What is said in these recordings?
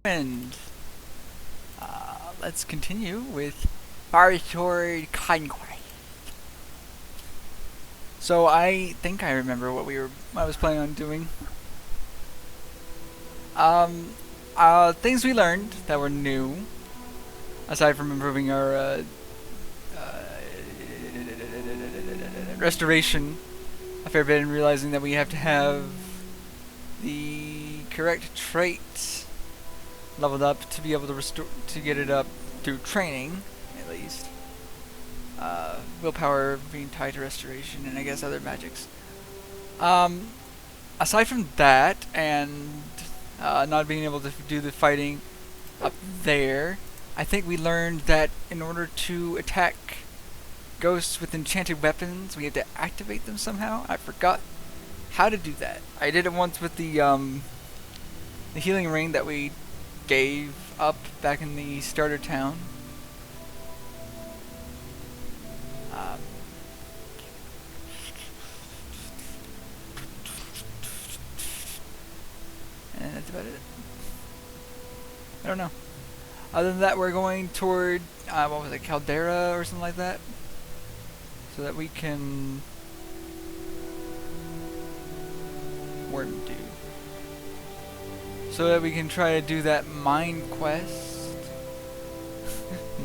And let's continue with Fire Sword Conquest. So I think I remember what I was planning on doing. Things we learned that were new, aside from improving our restoration a fair bit, and realizing that we have to have the correct trait leveled up to be able to get it up through training, at least. Willpower being tied to restoration, and I guess other magics. Aside from that, and not being able to do the fighting up there, I think we learned that in order to attack ghosts with enchanted weapons, we have to activate them somehow. I forgot how to do that. I did it once with the healing ring that we gave up back in the starter town. And that's about it. I don't know. Other than that, we're going toward, what was it, Caldera or something like that? So that we can... Worm dude. So that we can try to do that mine quest.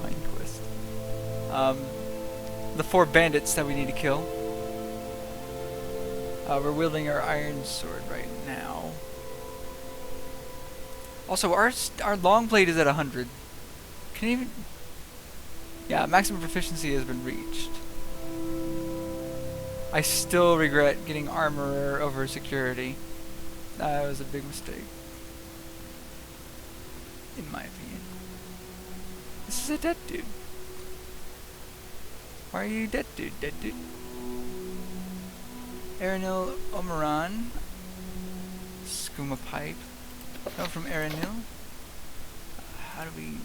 Mine quest. The 4 bandits that we need to kill. We're wielding our iron sword right now. Also, our long blade is at 100. Can you even... Yeah, maximum proficiency has been reached. I still regret getting armor over security. That was a big mistake. In my opinion. This is a dead dude. Why are you dead dude, Aranil Omeran. Skooma pipe. Oh, from Aranil. How do we...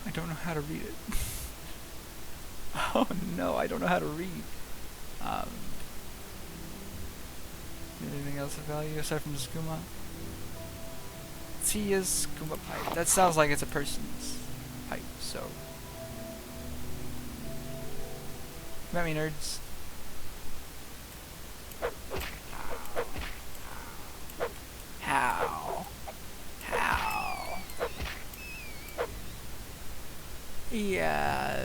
I don't know how to read it. Oh no, I don't know how to read. Anything else of value aside from the skooma? Tia's skooma pipe. That sounds like it's a person's pipe, so. Come at me, nerds. How? How? Yeah.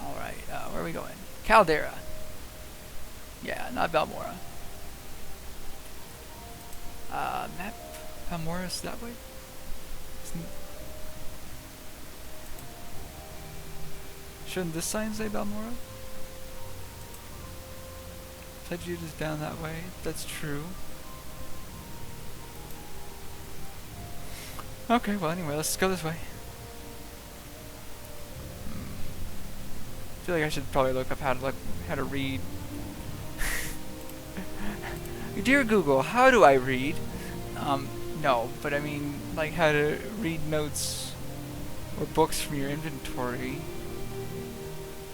Alright, where are we going? Caldera. Yeah, not Balmora. Map? Balmora's that way? Shouldn't this sign say Balmora? Tedjude is down that way. That's true. Okay, well anyway, let's go this way. I feel like I should probably look up how to read. Dear Google, how do I read? No, but I mean like how to read notes or books from your inventory.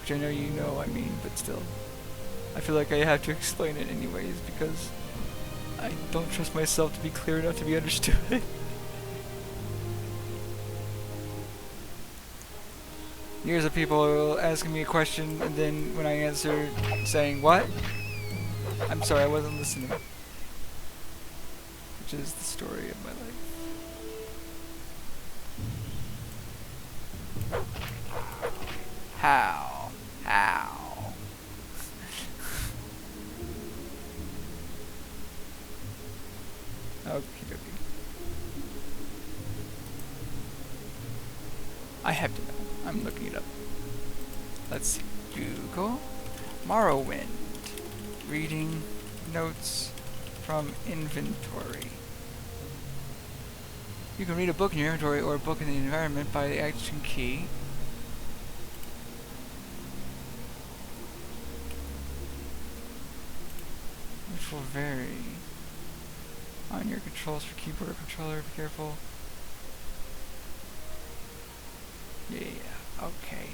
Which I know you know, I mean, but still. I feel like I have to explain it anyways because I don't trust myself to be clear enough to be understood. Years of people asking me a question and then when I answer saying, what? I'm sorry, I wasn't listening. Which is the story of my life. How? How? Okie dokie. I have to know. I'm looking it up. Let's see. Google. MoreOwind. Reading notes from inventory. You can read a book in your inventory or a book in the environment by the action key. Which will vary on your controls for keyboard or controller. Be careful. Yeah, okay.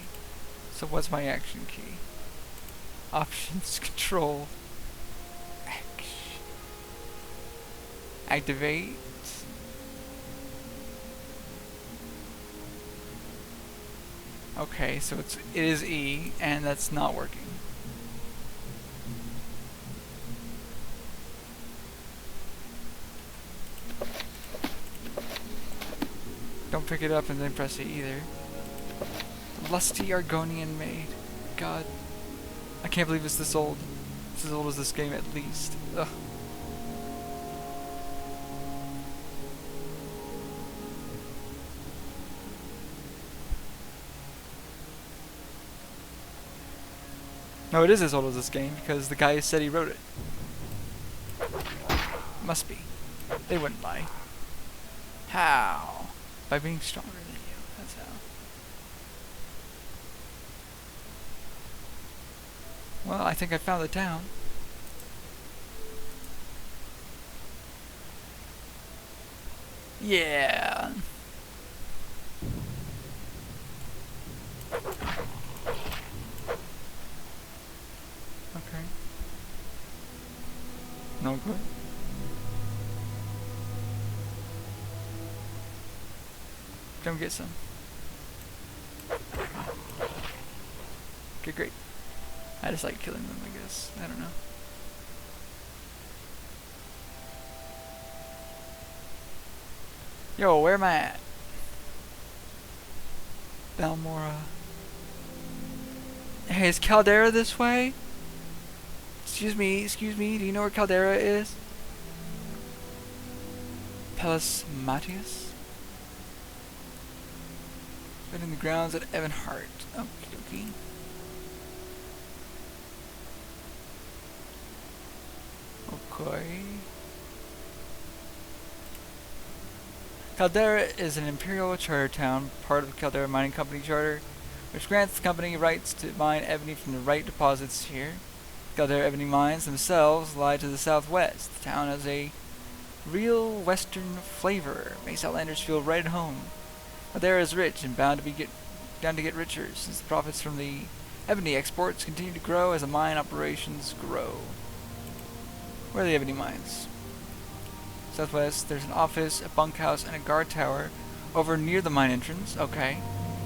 So what's my action key? Options, control, action. Activate. Okay, so it is E, and that's not working. Don't pick it up and then press it either. The lusty Argonian maid. God. I can't believe it's this old. It's as old as this game at least. Ugh. No, it is as old as this game because the guy said he wrote it. Must be. They wouldn't lie. How? By being stronger than you. That's how. Well, I think I found the town. Yeah. Okay. No good. Come get some. Okay, great. I just like killing them, I guess. I don't know. Yo, where am I at? Balmora. Hey, is Caldera this way? Excuse me, do you know where Caldera is? Pellis Matius? Been in the grounds at Evanhart. Okie dokie. Okay. Caldera is an imperial charter town, part of the Caldera Mining Company Charter, which grants the company rights to mine ebony from the right deposits here. Caldera ebony mines themselves lie to the southwest. The town has a real western flavor, makes outlanders feel right at home. Caldera is rich and bound to get richer, since the profits from the ebony exports continue to grow as the mine operations grow. Where are the ebony mines? Southwest, there's an office, a bunkhouse, and a guard tower over near the mine entrance. Okay.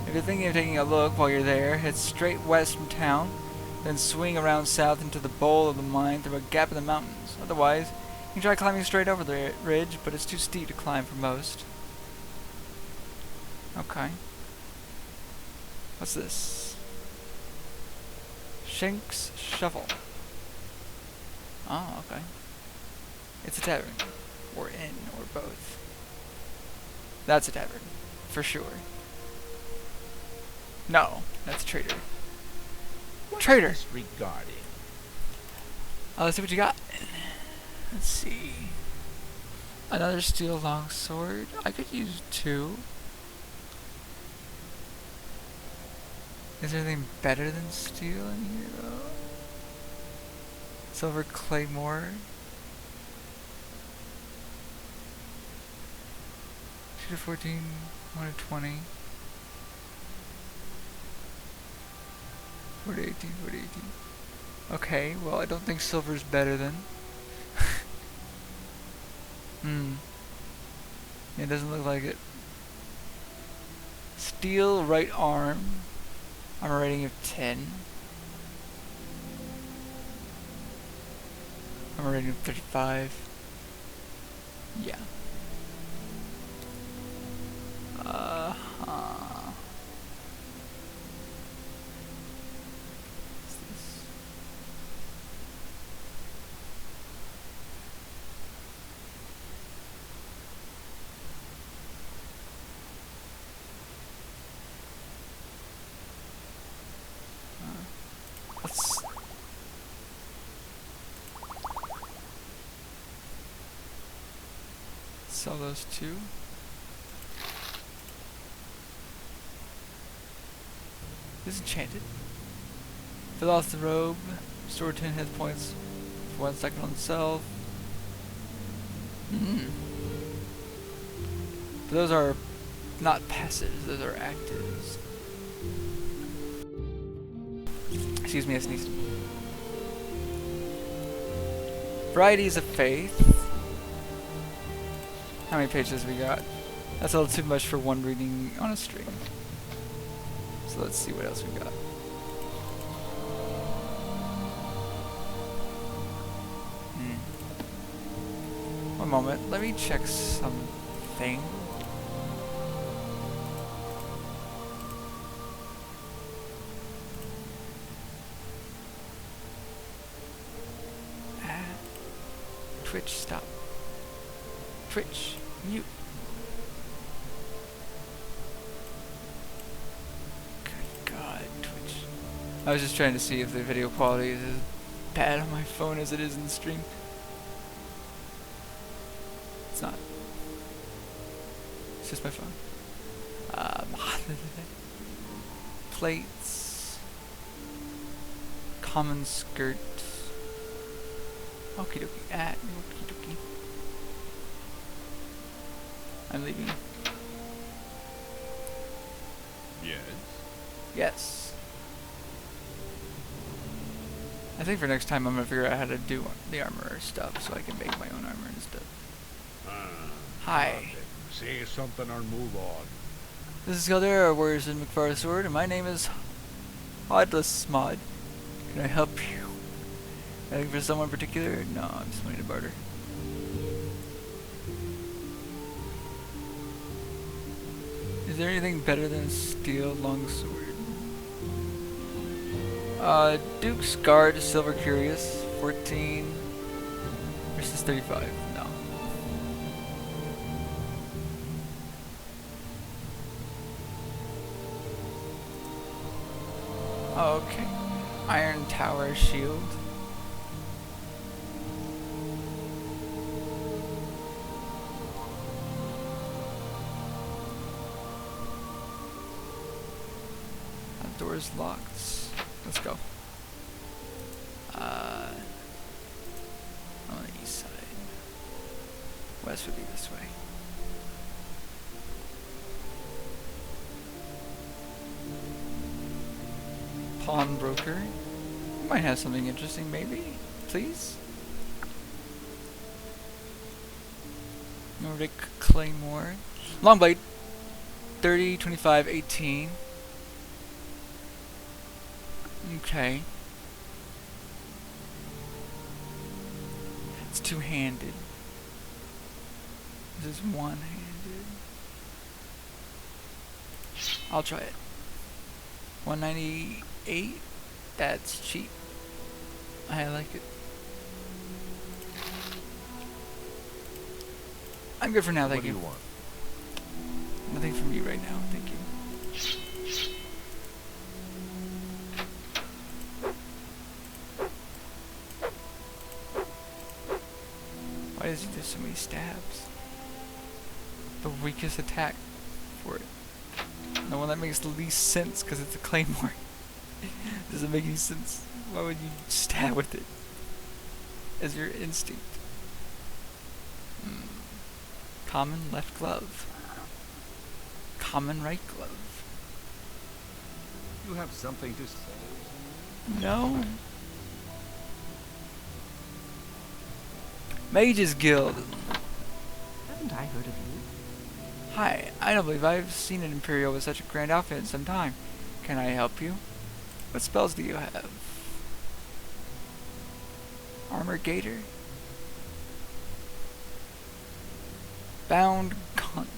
If you're thinking of taking a look while you're there, head straight west from town, then swing around south into the bowl of the mine through a gap in the mountains. Otherwise, you can try climbing straight over the ridge, but it's too steep to climb for most. Okay. What's this? Shank's Shovel. Oh, okay. It's a tavern. Or inn, or both. That's a tavern. For sure. No, that's a trader. What Trader! is this regarding? Let's see what you got. Let's see. Another steel longsword. I could use 2. Is there anything better than steel in here, though? Silver claymore. 2 to 14, 1 to 20. 4 to 18, 4 to 18. Okay, well, I don't think silver's better then. It doesn't look like it. Steel right arm. Armor rating of 10. Armor rating of 35. Yeah. What's this? Let's sell those 2. Disenchanted. Fill off the robe. Restore 10 hit points for 1 second on itself. But those are not passives, those are actives. Excuse me, I sneezed. Varieties of Faith. How many pages we got? That's a little too much for one reading on a stream. So let's see what else we got. One moment, let me check something. Twitch, stop. Twitch, mute. Good God, Twitch. I was just trying to see if the video quality is as bad on my phone as it is in the stream. It's not. It's just my phone. Plates. Common skirt. Okie dokie. Okie dokie. I'm leaving. Yes. Yes. I think for next time I'm gonna figure out how to do the armor stuff so I can make my own armor and stuff. Hi. Say something or move on. This is Caldera, Warriors in McFar's Sword, and my name is Hodless Mod. Can I help you? Looking for someone particular? No, I'm just wanting to barter. Is there anything better than a steel longsword? Duke's Guard, Silver Curious, 14 versus 35. No. Okay. Iron Tower Shield. Doors locked. Let's go. On the east side. West would be this way. Pawnbroker. You might have something interesting, maybe. Please. Nordic Claymore. Longblade. 30, 25, 18. Okay. It's two-handed. This is one-handed. I'll try it. 198. That's cheap. I like it. I'm good for now, thank you. What do you want? Nothing from you right now, thank you. Why does he do so many stabs? The weakest attack for it. The one that makes the least sense because it's a claymore. Doesn't make any sense. Why would you stab with it? As your instinct. Common left glove. Common right glove. You have something to say? No. Mages Guild. Haven't I heard of you? Hi, I don't believe I've seen an Imperial with such a grand outfit in some time. Can I help you? What spells do you have? Armor Gator? Bound Gun.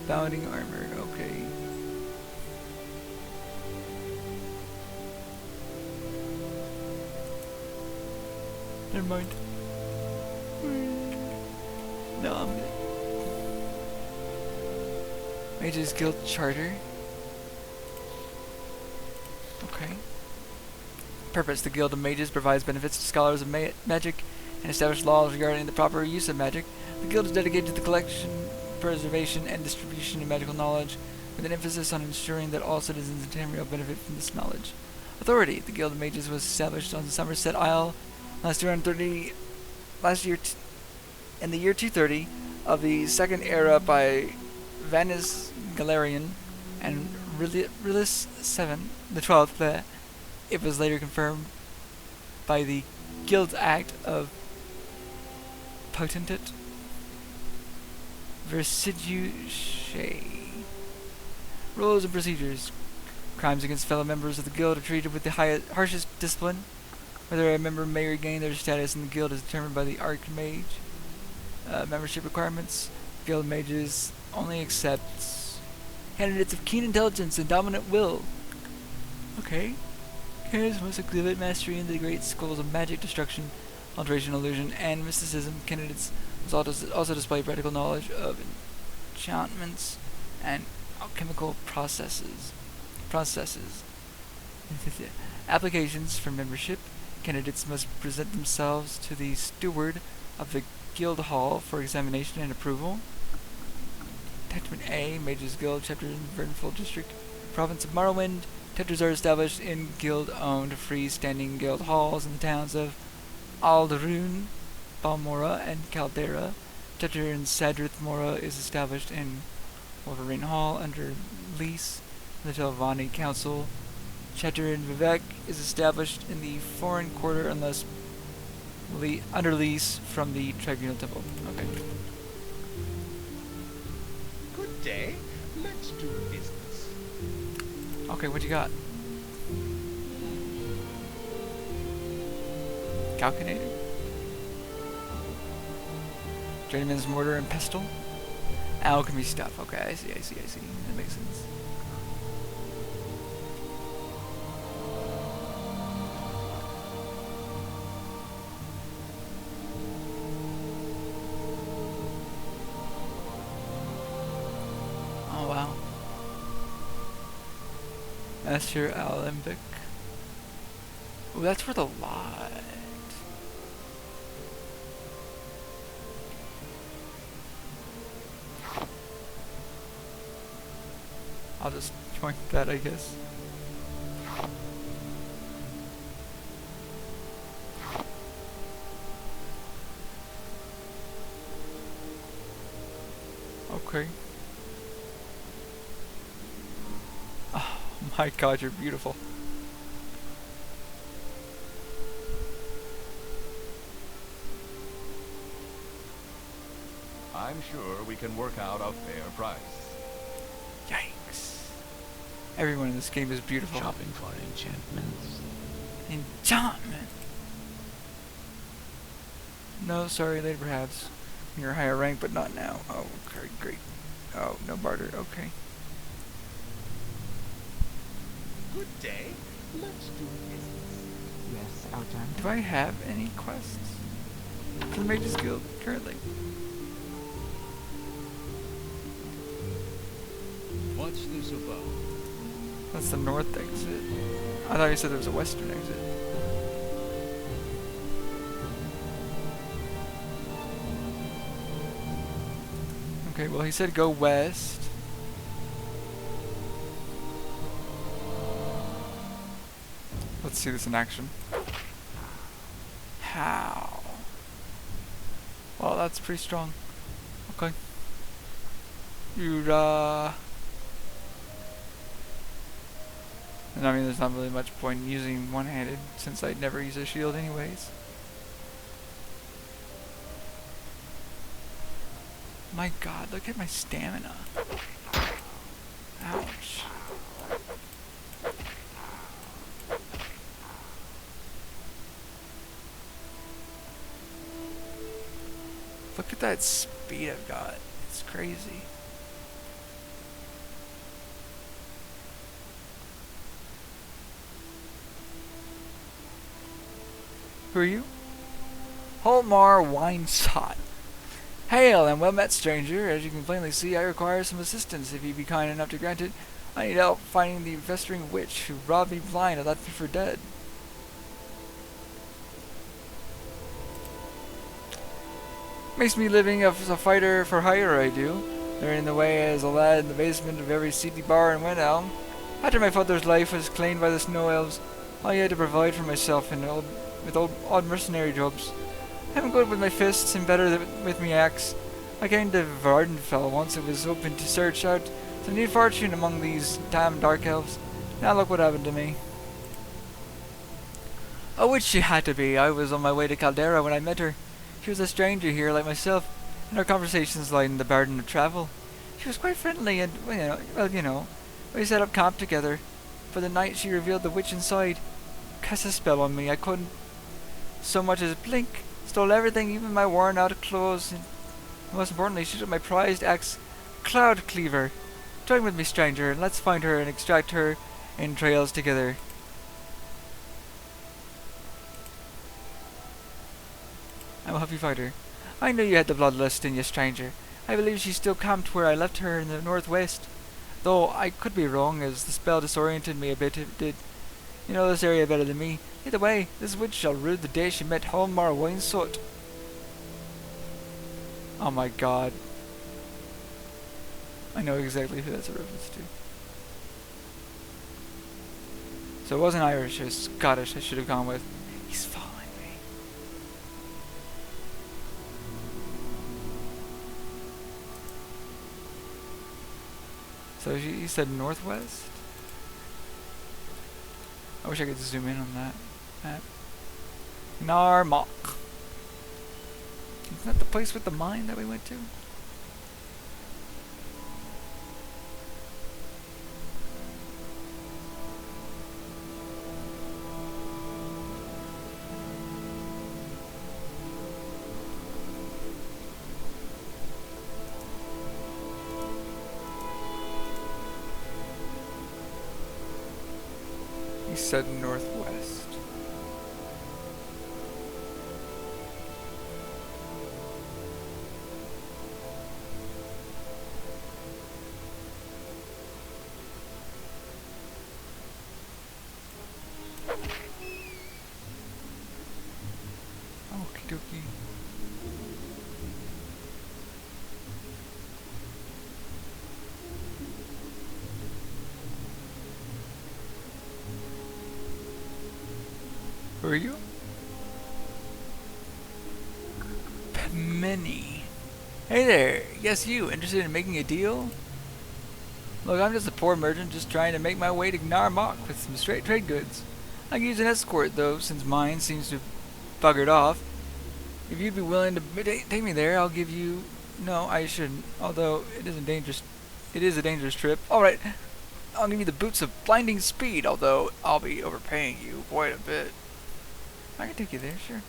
Bounding armor, okay. Never mind. No, I'm good. Mages Guild Charter. Okay. Purpose. The Guild of Mages provides benefits to scholars of magic and establishes laws regarding the proper use of magic. The Guild is dedicated to the collection, preservation, and distribution of magical knowledge, with an emphasis on ensuring that all citizens of Tamriel benefit from this knowledge. Authority. The Guild of Mages was established on Somerset Isle in the year 230 of the Second Era by Vanus Galerian and Rilis 7, the 12th. It was later confirmed by the Guild Act of Potentate Versiduce. Rules and procedures. Crimes against fellow members of the guild are treated with the harshest discipline. Whether a member may regain their status in the guild is determined by the Archmage. Membership requirements. Guild mages only accept candidates of keen intelligence and dominant will. Okay. Candidates must exhibit mastery in the great schools of magic, destruction, alteration, illusion, and mysticism. Candidates must also display practical knowledge of enchantments and alchemical processes. Applications for membership. Candidates must present themselves to the steward of the guild hall for examination and approval. Attachment A, Mages Guild, Chapter in Vernful District, Province of MoreOwind. Chapters are established in guild-owned, freestanding guild halls in the towns of Aldrune, Balmora, and Caldera. Chapter in Sadrith Mora is established in Wolverine Hall under lease from the Telvanni Council. Chapter in Vivek is established in the Foreign Quarter unless under lease from the Tribunal Temple. Okay. Good day. Let's do business. Okay, what you got? Calculator? Journeyman's Mortar and Pestle? Alchemy stuff. Okay, I see. That makes sense. Oh, wow. That's your alembic. Ooh, that's worth a lot. I'll just join that, I guess. Okay. Oh my god, you're beautiful. I'm sure we can work out a fair price. Yikes. Everyone in this game is beautiful. Shopping for enchantments. Enchantment. No, sorry, later perhaps. You're a higher rank, but not now. Oh, okay, great. Oh, no barter, okay. Good day. Let's do business. Yes, our turn. Do I have any quests for the Mages Guild currently? What's this about? That's the north exit. I thought you said there was a western exit. Okay, well he said go west. Let's see this in action. How? Well, that's pretty strong. Okay. You'd, and I mean, there's not really much point in using one-handed, since I'd never use a shield anyways. My god, look at my stamina. Ouch. Look at that speed I've got. It's crazy. Who are you? MoreOwind sought. Hail and well met, stranger. As you can plainly see, I require some assistance. If you be kind enough to grant it, I need help finding the festering witch who robbed me blind and left me for dead. Makes me living as a fighter for hire, I do. Learning the way as a lad in the basement of every seedy bar in Wenelm. After my father's life was claimed by the snow elves, I had to provide for myself with odd mercenary jobs. I'm good with my fists and better with me axe. I came to Vardenfell once and was hoping to search out some new fortune among these damn dark elves. Now look what happened to me. A witch she had to be. I was on my way to Caldera when I met her. She was a stranger here like myself, and our conversations lightened the burden of travel. She was quite friendly and, we set up camp together. For the night she revealed the witch inside. Cast a spell on me. I couldn't so much as blink. Stole everything, even my worn out clothes, and most importantly, she took my prized axe, Cloud Cleaver. Join with me, stranger, and let's find her and extract her entrails together. I will help you find her. I knew you had the bloodlust in you, stranger. I believe she still camped where I left her in the northwest. Though I could be wrong, as the spell disoriented me a bit. It did. You know this area better than me. Either way, this witch shall rue the day she met MoreOwind soot. Oh my god. I know exactly who that's a reference to. So it wasn't Irish, it was Scottish I should have gone with. He's following me. So you said northwest? I wish I could zoom in on that map. Narmok. Isn't that the place with the mine that we went to? He said northwest. Okie dokie. Who are you? Pemini. Hey there, yes you, interested in making a deal? Look, I'm just a poor merchant just trying to make my way to Narmok with some straight trade goods. I can use an escort though, since mine seems to have buggered off. If you'd be willing to take me there, I'll give you... No, I shouldn't, although it is a dangerous trip. Alright, I'll give you the boots of blinding speed, although I'll be overpaying you quite a bit. I can take you there, sure.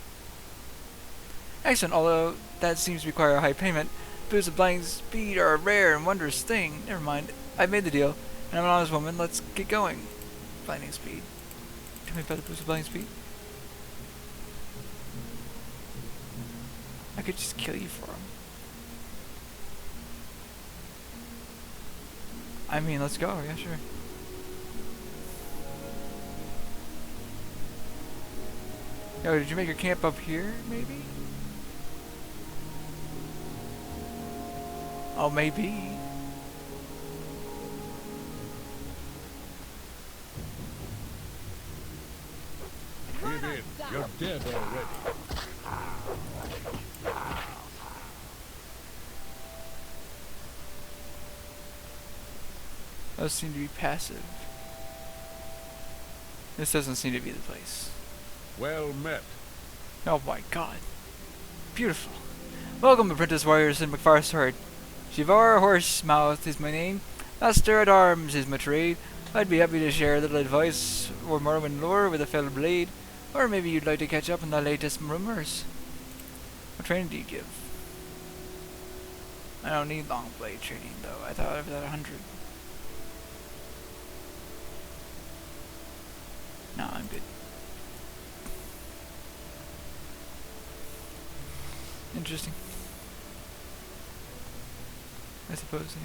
Excellent, although that seems to require a high payment. Boots of blinding speed are a rare and wondrous thing. Never mind, I've made the deal, and I'm an honest woman. Let's get going. Blinding speed. Tell me about the boots of blinding speed. I could just kill you for them. I mean, let's go, yeah, sure. Yo, did you make your camp up here, maybe? Oh, maybe. Give in. You're dead already. Those seem to be passive. This doesn't seem to be the place. Well met. Oh my god. Beautiful. Welcome, apprentice warriors in McFarsword. Shivar Horsemouth is my name. Master at Arms is my trade. I'd be happy to share a little advice or Morrowind lore with a fellow blade. Or maybe you'd like to catch up on the latest rumors. What training do you give? I don't need long blade training though. I thought I was at 100. No, I'm good. Interesting. I suppose,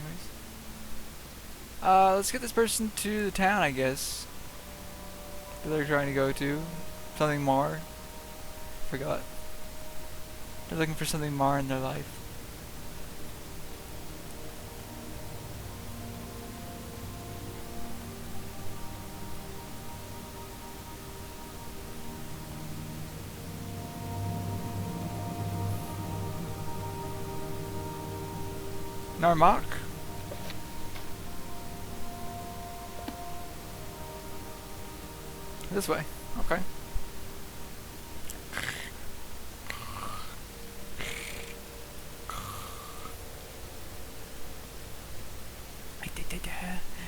anyways. Let's get this person to the town, I guess. That they're trying to go to. Something more. Forgot. They're looking for something more in their life. Narmak? This way. Okay.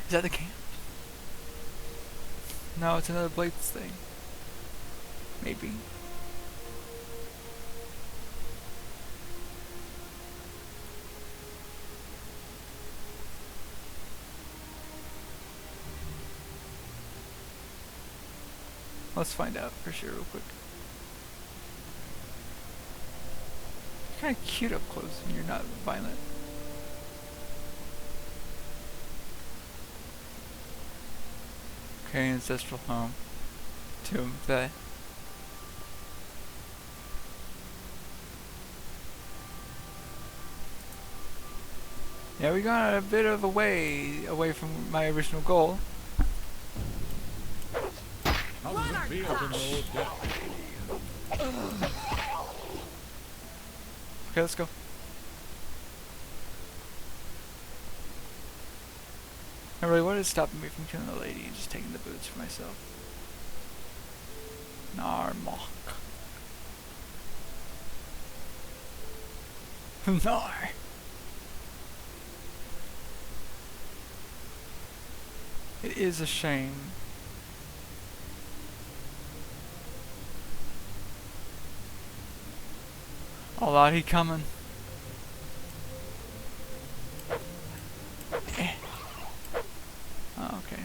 Is that the camp? No, it's another Blades thing. Maybe. Let's find out for sure real quick. You're kind of cute up close and you're not violent. Okay, ancestral home. Tomb. That. Yeah, we got a bit of a way away from my original goal. How does it feel to know death? Okay, let's go. And really, what is stopping me from killing the lady and just taking the boots for myself? Narmak. Nar. It is a shame. A lot he coming. Oh, okay.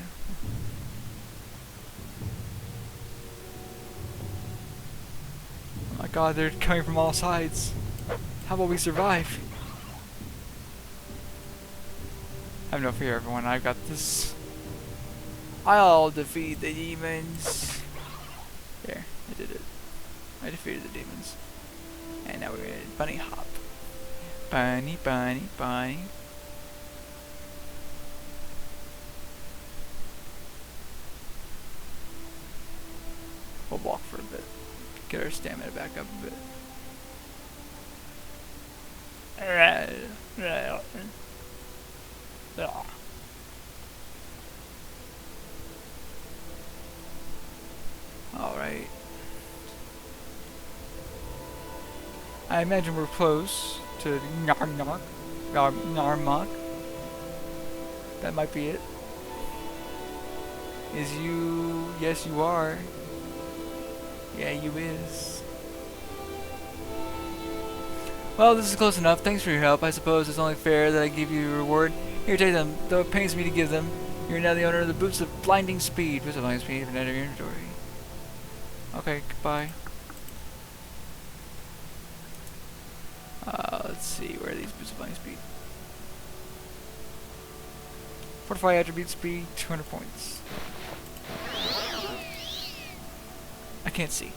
Oh my god, they're coming from all sides. How will we survive? Have no fear, everyone. I've got this. I'll defeat the demons. There, I did it. I defeated the demons. And now we're gonna bunny hop. Bunny, bunny, bunny. We'll walk for a bit. Get our stamina back up a bit. Alright. I imagine we're close to Narmak. That might be it. Is you? Yes, you are. Yeah, you is. Well, this is close enough. Thanks for your help. I suppose it's only fair that I give you a reward. Here, take them. Though it pains me to give them. You're now the owner of the boots of blinding speed. Boots of blinding speed. Even out of your inventory. Okay, goodbye. Let's see, where are these boots of blinding speed? Fortify attribute speed, 200 points. I can't see.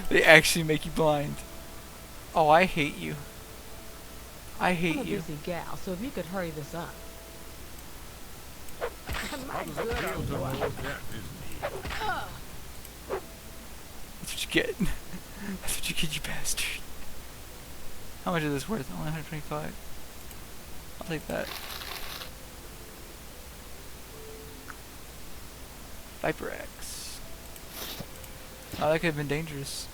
They actually make you blind. Oh, I hate you. I hate I'm a you. busy gal, so if you could hurry this up. How does it feel to know death is near? That's what you get. That's what you get, you bastard. How much is this worth? Only 125. I'll take that. Viper X. Oh, that could have been dangerous.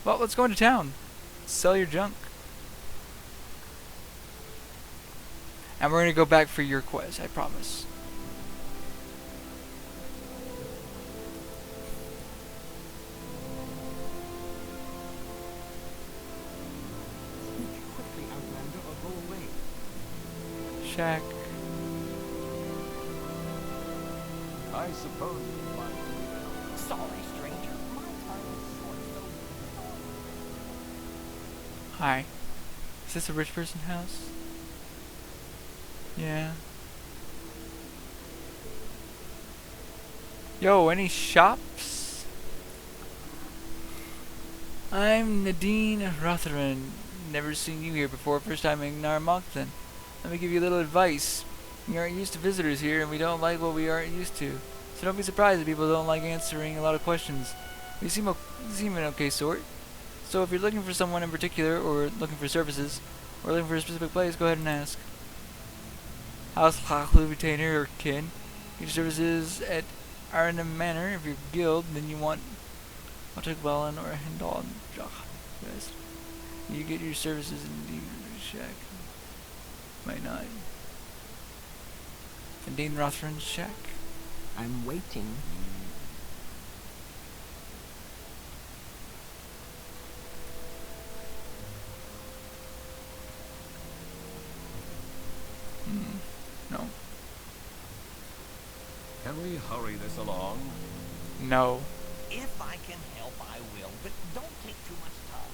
Well, let's go into town. Sell your junk. And we're gonna go back for your quest, I promise. Quickly, Outlander, or go away. Shack. I suppose you might. Sorry, stranger. My time is short, so... Hi. Is this a rich person house? Yeah. Yo, any shops? I'm Nadine Rotheran. Never seen you here before. First time in Narmak then. Let me give you a little advice. We aren't used to visitors here, and we don't like what we aren't used to. So don't be surprised if people don't like answering a lot of questions. You seem an okay sort. So if you're looking for someone in particular, or looking for services, or looking for a specific place, go ahead and ask. House retainer or kin. Your services at Arnhem Manor. If you're guild, then you want Wellen or Hindal. Yes. You get your services in the shack. Might not. In Dean Rothran's shack. I'm waiting. No. Can we hurry this along? No. If I can help, I will, but don't take too much time.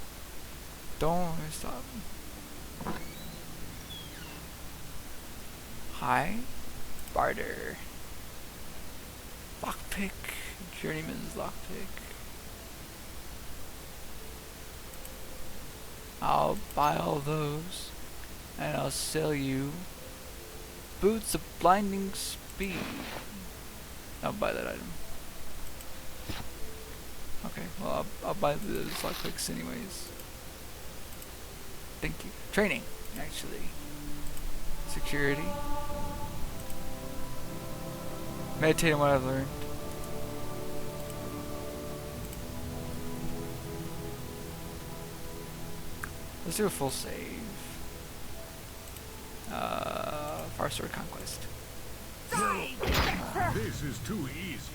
Don't stop. Hi. Barter. Lockpick. Journeyman's lockpick. I'll buy all those. And I'll sell you boots of blinding speed. I'll buy that item. Okay, well I'll buy the lockpicks anyways. Thank you. Training, actually. Security. Meditate on what I've learned. Let's do a full save. Far Sword Conquest. This is too easy.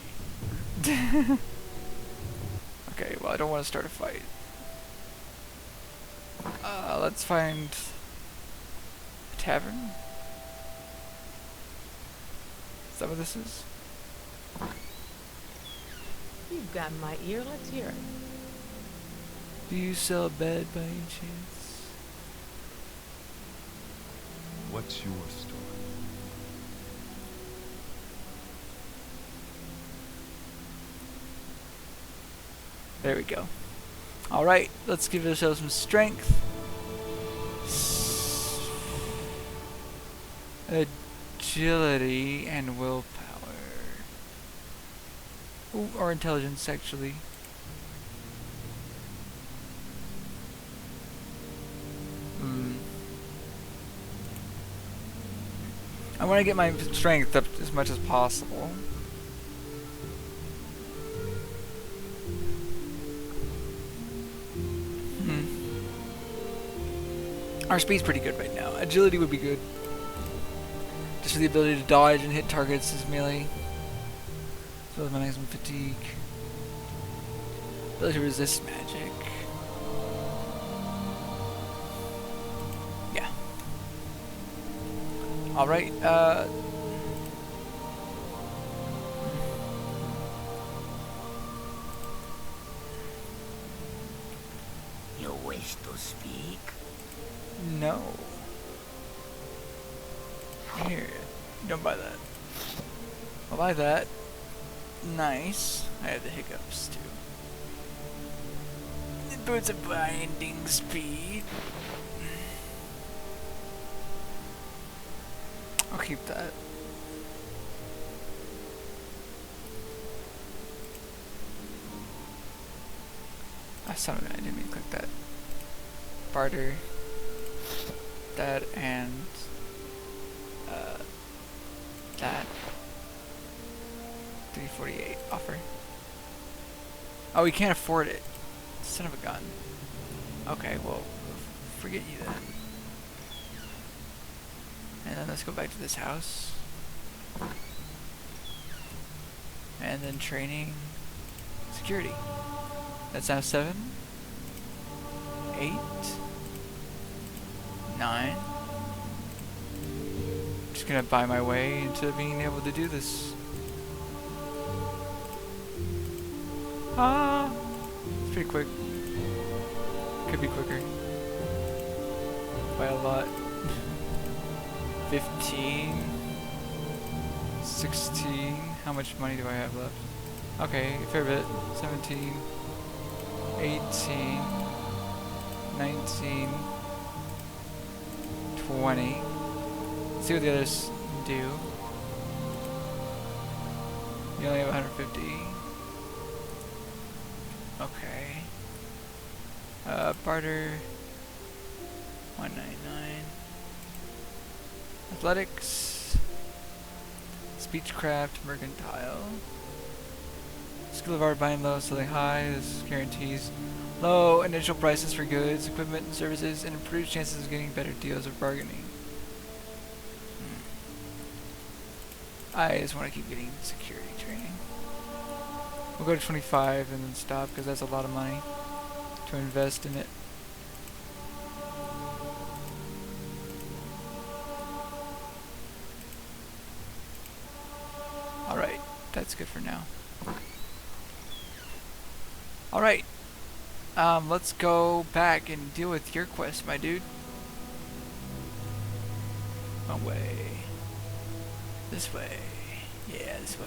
Okay, well I don't want to start a fight. Let's find a tavern. Is that what this is? You've got my ear. Let's hear it. Do you sell a bed by any chance? What's your story? There we go. Alright, let's give ourselves some strength. Agility and willpower. Ooh, or intelligence, actually. I want to get my strength up as much as possible. Our speed's pretty good right now. Agility would be good. Just for the ability to dodge and hit targets as melee. As well as my maximum fatigue. Ability to resist magic. Yeah. Alright, You wish to speak? no. Here, don't buy that. I'll buy that. Nice. I have the hiccups too. The boots of binding speed. I'll keep that. Son of a gun, I didn't mean to click that. Barter. That and that. 348 offer. Oh, we can't afford it. Son of a gun. Okay, well, forget you then. And then let's go back to this house. And then training. Security. That's now 7, 8, 9. Just gonna buy my way into being able to do this. Ah, it's pretty quick. Could be quicker. By a lot. 15, 16. How much money do I have left? Okay, a fair bit. 17. 18, 19, 20. See what the others do. You only have 150. Okay. Barter. 199. Athletics. Speechcraft. Mercantile. Skill of art buying low, selling high. This guarantees low initial prices for goods, equipment, and services, and improves chances of getting better deals or bargaining. I just want to keep getting security training. We'll go to 25 and then stop because that's a lot of money to invest in it. Alright, that's good for now. Alright, let's go back and deal with your quest, my dude. One way. This way. Yeah, this way.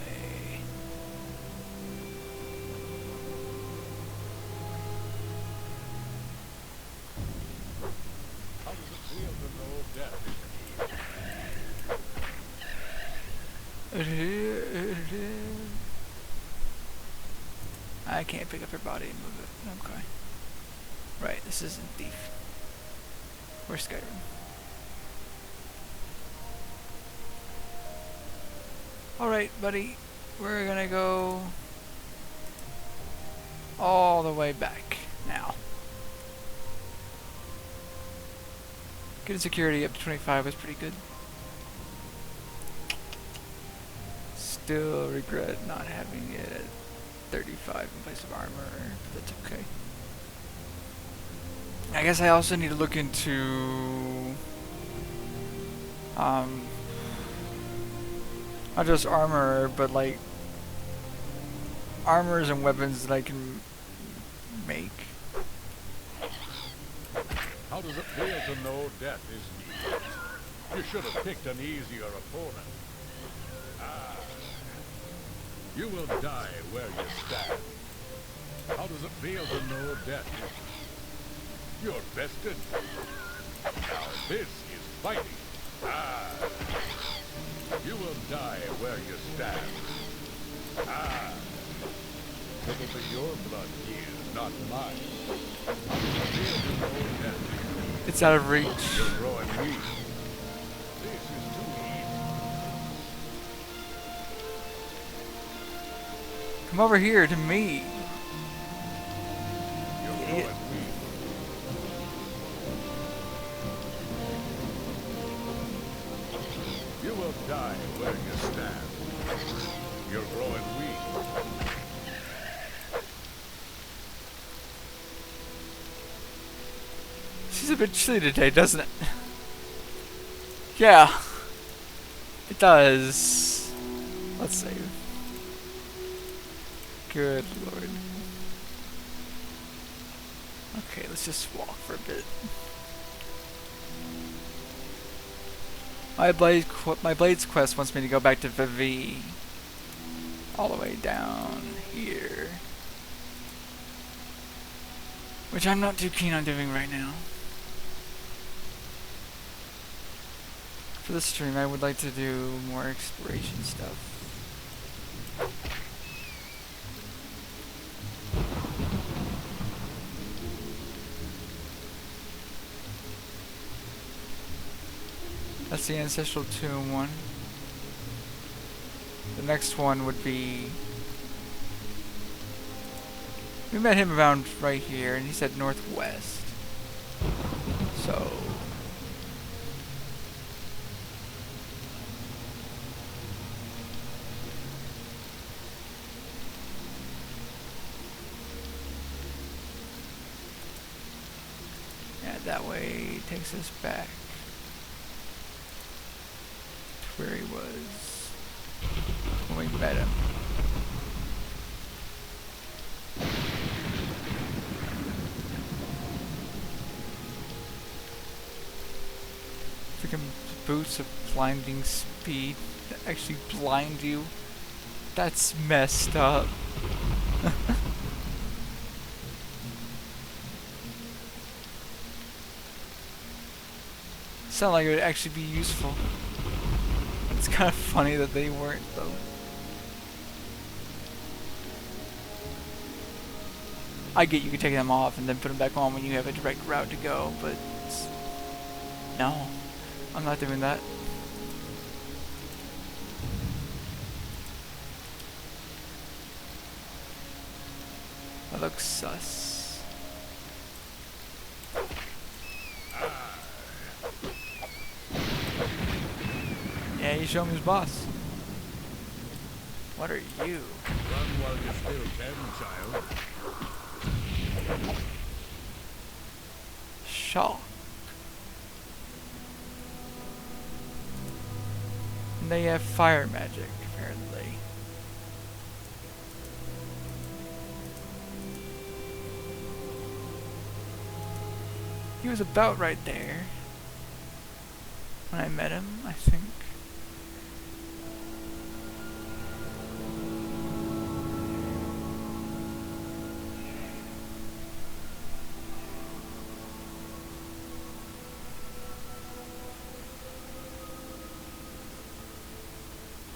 How does it feel to know death is near? I can't pick up her body and move it. Okay. Right, this isn't Thief. Where's Skyrim? Alright, buddy. We're gonna go all the way back now. Getting security up to 25 was pretty good. Still regret not having it at 35 in place of armor, but that's okay. I guess I also need to look into not just armor, but like armors and weapons that I can make. How does it feel to know death is near? You should have picked an easier opponent. Ah. You will die where you stand. How does it feel to know death is near? You're bested. Now this is fighting. Ah. You will die where you stand. Ah. It'll be your blood here, not mine. How does it feel to know death? It's out of reach. You're growing weak. This is too easy. Come over here to me. You're Idiot. growing weak. You will die where you stand. You're growing weak. She's a bit chilly today, doesn't it? Yeah. It does. Let's save. Good lord. Okay, let's just walk for a bit. My Blades quest wants me to go back to Vivi. All the way down here. Which I'm not too keen on doing right now. For this stream, I would like to do more exploration stuff. That's the Ancestral Tomb one. The next one would be... We met him around right here, and he said northwest. So... yeah, that way takes us back to where he was when we met him. Freaking boots of blinding speed that actually blind you. That's messed up. Sound like it would actually be useful. It's kind of funny that they weren't, though. I get you can take them off and then put them back on when you have a direct route to go, but no, I'm not doing that. That looks sus. Yeah, you show him his boss. What are you? Run while you still can, child. Shock. And they have fire magic, apparently. He was about right there when I met him, I think.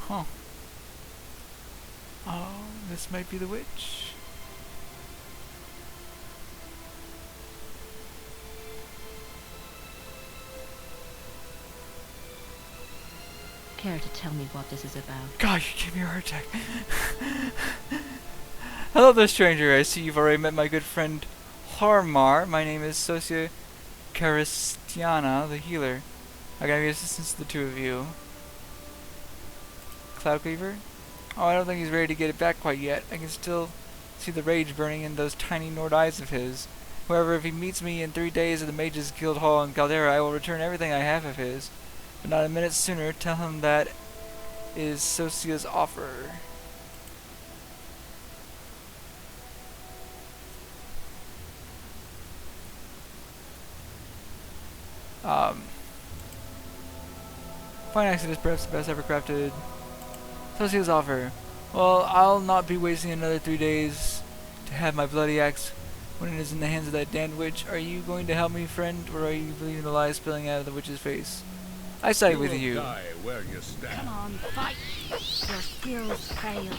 Huh. Oh, this might be the witch. Care to tell me what this is about? God, you gave me a heart attack. Hello there, stranger. I see you've already met my good friend Harmar. My name is Socia Caristiana, the healer. I gotta be assistance to the two of you. Cloud Cleaver? Oh, I don't think he's ready to get it back quite yet. I can still see the rage burning in those tiny Nord eyes of his. However, if he meets me in 3 days at the Mages Guild Hall in Caldera, I will return everything I have of his. But not a minute sooner. Tell him that is Socia's offer. Fine axe is perhaps the best ever crafted. Socia's offer. Well, I'll not be wasting another 3 days to have my bloody axe when it is in the hands of that damned witch. Are you going to help me, friend, or are you believing the lies spilling out of the witch's face? I side with you. Die where you stand. Come on, fight! Your skills fail you.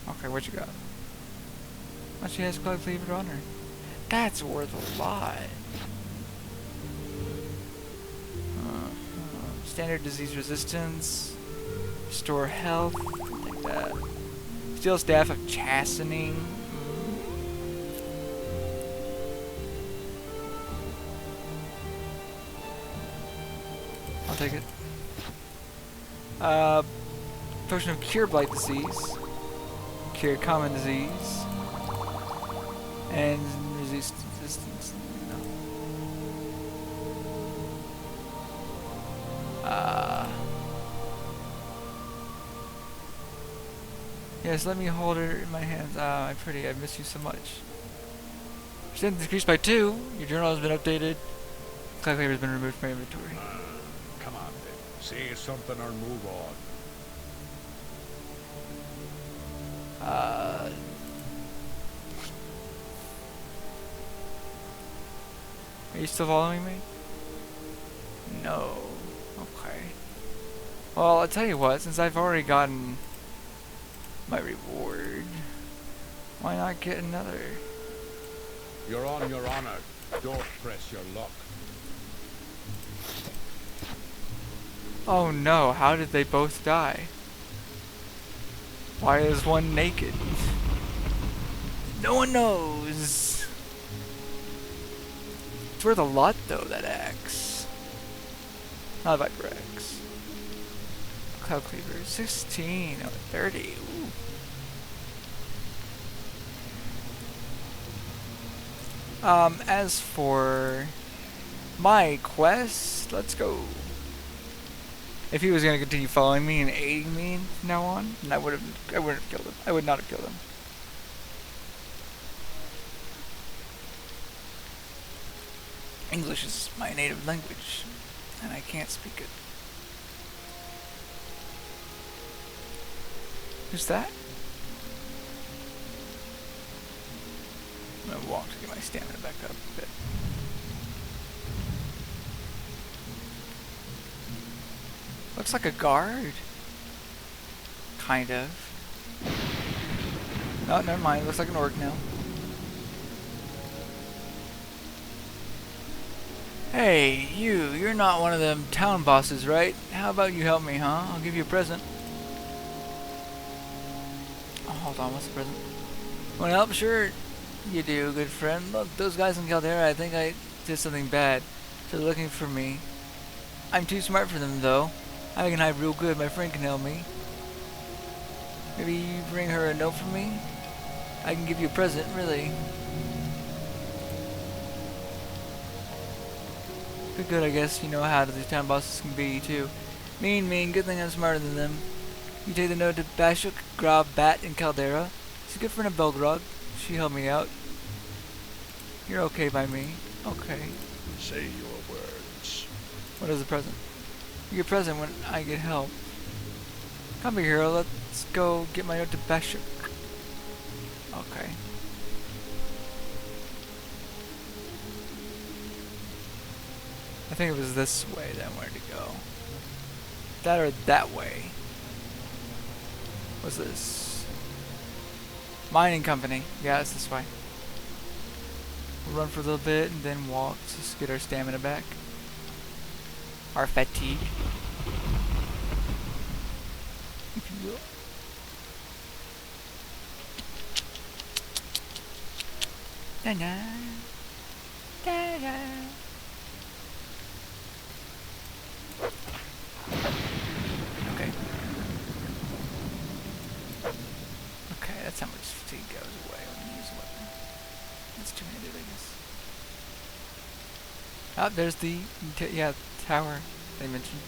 Okay, what you got? Well, she has Cloud Cleaver on her. That's worth a lot. Standard disease resistance. Restore health. Like that. Steel Staff of Chastening. I'll take it. Potion of Cure Blight Disease. Cure Common Disease. And resistance. No. Yes, let me hold her in my hands. Ah, my pretty, I miss you so much. Strength increased by 2. Your journal has been updated. Cloud Cleaver has been removed from my inventory. Come on, then. Say something or move on. Are you still following me? No. Okay. Well, I'll tell you what, since I've already gotten my reward, why not get another? You're on your honor. Don't press your luck. Oh no, how did they both die? Why is one naked? No one knows. It's worth a lot though, that axe. Not a Viper axe. Cloud Cleaver, 16, oh, 30, ooh. As for my quest, let's go. If he was gonna continue following me and aiding me from now on, then I wouldn't have killed him. I would not have killed him. English is my native language, and I can't speak it. Who's that? I'm gonna walk to get my stamina back up a bit. Looks like a guard. Kind of. No, never mind. It looks like an orc now. Hey, you're not one of them town bosses, right? How about you help me, huh? I'll give you a present. Oh, hold on, what's the present? Want to help? Sure you do, good friend. Look, those guys in Caldera, I think I did something bad. So they're looking for me. I'm too smart for them, though. I can hide real good. My friend can help me. Maybe you bring her a note from me? I can give you a present, really. Good, I guess. You know how these town bosses can be, too. Mean. Good thing I'm smarter than them. You take the note to Bashuk, Grab, Bat, and Caldera. She's a good friend of Belgrog. She helped me out. You're okay by me. Okay. Say your words. What is the present? You get a present when I get help. Come here, hero. Let's go get my note to Bashuk. Okay. I think it was this way that I wanted to go. That or that way. What's this? Mining company. Yeah, it's this way. We'll run for a little bit and then walk just to get our stamina back. Our fatigue. If you will. Da-da. Da-da. Okay. Okay, that's how much fatigue goes away when you use a weapon. That's two-handed, I guess. Oh, there's the tower they mentioned.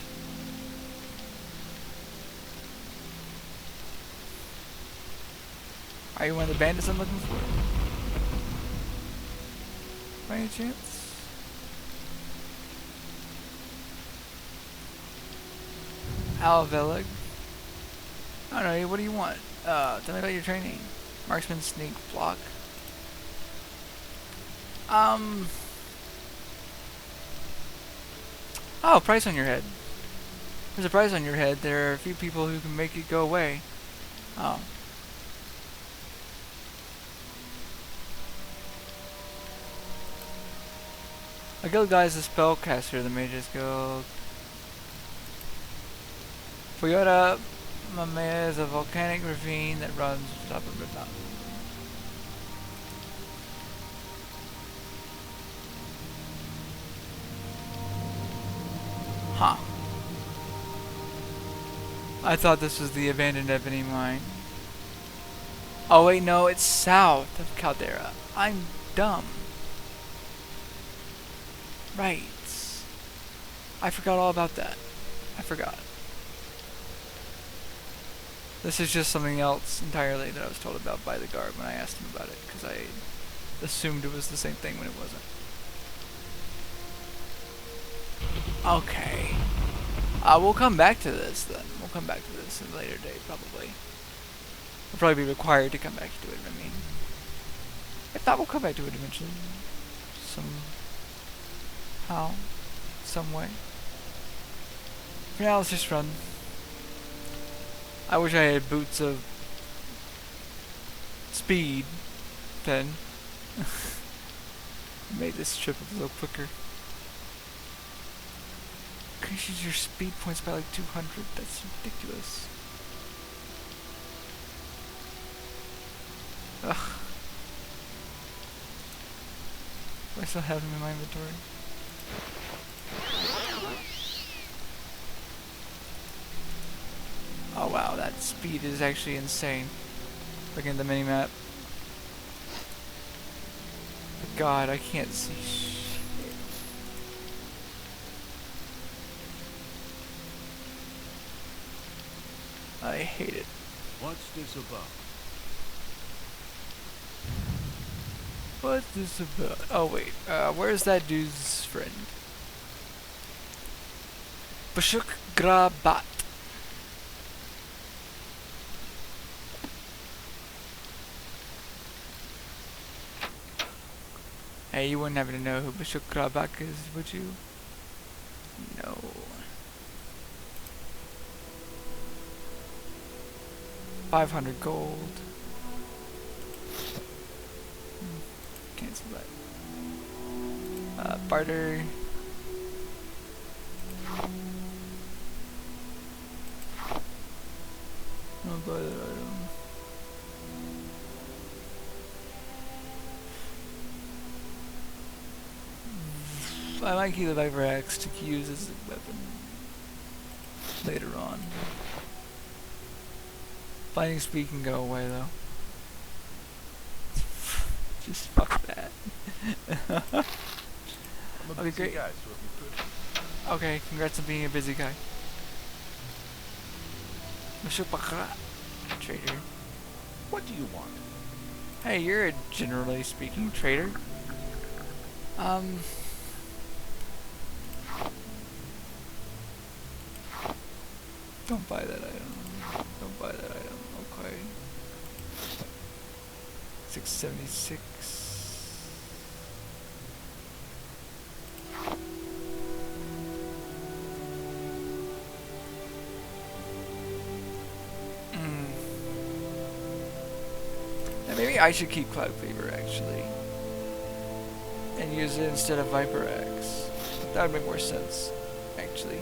Are you one of the bandits I'm looking for? By any chance? Alveleg. I don't know, what do you want? Tell me about your training. Marksman, sneak, block. Oh, price on your head. There's a price on your head. There are a few people who can make it go away. Oh. A guild guy is a spellcaster, the Mage's Guild. Toyota Mame is a volcanic ravine that runs to the top of the mountain. Huh. I thought this was the abandoned ebony mine. Oh wait, no, it's south of Caldera. I'm dumb. Right. I forgot all about that. I forgot. This is just something else entirely that I was told about by the guard when I asked him about it, because I assumed it was the same thing when it wasn't. Okay. We'll come back to this then. We'll come back to this at a later date, probably. We'll probably be required to come back to it, I mean. If not, we'll come back to it eventually. Somehow. Some way. For now, let's just run. I wish I had boots of speed then. Made this trip a little quicker. Increases your speed points by like 200. That's ridiculous. Ugh. Do I still have them in my inventory? Oh wow, that speed is actually insane. Looking at the minimap. But God, I can't see shit. I hate it. What's this about? What's this about? Oh wait, where's that dude's friend? Bashuk Grabat. Hey, you wouldn't happen to know who Bashuk Grabak is, would you? No. 500 gold. Cancel that. Barter. I'll buy that item. I might keep the Viper Axe to use as a weapon later on. Fighting speed can go away though. Just fuck that. I'm a Okay, busy great. guy, so if you could. Okay, congrats on being a busy guy. Monsieur Bakra, trader. What do you want? Hey, you're a generally speaking trader. Don't buy that item. Don't buy that item. Okay. 676. Now maybe I should keep Cloud Favor actually, and use it instead of Viper Axe. That would make more sense, actually.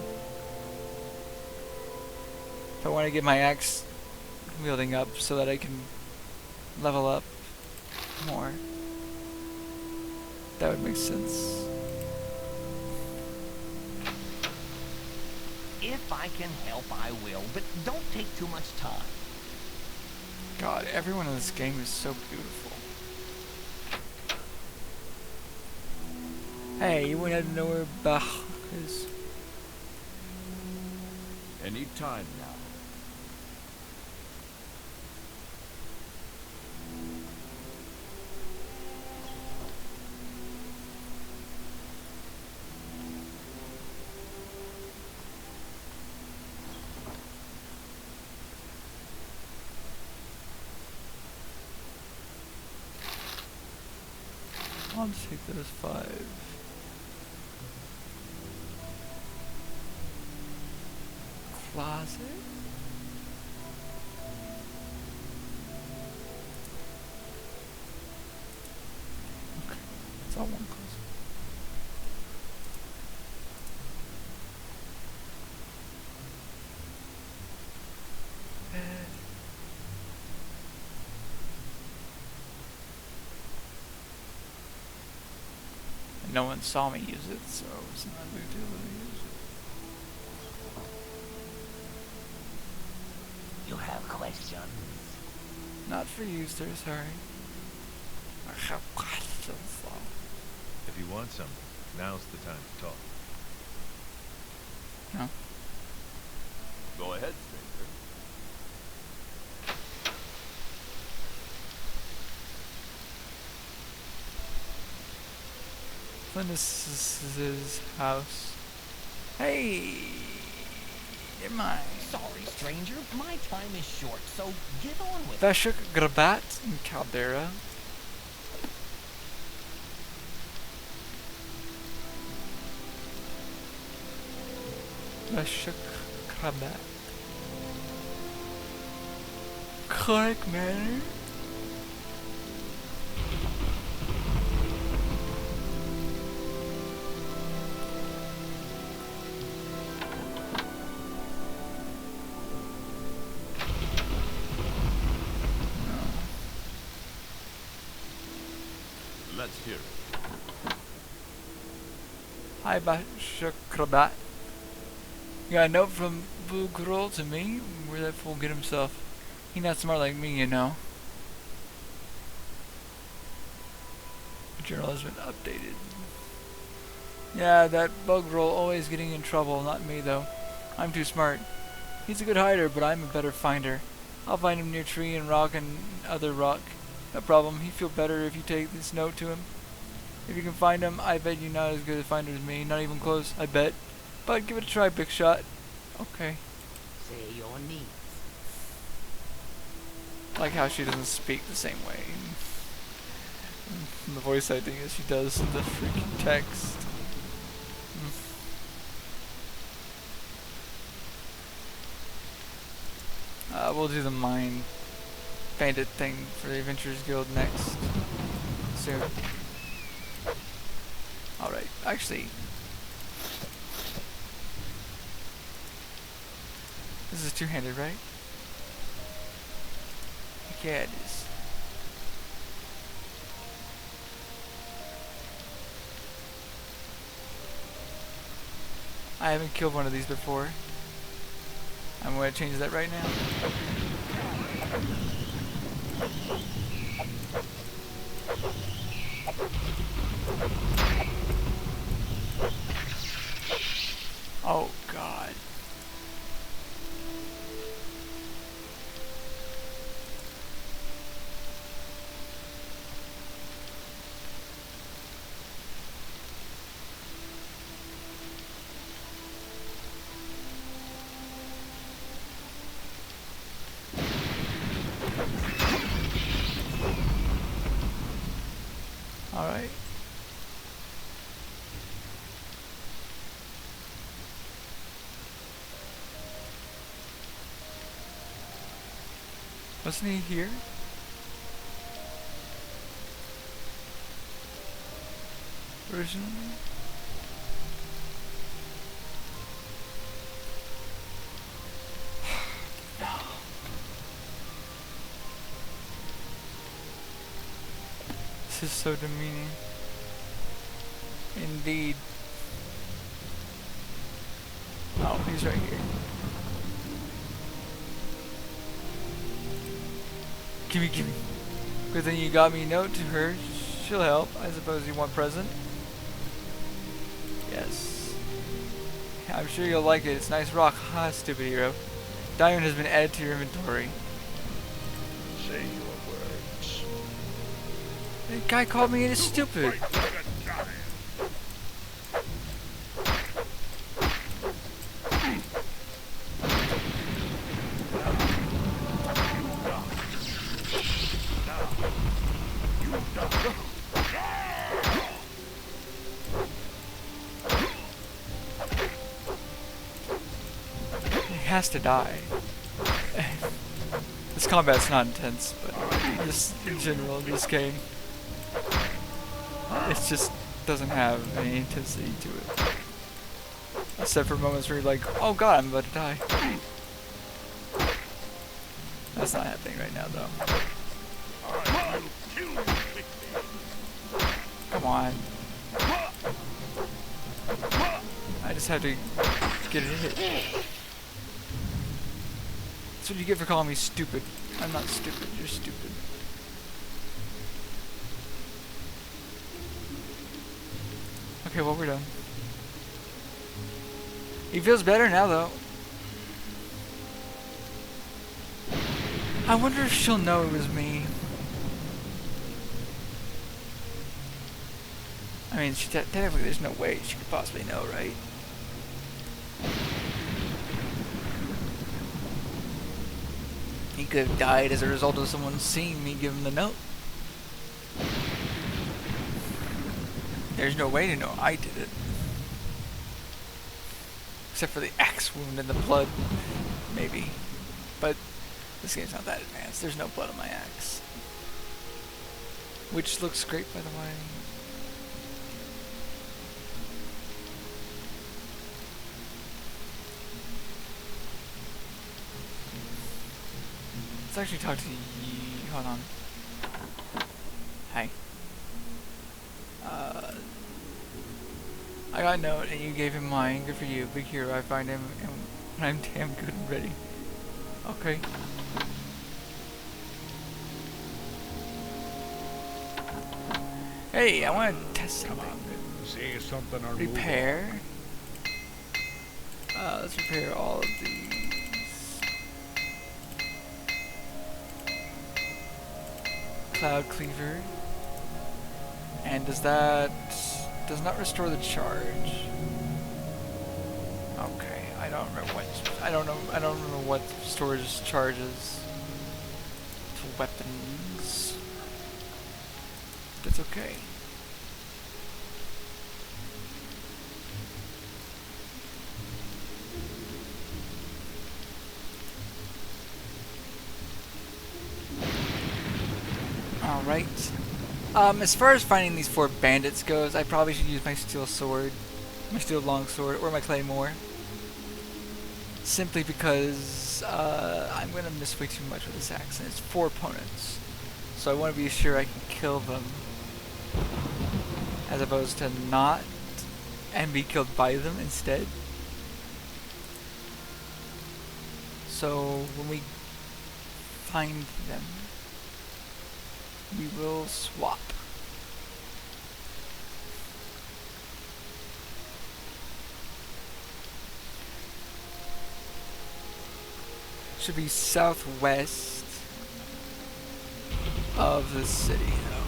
If I want to get my axe wielding up so that I can level up more, that would make sense. If I can help, I will, but don't take too much time. God, everyone in this game is so beautiful. Hey, you went out of nowhere, Bach is. Any time now. I'll just take those 5. Closet? Okay, it's all one closet. No one saw me use it, so it's not a big deal to use it. You have questions? Not for you, sir, sorry. I have questions, though. If you want some, now's the time to talk. No. Go ahead, stranger. This is his house. Hey! Never mind. Sorry, stranger. My time is short, so get on with it. Veshuk, Grabat, and Caldera. Veshuk, Grabat. Correct manner. Let's hear it. Hi, Veshuk, Grabat. You got a note from Bugrol to me? Where'd that fool get himself? He not smart like me, you know. The journal has been updated. Yeah, that Bugrol always getting in trouble, not me though. I'm too smart. He's a good hider, but I'm a better finder. I'll find him near tree and rock and other rock. No problem, he'd feel better if you take this note to him. If you can find him, I bet you're not as good a finder as me. Not even close, I bet. But give it a try, big shot. Okay. Say your needs. I like how she doesn't speak the same way. The voice acting as she does in the freaking text. We'll do the mine bandit thing for the Adventurers Guild next. Soon. Alright, actually. This is two-handed, right? Yeah, it is. I haven't killed one of these before. I'm going to change that right now. Oh God. All right. Wasn't he here? Originally? No. This is so demeaning. Indeed. Oh, he's right here. Gimme. Good thing you got me a note to her. She'll help. I suppose you want present? Yes. I'm sure you'll like it. It's nice rock. Ha, stupid hero. Diamond has been added to your inventory. Say your words. The guy called me stupid. He has to die. This combat's not intense, but just in general, this game, it just doesn't have any intensity to it. Except for moments where you're like, oh god, I'm about to die. That's not happening right now, though. Come on. I just have to get a hit. That's what you get for calling me stupid. I'm not stupid, you're stupid. Okay, well, we're done. He feels better now, though. I wonder if she'll know it was me. I mean, technically there's no way she could possibly know, right? He could have died as a result of someone seeing me give him the note. There's no way to know I did it. Except for the axe wound and the blood, maybe. But this game's not that advanced. There's no blood on my axe. Which looks great, by the way. Let's actually talk to you. Hold on. Hi. I got a note and you gave him mine. Good for you. Big hero. I find him and I'm damn good and ready. Okay. Hey, I want to test something. Say something or Repair. Let's repair all of these. Cloud Cleaver. And does not restore the charge. Okay, I don't remember what restores charges to weapons. That's okay. Alright. As far as finding these 4 bandits goes, I probably should use my steel sword, my steel longsword, or my claymore. Simply because I'm going to miss way too much with this axe, and it's 4 opponents. So I want to be sure I can kill them, as opposed to not, and be killed by them instead. So when we find them, we will swap. Should be southwest of the city, though.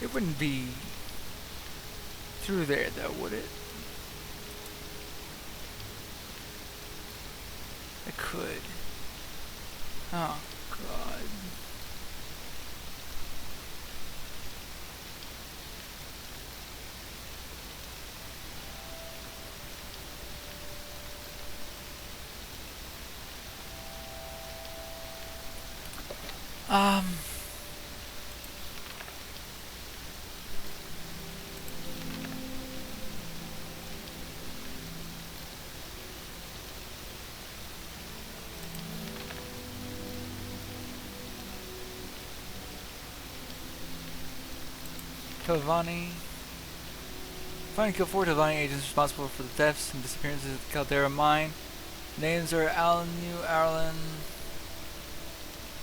It wouldn't be through there, though, would it? I could. Oh, God. Telvanni. Find and kill 4 Telvanni agents responsible for the deaths and disappearances of the Caldera mine. Names are Alanu, Arlen.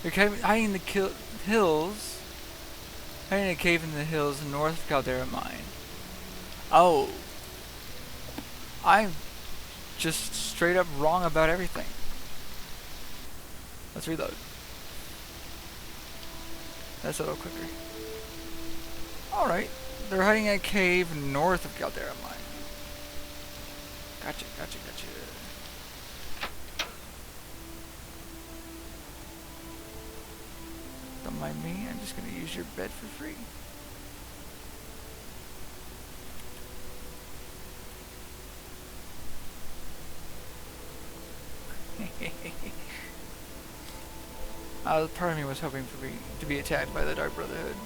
They're hiding in the hills. Hiding in a cave in the hills north of Caldera mine. Oh. I'm just straight up wrong about everything. Let's reload. That's a little quicker. Alright, they're hiding in a cave north of Caldera mine. Gotcha. Don't mind me, I'm just gonna use your bed for free. Part of me was hoping for to be attacked by the Dark Brotherhood.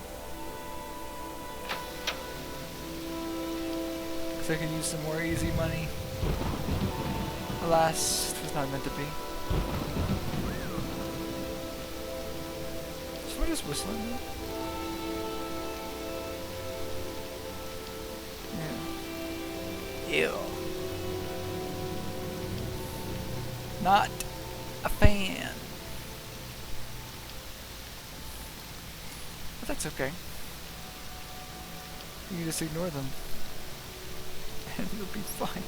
Because I can use some more easy money. Alas, it was not meant to be. Is someone just whistling? Yeah. Ew. Not a fan. But that's okay. You can just ignore them. And it'll be fine.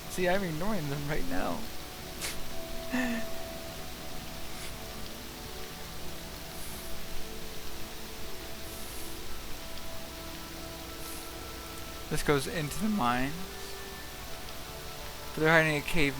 See, I'm ignoring them right now. This goes into the mines. But they're hiding in a cave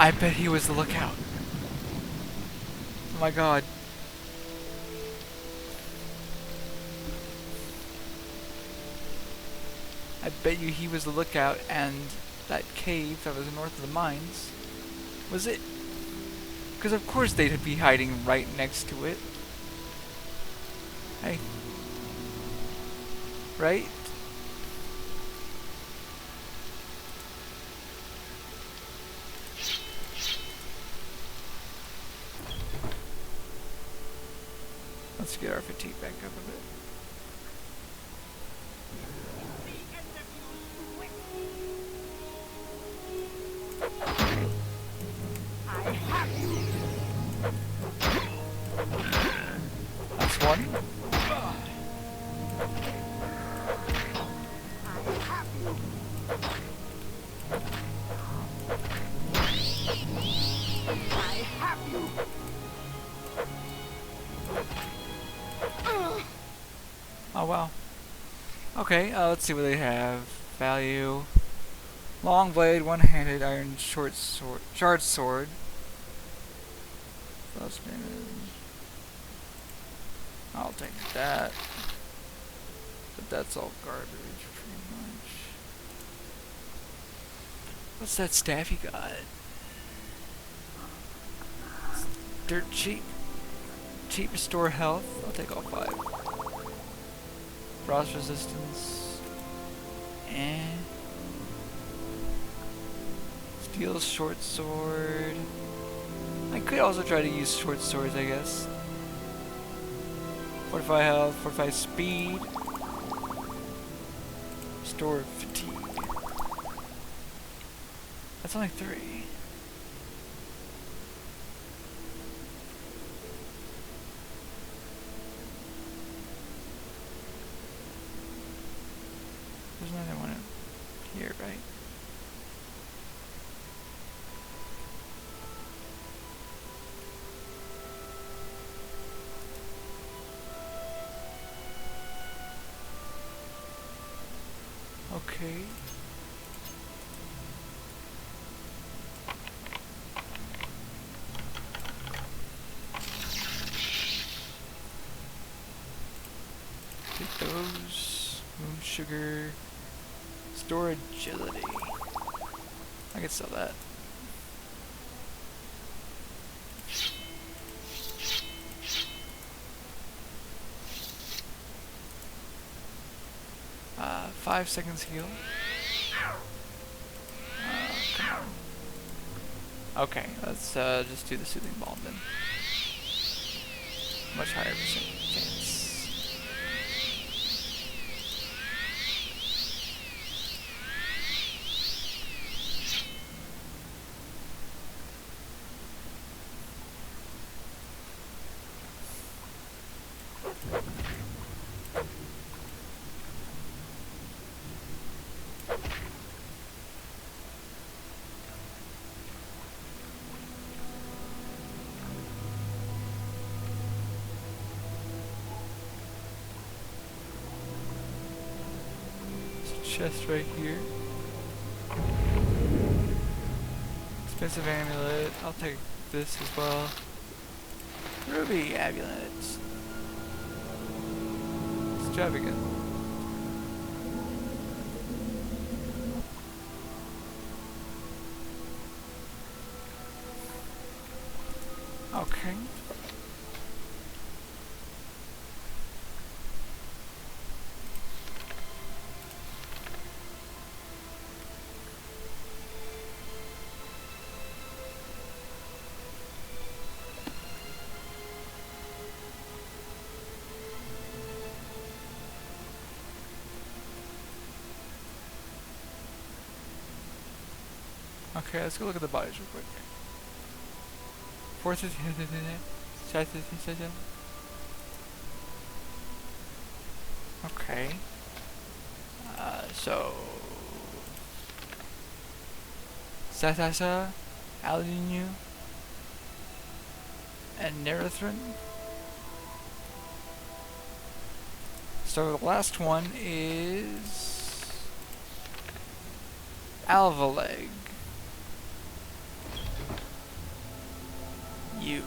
I bet he was the lookout. Oh my god. I bet you he was the lookout, and that cave that was north of the mines was it. Because of course they'd be hiding right next to it. Hey. Right? Let's get our fatigue back up a bit. That's one. Oh wow. Okay, let's see what they have. Value. Long blade, one-handed iron shard sword. Plus damage. I'll take that. But that's all garbage, pretty much. What's that staff you got? It's dirt cheap. Cheap restore health. I'll take all 5. Frost resistance. And steel short sword. I could also try to use short swords, I guess. Fortify health, fortify speed. Restore fatigue. That's only 3. There's another one here, right? Okay. Take those. Moon sugar. Store agility. I could sell that. Uh, 5 seconds heal. Come on. Okay, let's just do the soothing balm then. Much higher percent chance. Chest right here. Expensive amulet. I'll take this as well. Ruby amulet. Extravagant. Okay. Okay, let's go look at the bodies real quick. Fourth is okay. So Sathasa, Alinu, and Nerithrin. So the last one is Alvaleg. You.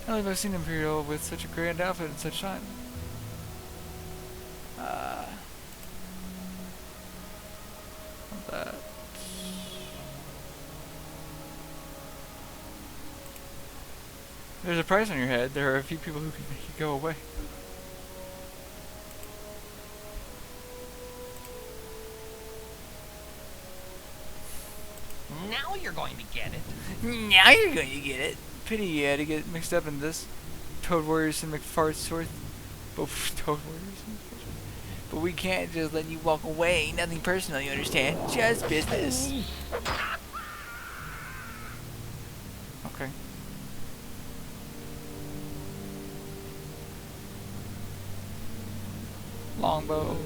I don't think I've seen Imperial with such a grand outfit in such time. That. There's a price on your head. There are a few people who can make it go away. Now you're going to get it. Now you're going to get it. Pity you had to get mixed up in this. Toad Warriors and McFartsworth. Both Toad Warriors. But we can't just let you walk away. Nothing personal, you understand? Just business. Okay. Longbow.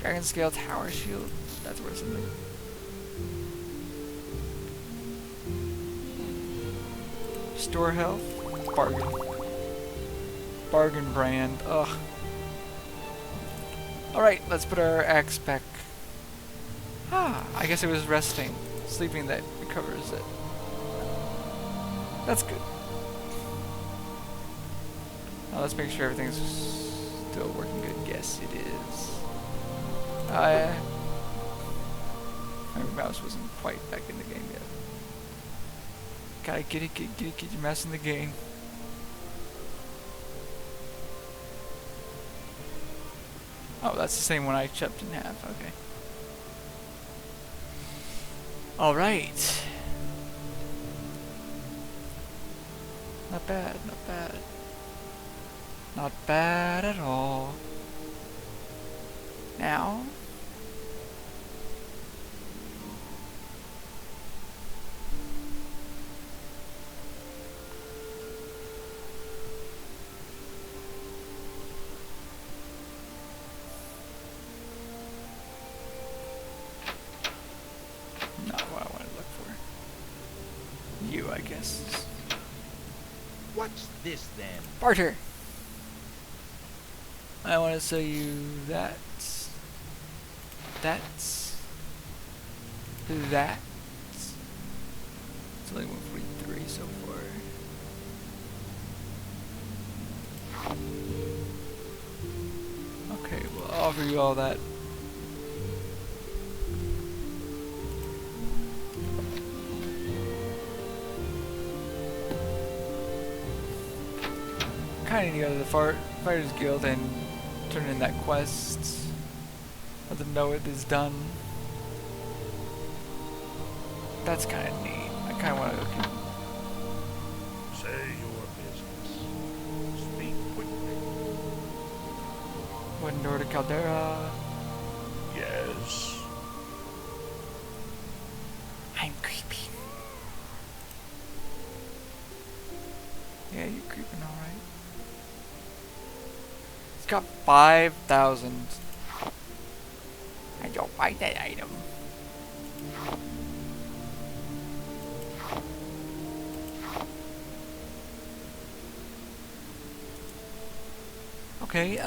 Dragon Scale Tower Shield. That's worth something. Restore health. Bargain. Bargain brand. Ugh. Alright, let's put our axe back. Ah, I guess it was resting. Sleeping that recovers it. That's good. Now let's make sure everything's still working good. Yes, it is. My mouse wasn't quite back in the game yet. Gotta get your mouse in the game. Oh, that's the same one I chopped in half. Okay. Alright. Not bad, not bad. Not bad at all. Now... not what I want to look for. You, I guess. What's this then? Barter! I want to sell you that. That's. That. It's only 143 so far. Okay, well, I'll offer you all that. Kind of need to go to the Fighters Guild and turn in that quest. Let them know it is done. That's kind of neat. I kind of want to keep. Say your business. Speak quickly. Wooden door to Caldera. Yes. I'm creepy. Yeah, you're creeping alright. It's got 5,000. I don't like that item. Okay,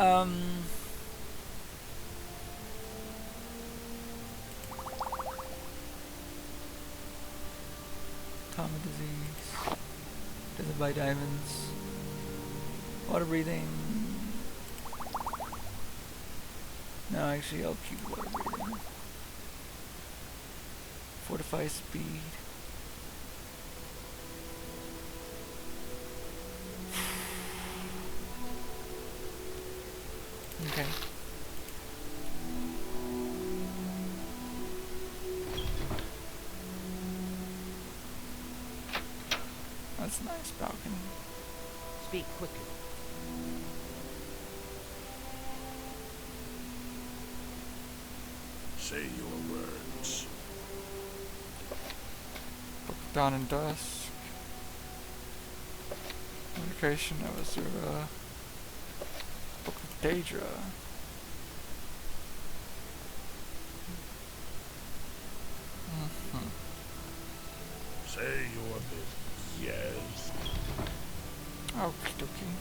Common disease. Doesn't buy diamonds. Water breathing. No, actually, I'll keep water breathing. Fortify speed. Okay. That's a nice balcony. Speak quickly. Say your words. Book of Dawn and Dusk. Invocation of Azura. Book of Daedra. Say your business. Yes. Okie dokie.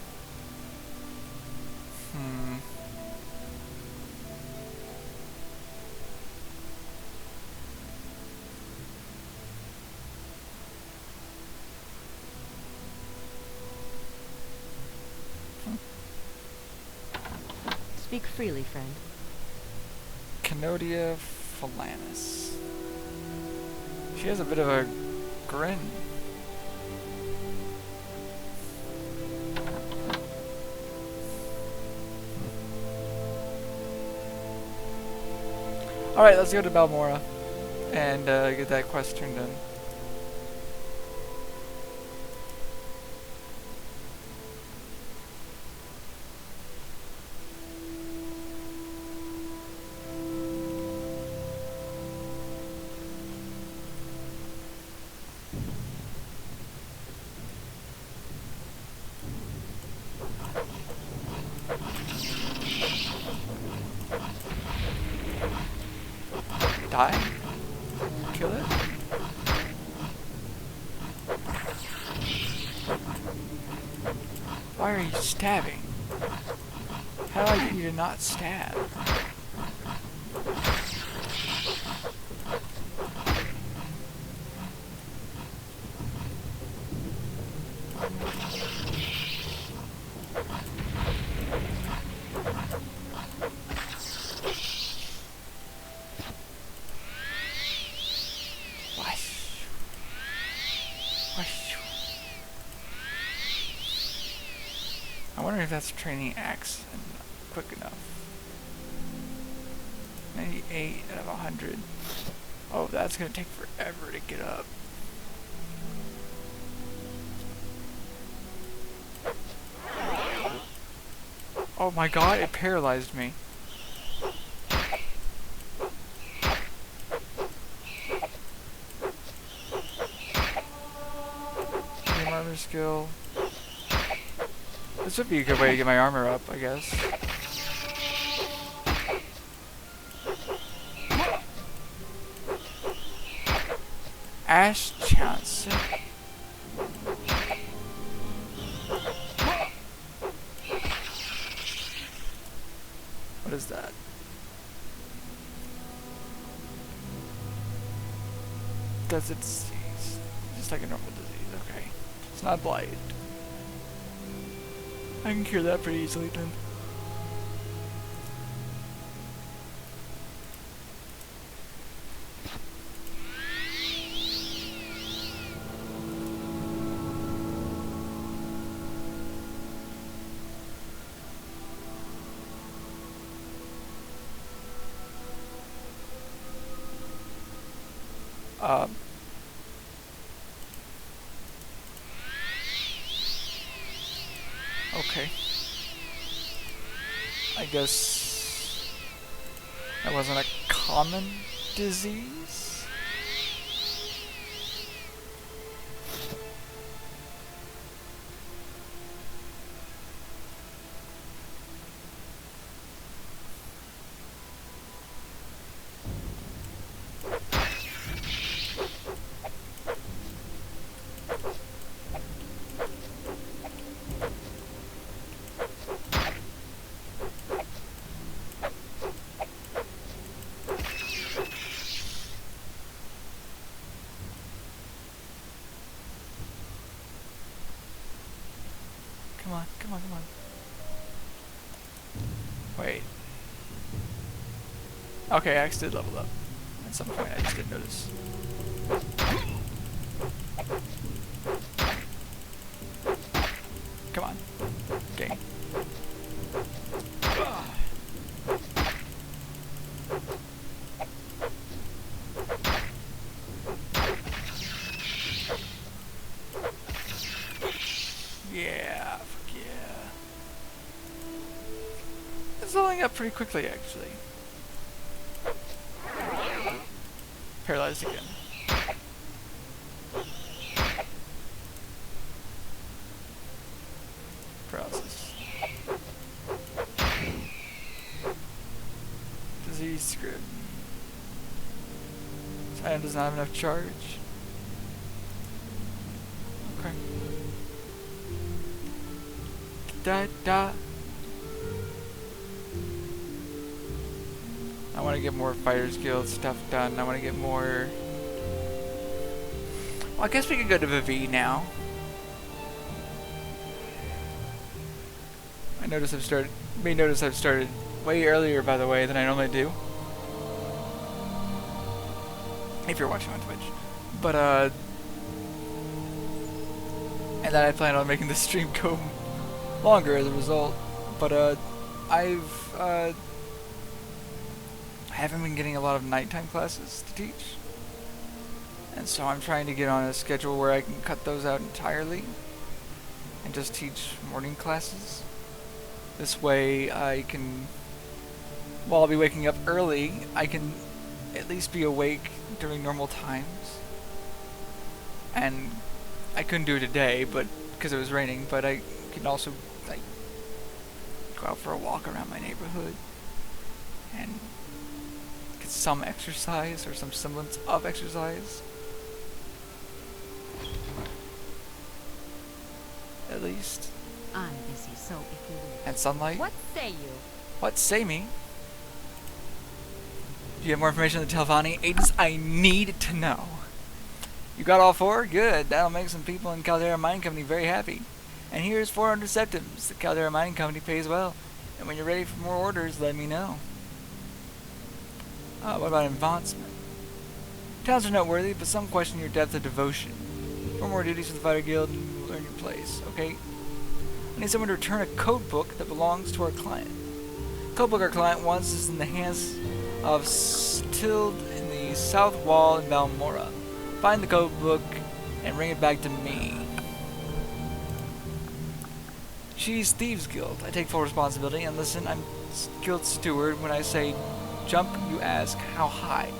Speak freely, friend. Canodia Phalanis. She has a bit of a grin. Alright, let's go to Balmora and get that quest turned in. Die? Kill it? Why are you stabbing? How do I get you to not stab? I wonder if that's training axe and quick enough. 98 out of 100. Oh, that's gonna take forever to get up. Oh my god, it paralyzed me. Game armor skill. This would be a good way to get my armor up, I guess. Ash Johnson. What is that? Does it disease? Just like a normal disease, okay. It's not blight. I can cure that pretty easily then. Okay. I guess that wasn't a common disease. Come on, come on, come on. Wait. Okay, Axe did level up. At some point, I just didn't notice. Come on. Okay. Yeah, fuck yeah. It's leveling up pretty quickly, actually. Paralyzed again. Paralysis. Disease script. This item does not have enough charge. Okay. Da. I want to get more Fighters Guild stuff done. I want to get more... Well, I guess we could go to Vivi now. I notice I've started... You may notice I've started way earlier, by the way, than I normally do. If you're watching on Twitch. But, and then I plan on making the stream go longer as a result. But, I haven't been getting a lot of nighttime classes to teach. And so I'm trying to get on a schedule where I can cut those out entirely and just teach morning classes. This way I can, while I'll be waking up early, I can at least be awake during normal times. And I couldn't do it today, but because it was raining, but I can also like go out for a walk around my neighborhood and get some exercise or some semblance of exercise. At least. I'm busy, so if you will... And sunlight? What say you? What? Say me? Do you have more information on the Telvanni? Agents, I need to know. You got all 4? Good. That'll make some people in Caldera Mining Company very happy. And here's 400 septims. The Caldera Mining Company pays well. And when you're ready for more orders, let me know. What about advancement? Towns are noteworthy, but some question your depth of devotion. 4 more duties for the Fighter Guild and you will earn your place. Okay. I need someone to return a code book that belongs to our client. The code book our client wants is in the hands of Stild in the south wall in Valmora. Find the code book and bring it back to me. She's Thieves Guild. I take full responsibility, and listen, I'm guild steward. When I say jump, you ask how high.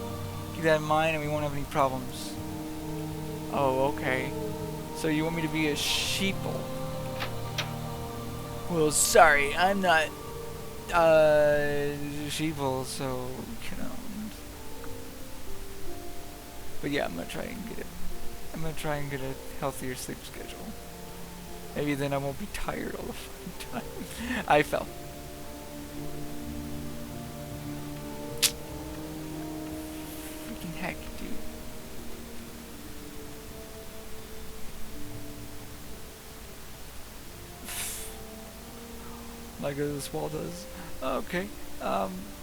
Keep that in mind and we won't have any problems. Oh, okay. So you want me to be a sheeple? Well, sorry, I'm not sheeple, so you know. But yeah, I'm gonna try and get a healthier sleep schedule. Maybe then I won't be tired all the fucking time. I fell. Freaking heck, dude. Like this wall does. Okay.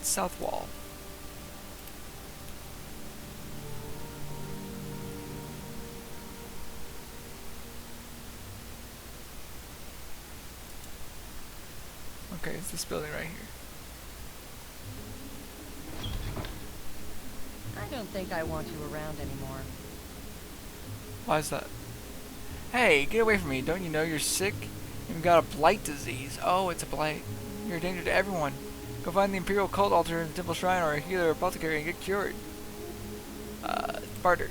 South wall. Okay, it's this building right here. I don't think I want you around anymore. Why is that? Hey, get away from me. Don't you know you're sick? You've got a blight disease. Oh, it's a blight. You're a danger to everyone. Go find the Imperial Cult altar in the Temple Shrine or a healer or apothecary and get cured. Barter.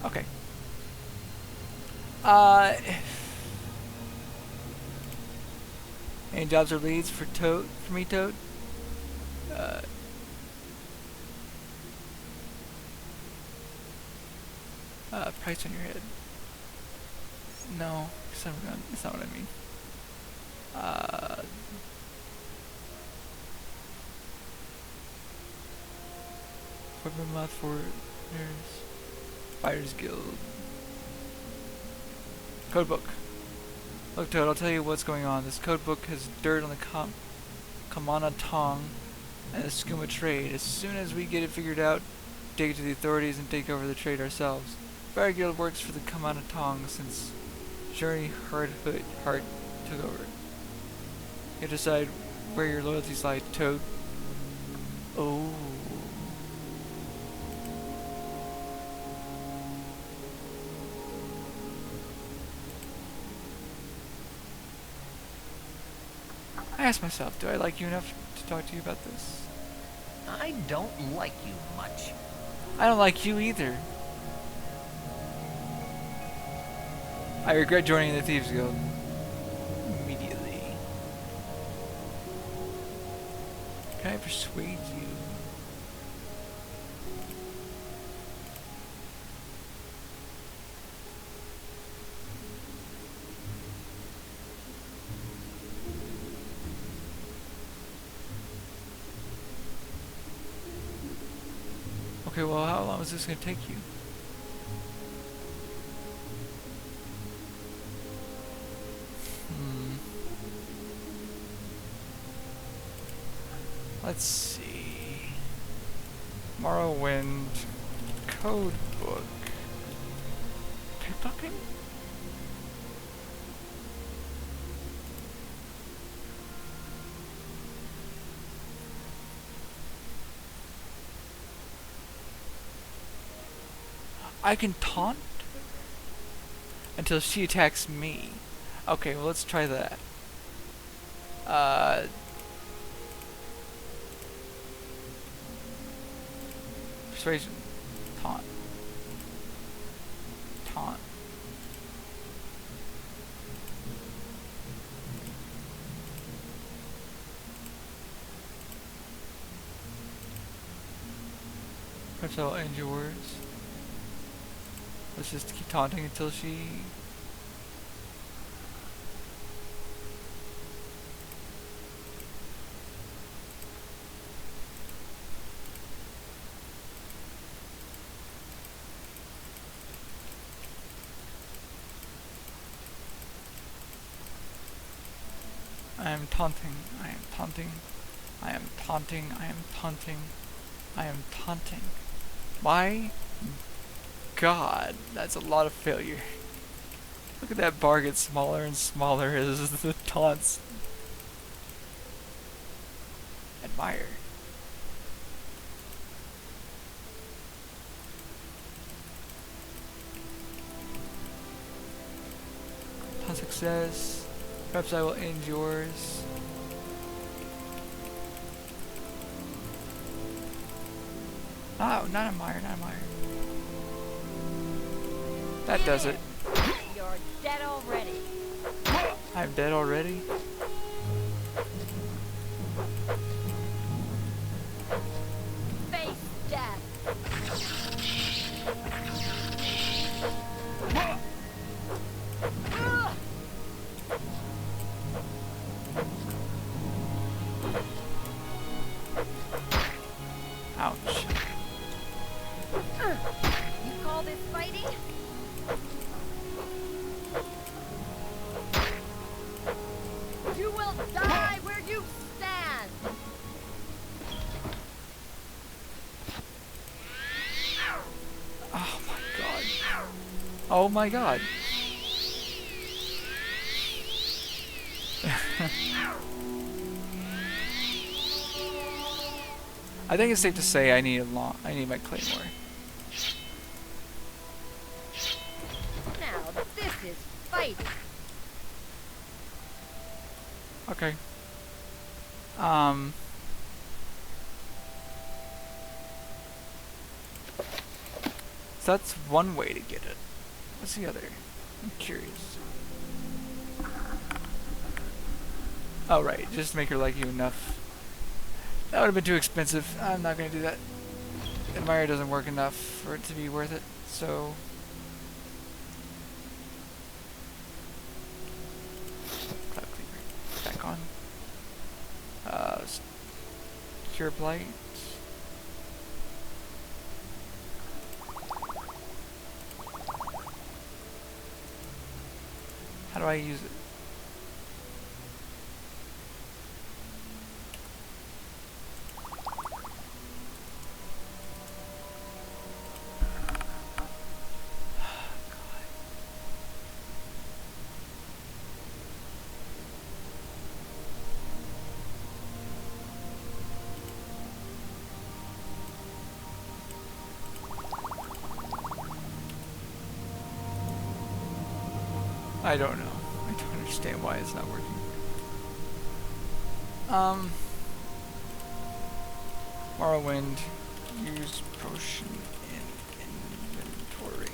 Okay. Any jobs or leads for Toad? For me, Toad? Price on your head. No, that's not what I mean. Equipment mod for nurse. Fighters Guild. Codebook. Look, Toad, I'll tell you what's going on. This codebook has dirt on the Kamana Tong and the Skooma trade. As soon as we get it figured out, take it to the authorities and take over the trade ourselves. Fire Guild works for the Kamana Tong since Journey Hart took over. You decide where your loyalties lie, Toad. Oh. I ask myself, do I like you enough to talk to you about this? I don't like you much. I don't like you either. I regret joining the Thieves Guild. Immediately. Can I persuade you? Okay, well, how long is this going to take you? Let's see. MoreOwind code book. Pickpocketing? I can taunt until she attacks me. Okay, well, let's try that. Persuasion. Taunt. Taunt. Perhaps I'll end your words. Let's just keep taunting until she am taunting. I am taunting. I am taunting. I am taunting. I am taunting. My God, that's a lot of failure. Look at that bar get smaller and smaller as the taunts. Admire. Upon success, perhaps I will end yours. Oh, not admire, not admire. That does it. You're dead already. I'm dead already? Face death. Ouch. You call this fighting? You will die where you stand. Oh my God. Oh my God. I think it's safe to say I need my claymore. Now this is fighting. Okay. So that's one way to get it. What's the other? I'm curious. Oh right, just make her like you enough. That would have been too expensive. I'm not gonna do that. Admire doesn't work enough for it to be worth it, so cloud cleaver back on. Cure blight. How do I use it? I don't know. I don't understand why it's not working. MoreOwind, use potion in inventory.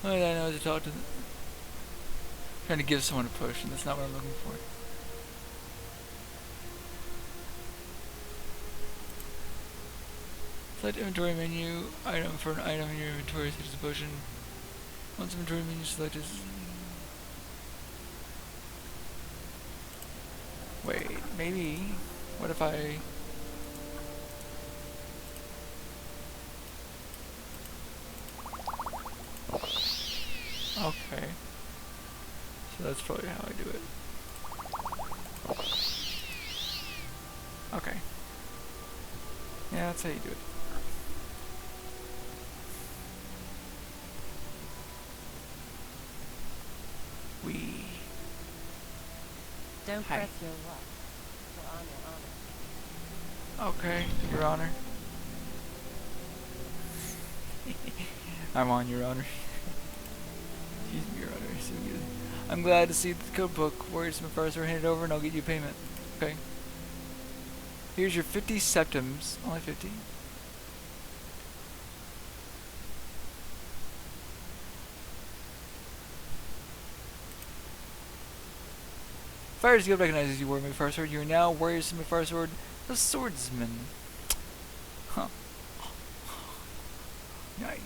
Only I know to talk to them. Trying to give someone a potion, that's not what I'm looking for. Select inventory menu, item for an item in your inventory such as a potion. Once inventory menu selected. Wait, maybe. What if I... Okay. So that's probably how I do it. Okay. Yeah, that's how you do it. Don't Hi. press your luck. We're on your honor. Okay, Your Honor. I'm on, Your Honor. Excuse me, Your Honor. So good. I'm glad to see the code book. Warriors from first are handed over and I'll get you payment. Okay. Here's your 50 septims. Only 50. Fire's Guild recognizes you, Warrior Far Sword. You are now Warriors from Far Sword, the swordsman. Huh. Nice.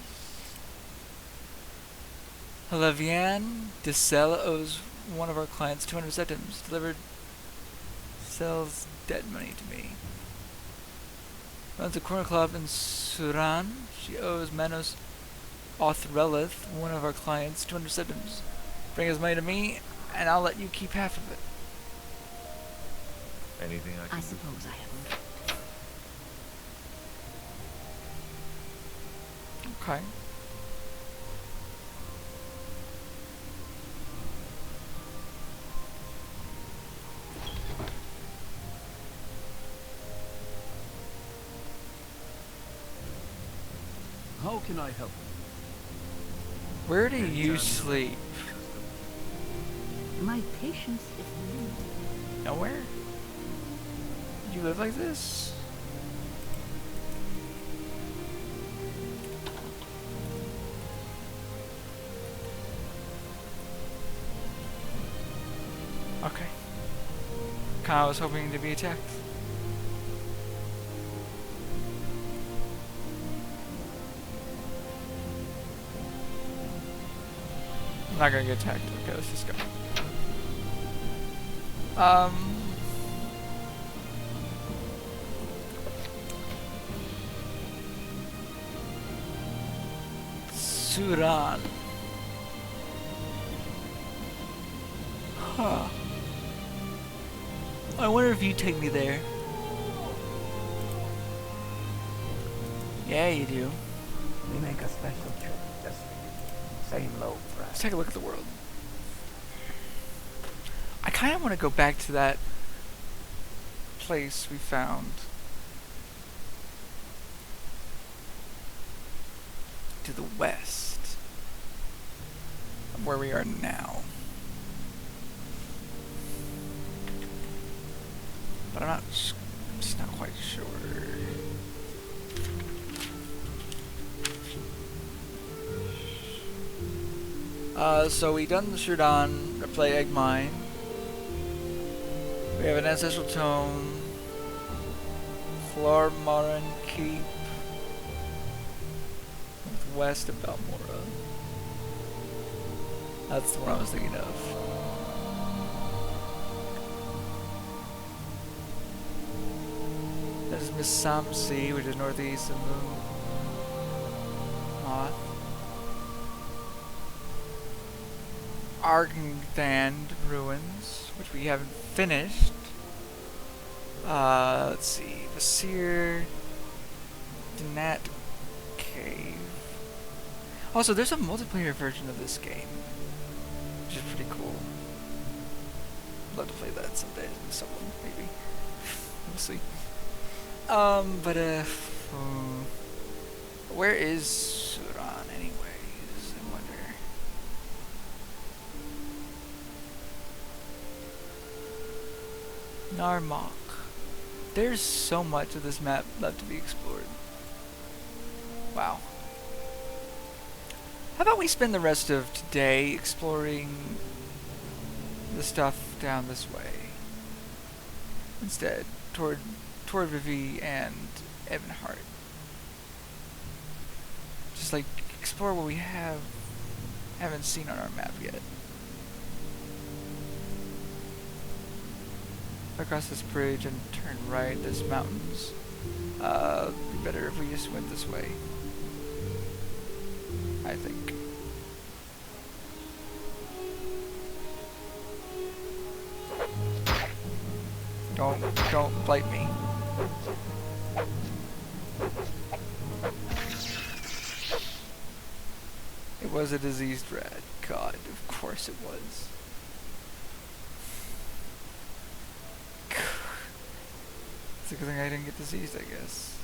Levian DeSell owes one of our clients 200 septims. Delivered sells dead money to me. Runs a corner club in Suran. She owes Manos Othrelith, one of our clients, 200 cedrons. Bring his money to me, and I'll let you keep half of it. Anything I can I do? suppose I haven't. Okay. How can I help? Where do you sleep? My patience is limited. Nowhere? You live like this? Okay. Kinda was hoping to be attacked. I'm not gonna get attacked. Okay, let's just go. Sudan. Huh. I wonder if you take me there. Yeah, you do. We make a special trip just for you. Say low price. Let's take a look at the world. I kind of want to go back to that place we found. To the west of where we are now. But I'm just not quite sure. So we done the Sudan, replay Egg Mine. We have an ancestral tome. Flormaran Keep. West of Balmora. That's the one I was thinking of. There's Miss Samsi, which is northeast of Moth. Argand ruins, which we haven't finished. Let's see. Vasir. Dinat Cave. Also, there's a multiplayer version of this game, which is pretty cool. I'd love to play that someday with someone, maybe. We'll see. Where is Suran, anyways? I wonder. Narmak. There's so much of this map left to be explored. Wow. How about we spend the rest of today exploring the stuff down this way instead, toward Vivi and Evanhart. Just like explore what we haven't seen on our map yet. Across this bridge and turn right. There's mountains. It'd be better if we just went this way, I think. Don't blight me. It was a diseased rat. God, of course it was. It's a good thing I didn't get diseased, I guess.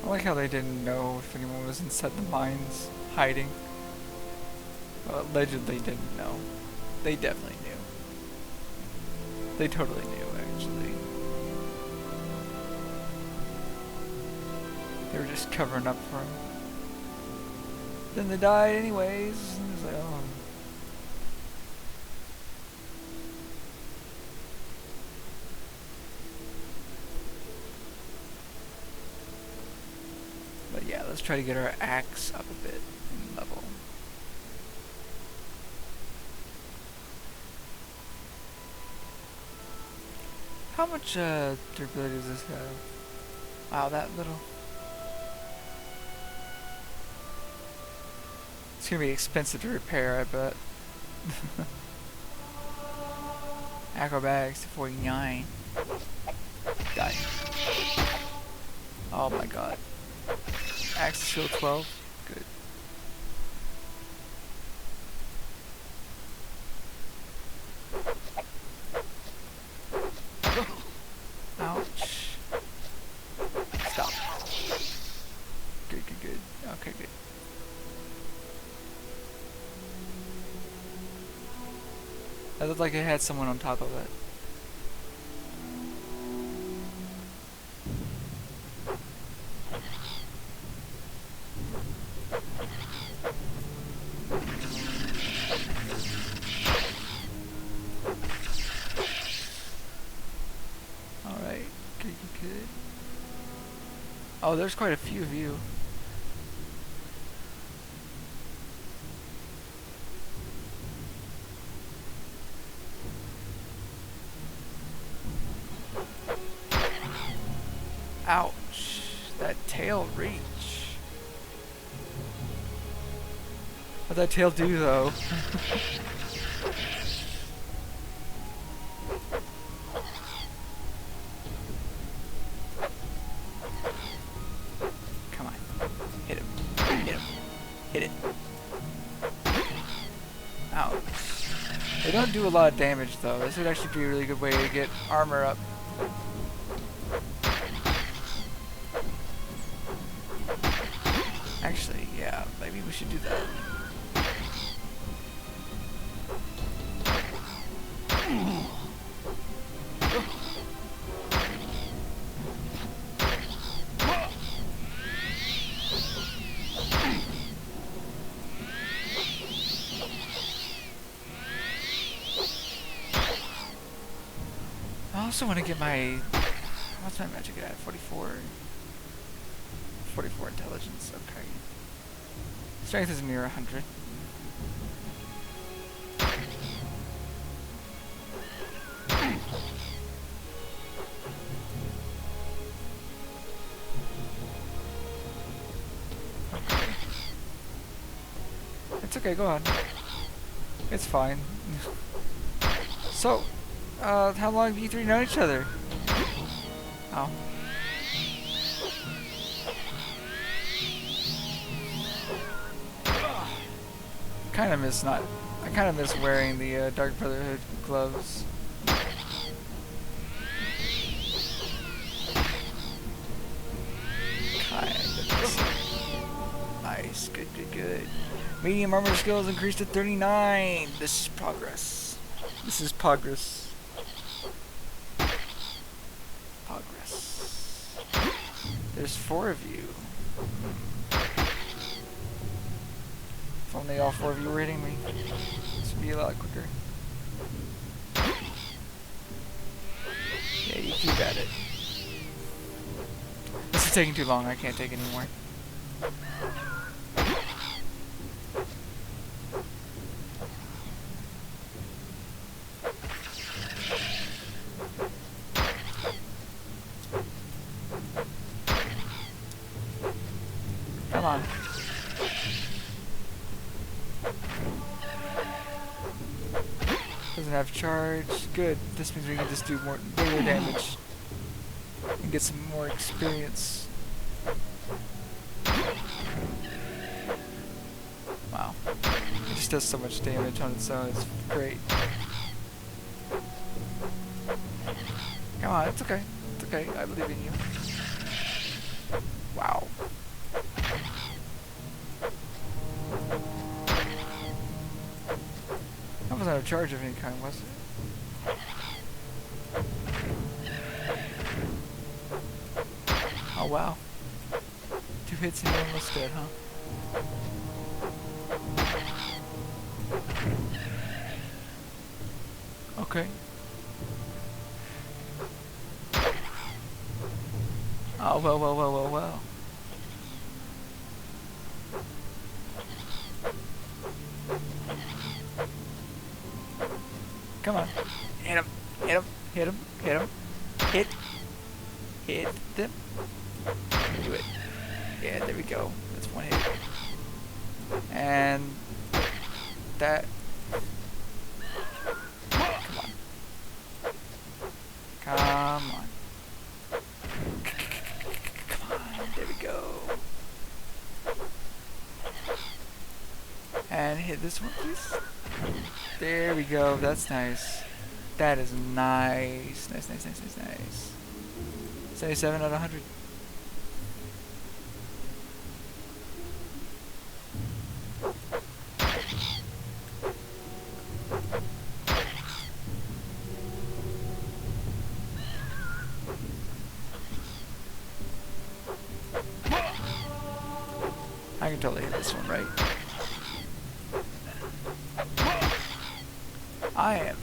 I like how they didn't know if anyone was inside the mines hiding. Well, allegedly didn't know. They definitely knew. They totally knew, actually. They were just covering up for him. Then they died anyways. And it was like, oh. Let's try to get our axe up a bit in level. How much durability does this have? Wow, that little. It's gonna be expensive to repair, I bet. Acrobatics to 49. Die. Oh my god. Axe skill 12. Good. Ouch. Stop. Good, good, good. Okay, good. It looked like it had someone on top of it. Alright, good, good, good. Oh, there's quite a few of you. Ouch. That tail reach. What'd that tail do though? Come on. Hit him. Hit him. Hit it. Ouch. They don't do a lot of damage though. This would actually be a really good way to get armor up. Actually, yeah, maybe we should do that. I also want to get my... What's my magic at? 44? 44 intelligence, okay. Strength is near 100. It's okay, go on. It's fine. So, how long have you three known each other? Oh. I kind of miss wearing the Dark Brotherhood gloves. Kind of miss it. Nice, good, good, good. Medium armor skills increased to 39. This is progress. This is progress. Progress. There's 4 of you. If only all 4 of you were hitting me, this would be a lot quicker. Yeah, you keep at it. This is taking too long, I can't take anymore. Come on. Doesn't have charge. Good. This means we can just do more bigger damage and get some more experience. Wow. It just does so much damage on its own. It's great. Come on. It's okay. It's okay. I believe in you. Wow. That wasn't a charge of any kind, was it? Oh wow. 2 hits and you're almost dead, huh? Okay. Oh well, well, well, well, well. Come on. Hit him. Hit him. Hit him. Hit him. Hit. Hit them. Do it. Yeah, there we go. That's one hit. And that. Come on. Come on. Come on. There we go. And hit this one, please. There we go. That's nice. That is nice. Nice, nice, nice, nice, nice. 77 out of 100. I can totally hit this one, right? I am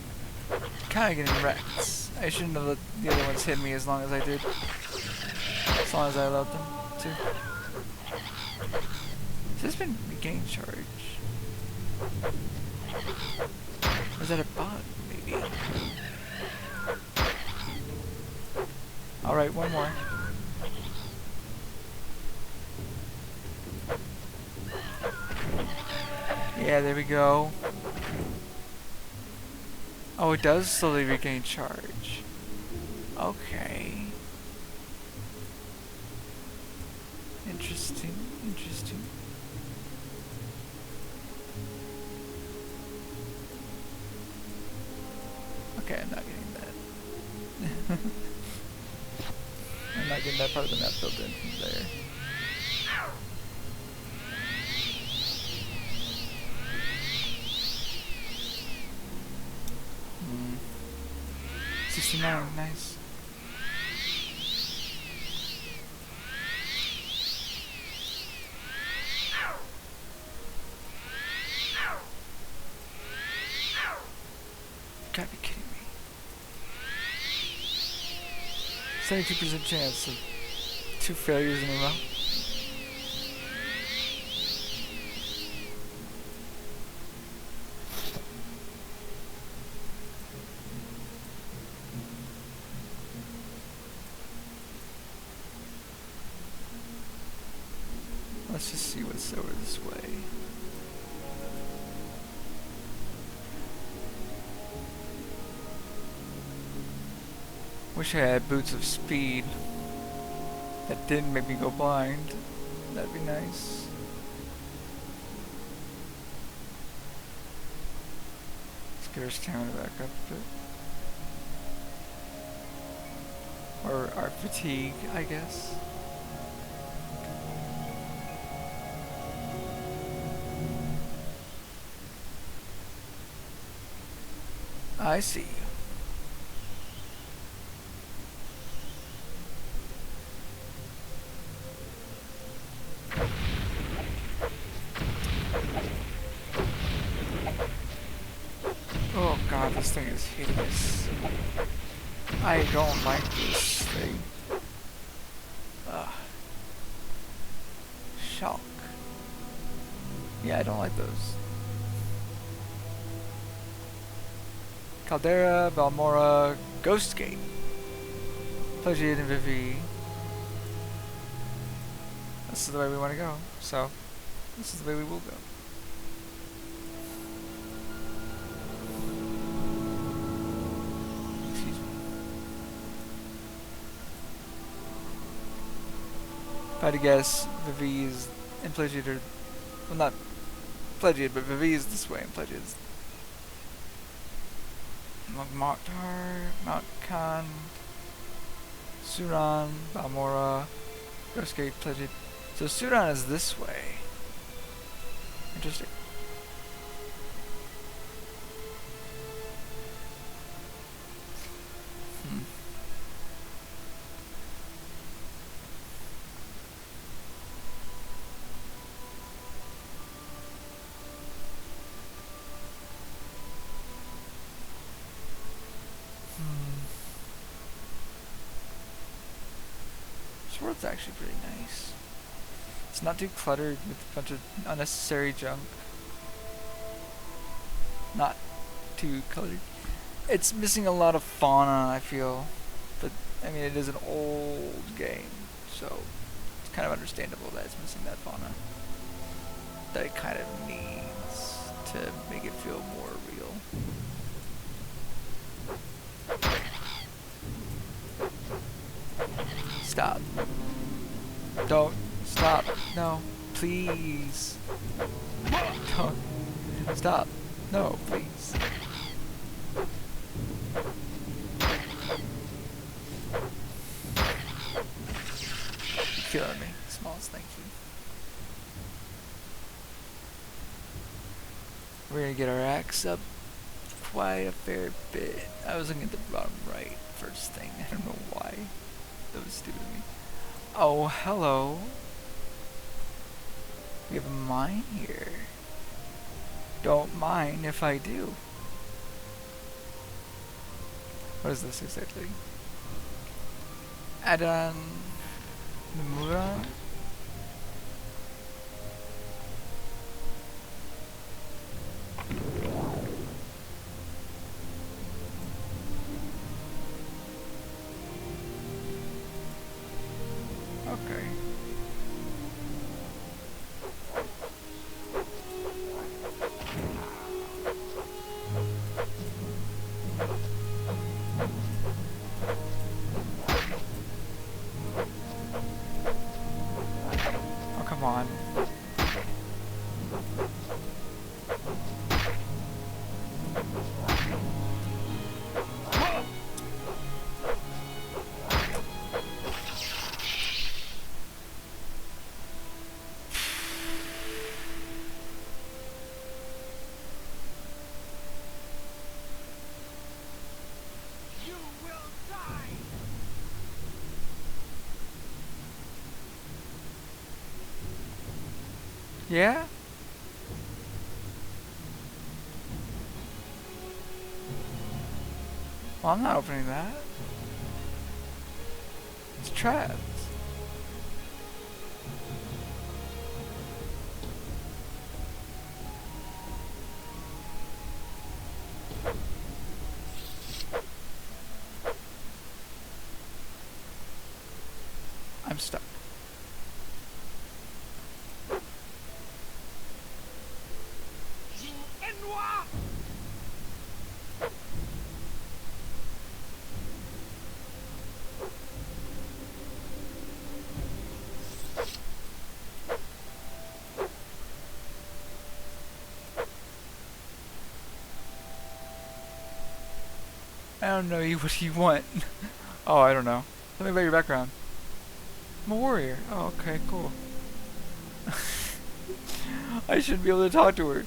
kind of getting wrecked. I shouldn't have let the other ones hit me as long as I did. As long as I allowed them to. Has this been regained charge? Or is that a bug, maybe? Alright, one more. Yeah, there we go. Oh, it does slowly regain charge. Okay. Interesting, interesting. Okay, I'm not getting that. I'm not getting that part of the map filled in from there. Hmm. 69, nice. You gotta be kidding me. 72% chance of 2 failures in a row. Let's just see what's over this way. Wish I had boots of speed that didn't make me go blind. That'd be nice. Let's get our stamina back up a bit. Or our fatigue, I guess. I see. Oh god, this thing is hideous. I don't like this thing. Ugh. Shock. Yeah, I don't like those. Caldera, Balmora, Ghostgate. Pleasure and Vivi. This is the way we want to go, so this is the way we will go. Excuse me. If I had to guess, Vivi is and Pleasure are, well, not Pleasure, but Vivi is this way and Pleasure is Mokhtar, Mount Khan, Suran, Balmora, Ghostgate, Pledged. So Suran is this way. Interesting. Sword's actually pretty nice. It's not too cluttered with a bunch of unnecessary junk. Not too cluttered. It's missing a lot of fauna, I feel. But, I mean, it is an old game, so it's kind of understandable that it's missing that fauna. That it kind of needs to make it feel more real. Stop. Don't. Stop. No. Please. Don't. Stop. No, please. You're killing me. Smallest thank you. We're gonna get our axe up quite a fair bit. I was looking at the bottom right first thing. I don't know why. That was stupid of me. Oh, hello. We have a mine here. Don't mind if I do. What is this exactly? Adon Nomura? Okay. Oh, come on. Yeah? Well, I'm not opening that. It's traps. I'm stuck. I don't know you. What do you want? Oh, I don't know. Tell me about your background. I'm a warrior. Oh, okay, cool. I should be able to talk to her.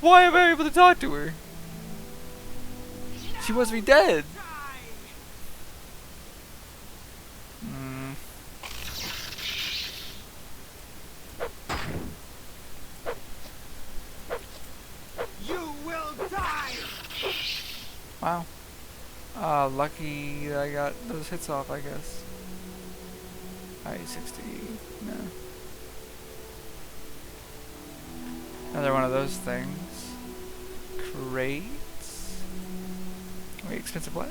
Why am I able to talk to her? She must be dead. You will die. Wow. Lucky that I got those hits off, I guess. I-60. No. Another one of those things. Crates. Wait, expensive what?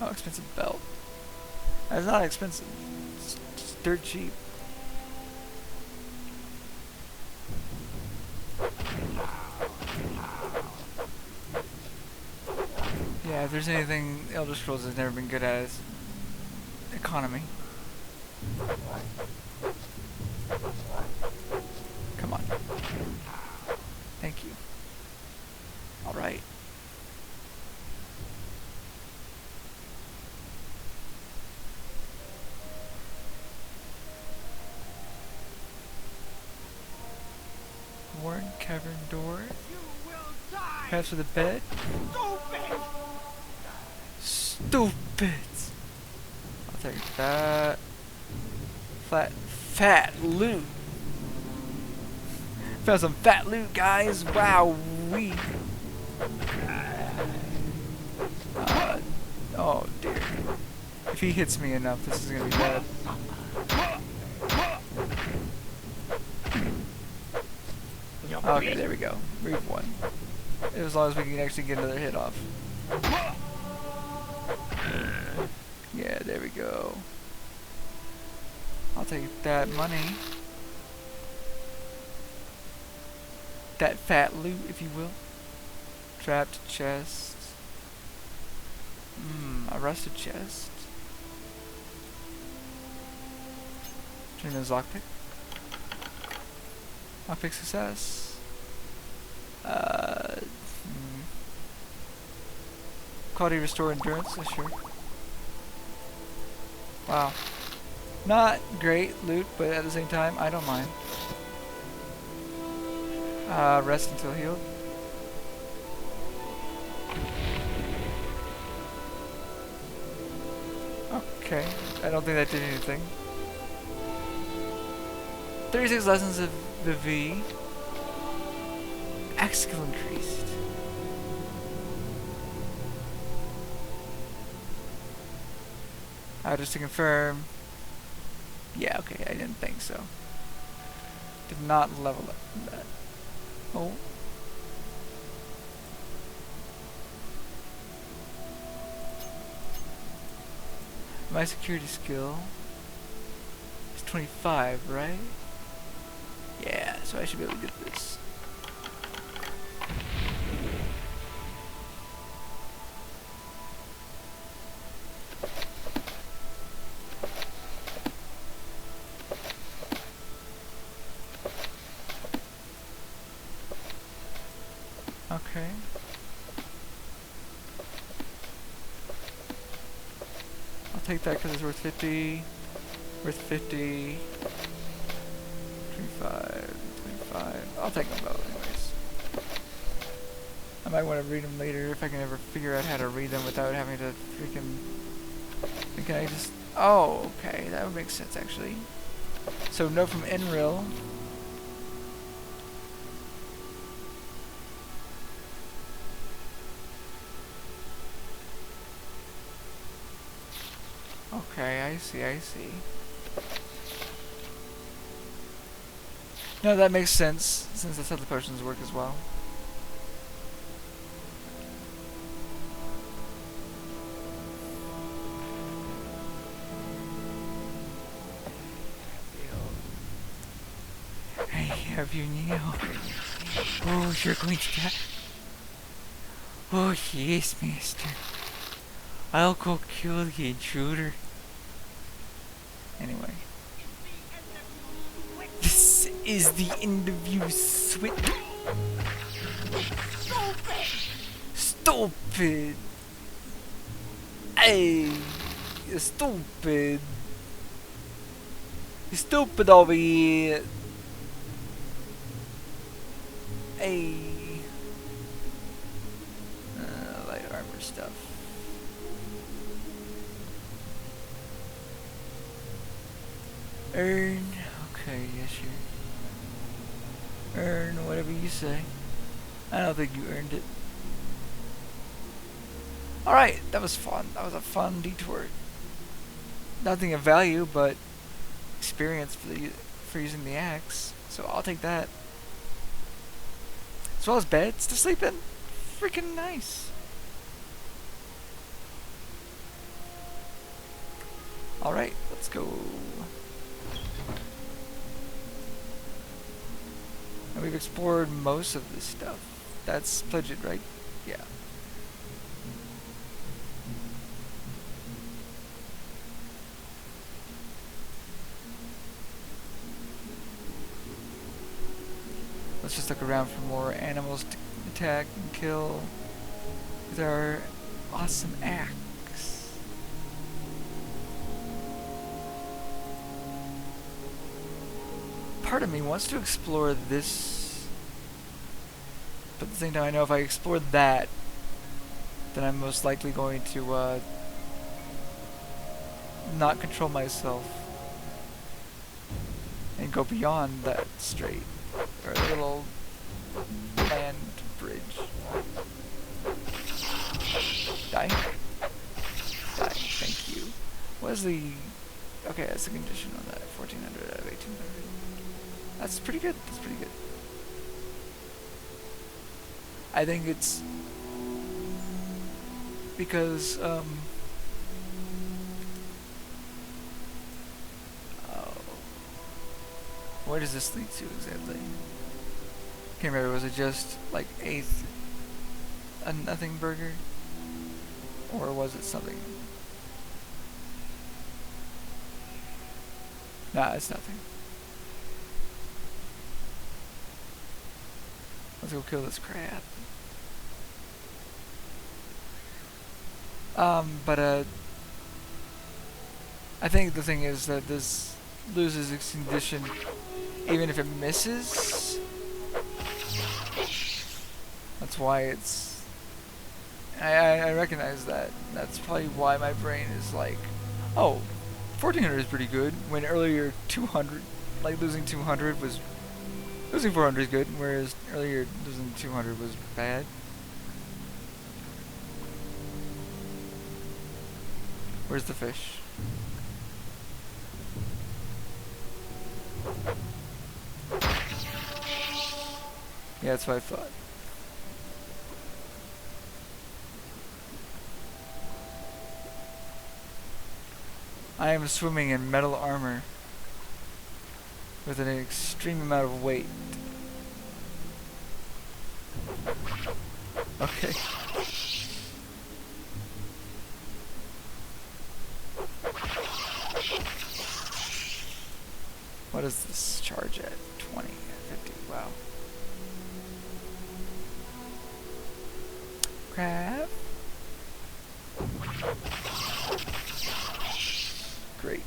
Oh, expensive belt. That's not expensive. It's just dirt cheap. Yeah, if there's anything Elder Scrolls has never been good at, it's economy. Come on. Thank you. Alright. Worn cavern door. Pass for the bed. Stupid! I'll take that. Fat loot. Found some fat loot, guys. Wow, we. Oh dear. If he hits me enough, this is gonna be bad. Okay, there we go. Move one. as long as we can actually get another hit off. Yeah, there we go. I'll take that money. That fat loot, if you will. Trapped chest. A rusted chest. Turn those lockpick. Lockpick success. Quality restore endurance, sure. Wow. Not great loot, but at the same time, I don't mind. Rest until healed. Okay, I don't think that did anything. 36 lessons of the V. Axe skill increased. Just to confirm. Yeah, okay, I didn't think so. Did not level up that. Oh. My security skill is 25, right? Yeah, so I should be able to get this. Okay. I'll take that because it's worth 50. Worth 50. 25. 25. I'll take them both anyways. I might want to read them later if I can ever figure out how to read them without having to freaking... Can I just... Oh, okay. That would make sense actually. So note from Enril. Okay, I see, I see. No, that makes sense, since that's how the potions work as well. I have you now. Oh, you're going to die. Oh, yes, master. I'll go kill the intruder. Anyway. This is the end of you, Swit. Stupid! Hey! You're stupid. You're stupid over here. Hey. Light armor stuff. Earn. Okay, yeah, sure. Earn whatever you say. I don't think you earned it. Alright, that was fun. That was a fun detour. Nothing of value, but experience for using the axe. So I'll take that. As well as beds to sleep in. Freaking nice. Alright, let's go. And we've explored most of this stuff. That's Pledged, right? Yeah. Let's just look around for more animals to attack and kill with our awesome axe. Part of me wants to explore this, but at the same time I know if I explore that, then I'm most likely going to not control myself and go beyond that strait, or a little land bridge. Die? Die, thank you. What is the... Okay, that's the condition on that. 1400 out of 1800. That's pretty good. That's pretty good. I think it's because oh, where does this lead to exactly? Can't remember. Was it just like a nothing burger, or was it something? Nah, it's nothing. Let's go kill this crab. But I think the thing is that this loses its condition even if it misses. That's why it's... I recognize that. That's probably why my brain is like, oh, 1400 is pretty good, when earlier 200, like losing 200 was... Losing 400 is good, whereas earlier losing 200 was bad. Where's the fish? Yeah, that's what I thought. I am swimming in metal armor with an extreme amount of weight. Okay. What does this charge at? 20, 50, wow. Crab. Great.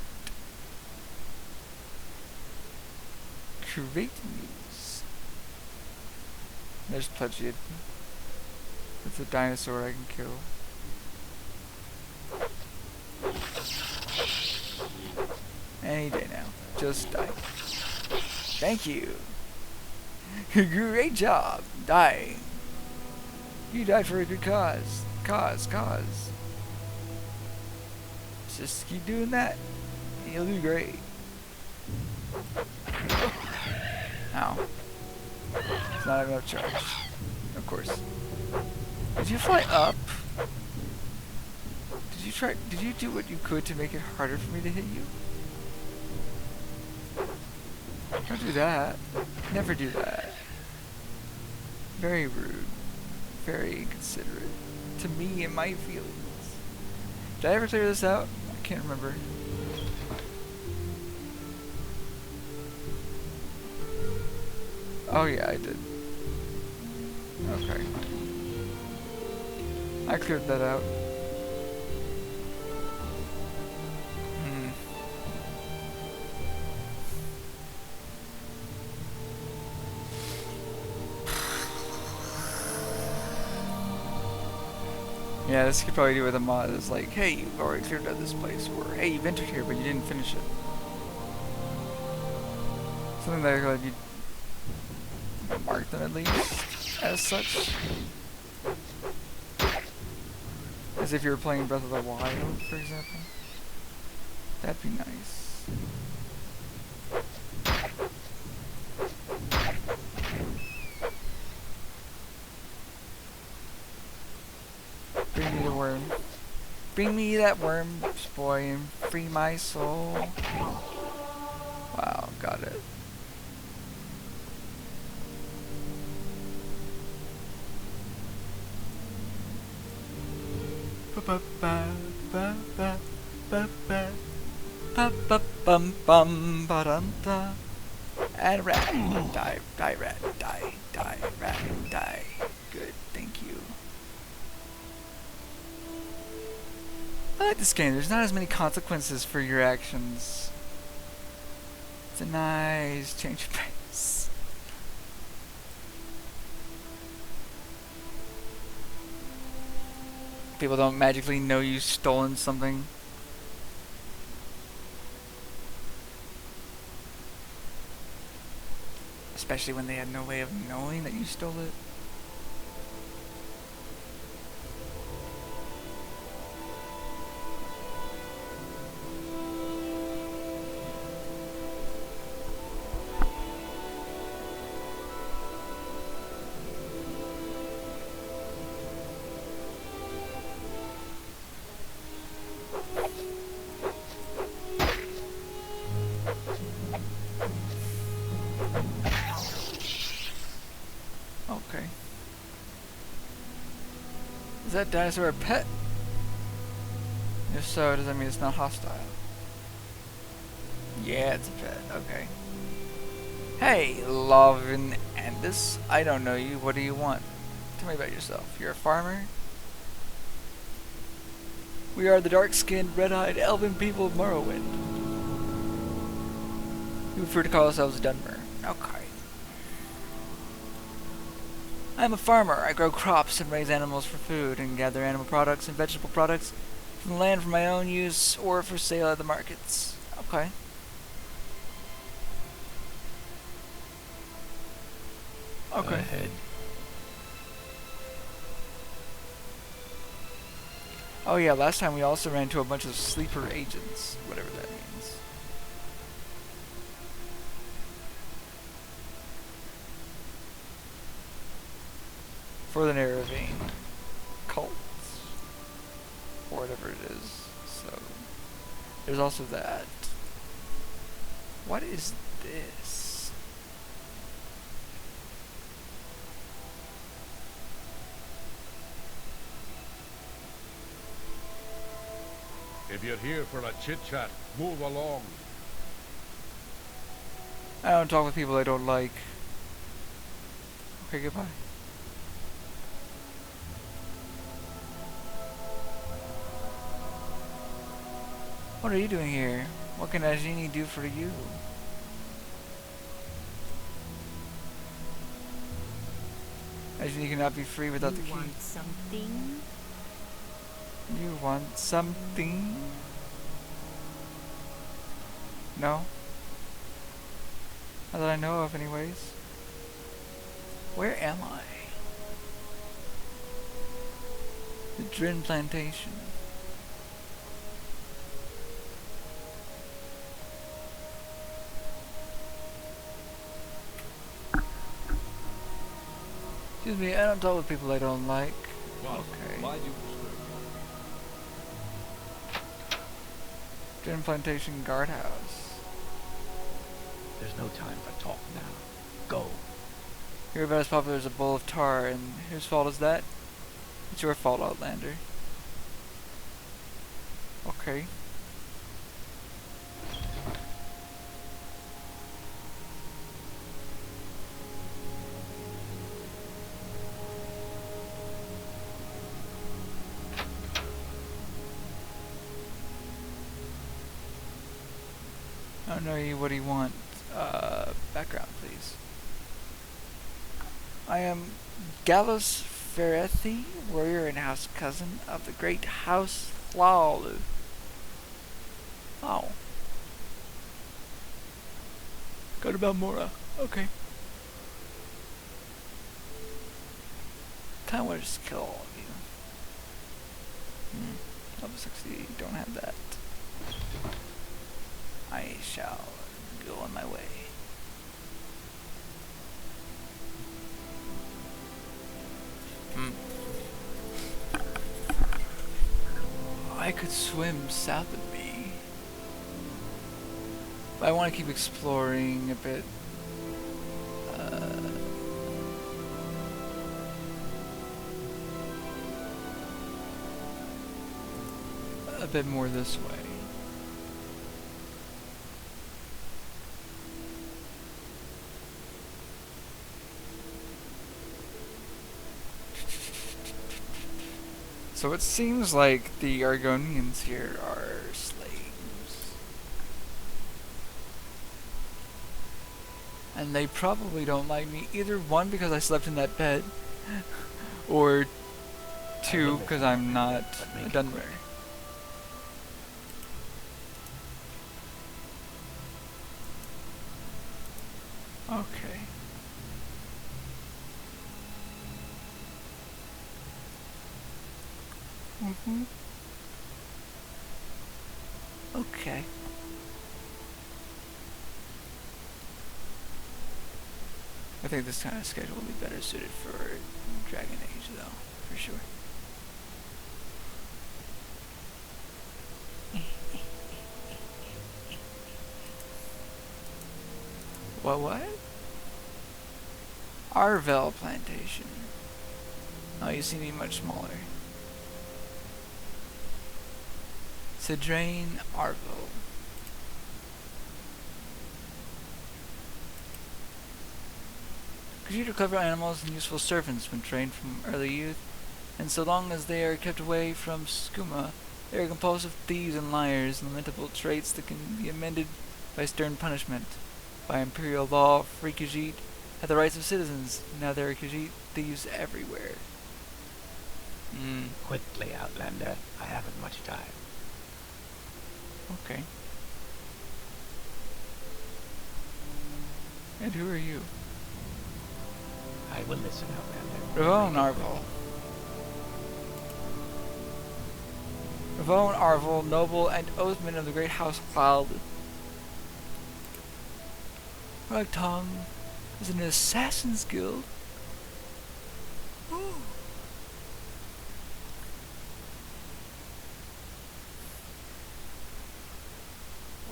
Great news. There's Pudgeon. It's a dinosaur I can kill. Any day now. Just die. Thank you. Great job. Dying. You died for a good cause. Cause. Just keep doing that. And you'll do great. Ow. It's not enough charge. Of course. Did you fly up? Did you do what you could to make it harder for me to hit you? Don't do that. Never do that. Very rude. Very inconsiderate. To me and my feelings. Did I ever clear this out? I can't remember. Oh yeah, I did. Okay. I cleared that out. Yeah, this could probably do with a mod. It's like, hey, you've already cleared out this place, or hey, you've entered here, but you didn't finish it. Something that you mark them at least as such, as if you were playing Breath of the Wild, for example. That'd be nice. Bring me the worm. Bring me that worm, boy, and free my soul. Wow, got it. Ba ba ba ba ba ba ba ba bum bum ba dum da. And rat, die, rat, die, rat, die. Good, thank you. I like this game. There's not as many consequences for your actions. It's a nice change of pace. People don't magically know you've stolen something. Especially when they had no way of knowing that you stole it. Is that dinosaur a pet? If so, does that mean it's not hostile? Yeah, it's a pet. Okay. Hey, Lovin Andis. I don't know you. What do you want? Tell me about yourself. You're a farmer? We are the dark-skinned, red-eyed, elven people of MoreOwind. We prefer to call ourselves Dunmer. Okay. I'm a farmer. I grow crops and raise animals for food and gather animal products and vegetable products from the land for my own use or for sale at the markets. Okay. Okay. Ahead. Oh yeah, last time we also ran into a bunch of sleeper agents, whatever that means. For the Narrowvein cults, or whatever it is. So there's also that. What is this? If you're here for a chit-chat, move along. I don't talk with people I don't like. Okay, goodbye. What are you doing here? What can a genie do for you? A genie cannot be free without the key. Want something? You want something? No? Not that I know of, anyways. Where am I? The Drin Plantation. Excuse me, I don't talk with people I don't like. Okay. Why do you disturb me? Drin Plantation Guardhouse. There's no time for talk now. Go. You're about as popular as a bowl of tar, and whose fault is that? It's your fault, Outlander. Okay. I don't know you. What do you want? Background, please. I am Gallus Ferethi, warrior and house cousin of the great House Hlalu. Oh. Go to Balmora. Okay. Kinda wanna just kill all of you. Level 60, don't have that. I shall go on my way. I could swim south of me. But I want to keep exploring a bit. A bit more this way. So it seems like the Argonians here are slaves. And they probably don't like me. Either one, because I slept in that bed, or two, because I'm not a Dunmer. Okay. Okay. I think this kind of schedule will be better suited for Dragon Age, though, for sure. What? Arvel Plantation. Oh, you seem to be much smaller. Sidrain Arvo. Khajiit are clever animals and useful servants when trained from early youth, and so long as they are kept away from skooma, they are compulsive thieves and liars, lamentable traits that can be amended by stern punishment. By imperial law, free Khajiit have the rights of citizens. Now there are Khajiit thieves everywhere. Quickly, Outlander. I haven't much time. Okay. And who are you? I will listen, Outlander. Ravone Arvel. Ravone Arvel, noble and oathman of the great house Cloud. Ragtong is in an assassin's guild.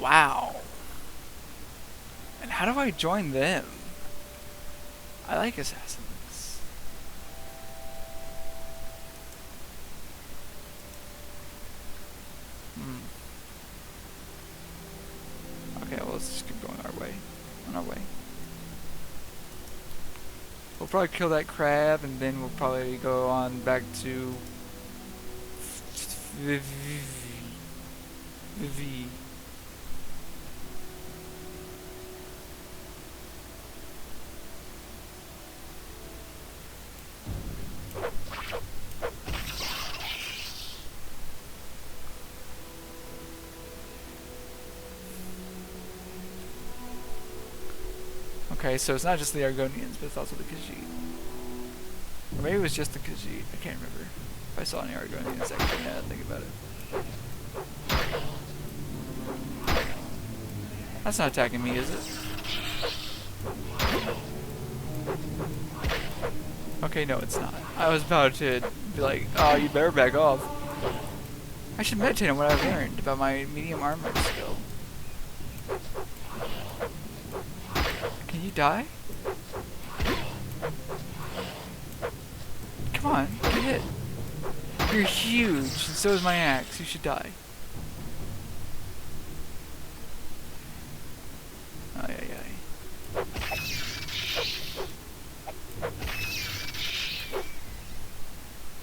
Wow. And how do I join them? I like assassins. Okay, well, let's just keep going on our way. We'll probably kill that crab, and then we'll probably go on back to Vivi. Okay, so it's not just the Argonians, but it's also the Khajiit. Or maybe it was just the Khajiit. I can't remember if I saw any Argonians actually, now that I think about it. That's not attacking me, is it? Okay, no, it's not. I was about to be like, oh, you better back off. I should meditate on what I've learned about my medium armor skill. Can you die? Come on, get hit. You're huge, and so is my axe. You should die. Ay, ay, ay.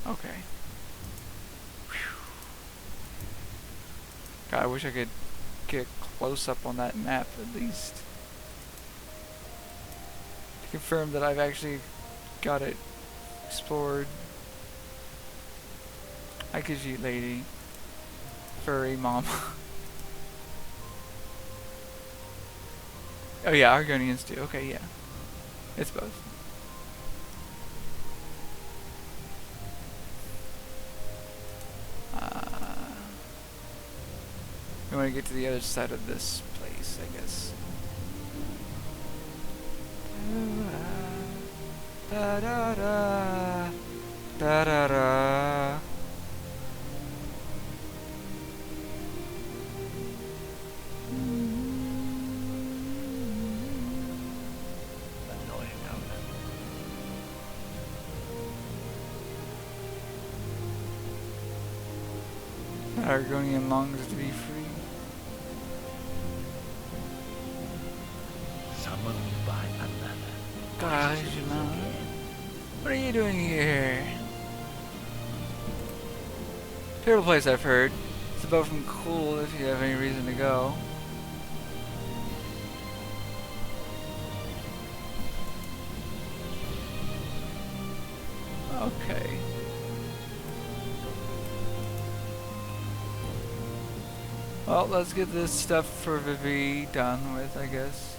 Okay. Whew. God, I wish I could get close up on that map at least. To confirm that I've actually got it explored. Hi, Khajiit lady. Furry mama. Oh yeah, Argonians too. Okay, yeah. It's both. We want to get to the other side of this place, I guess. Da da da da da da. Annoying Outlander. Argonian longs to be free. Summoned by another. Gosh, what are you doing here? Terrible place, I've heard. It's about from cool if you have any reason to go. Okay. Well, let's get this stuff for Vivi done with, I guess.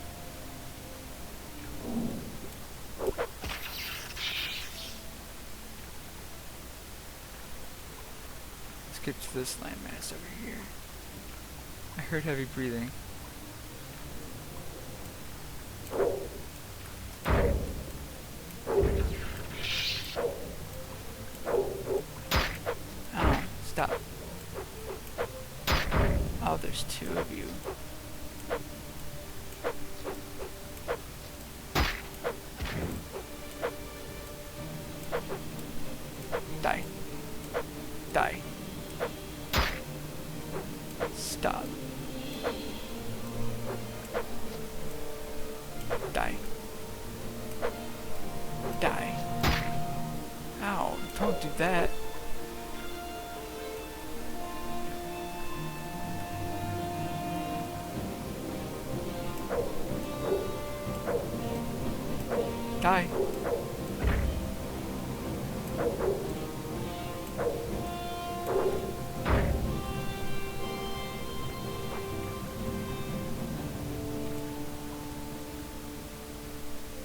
Let's get to this landmass over here. I heard heavy breathing. Oh, stop. Oh, there's two of you. Die. Die. Stop. Die. Die. Ow, don't do that. Die.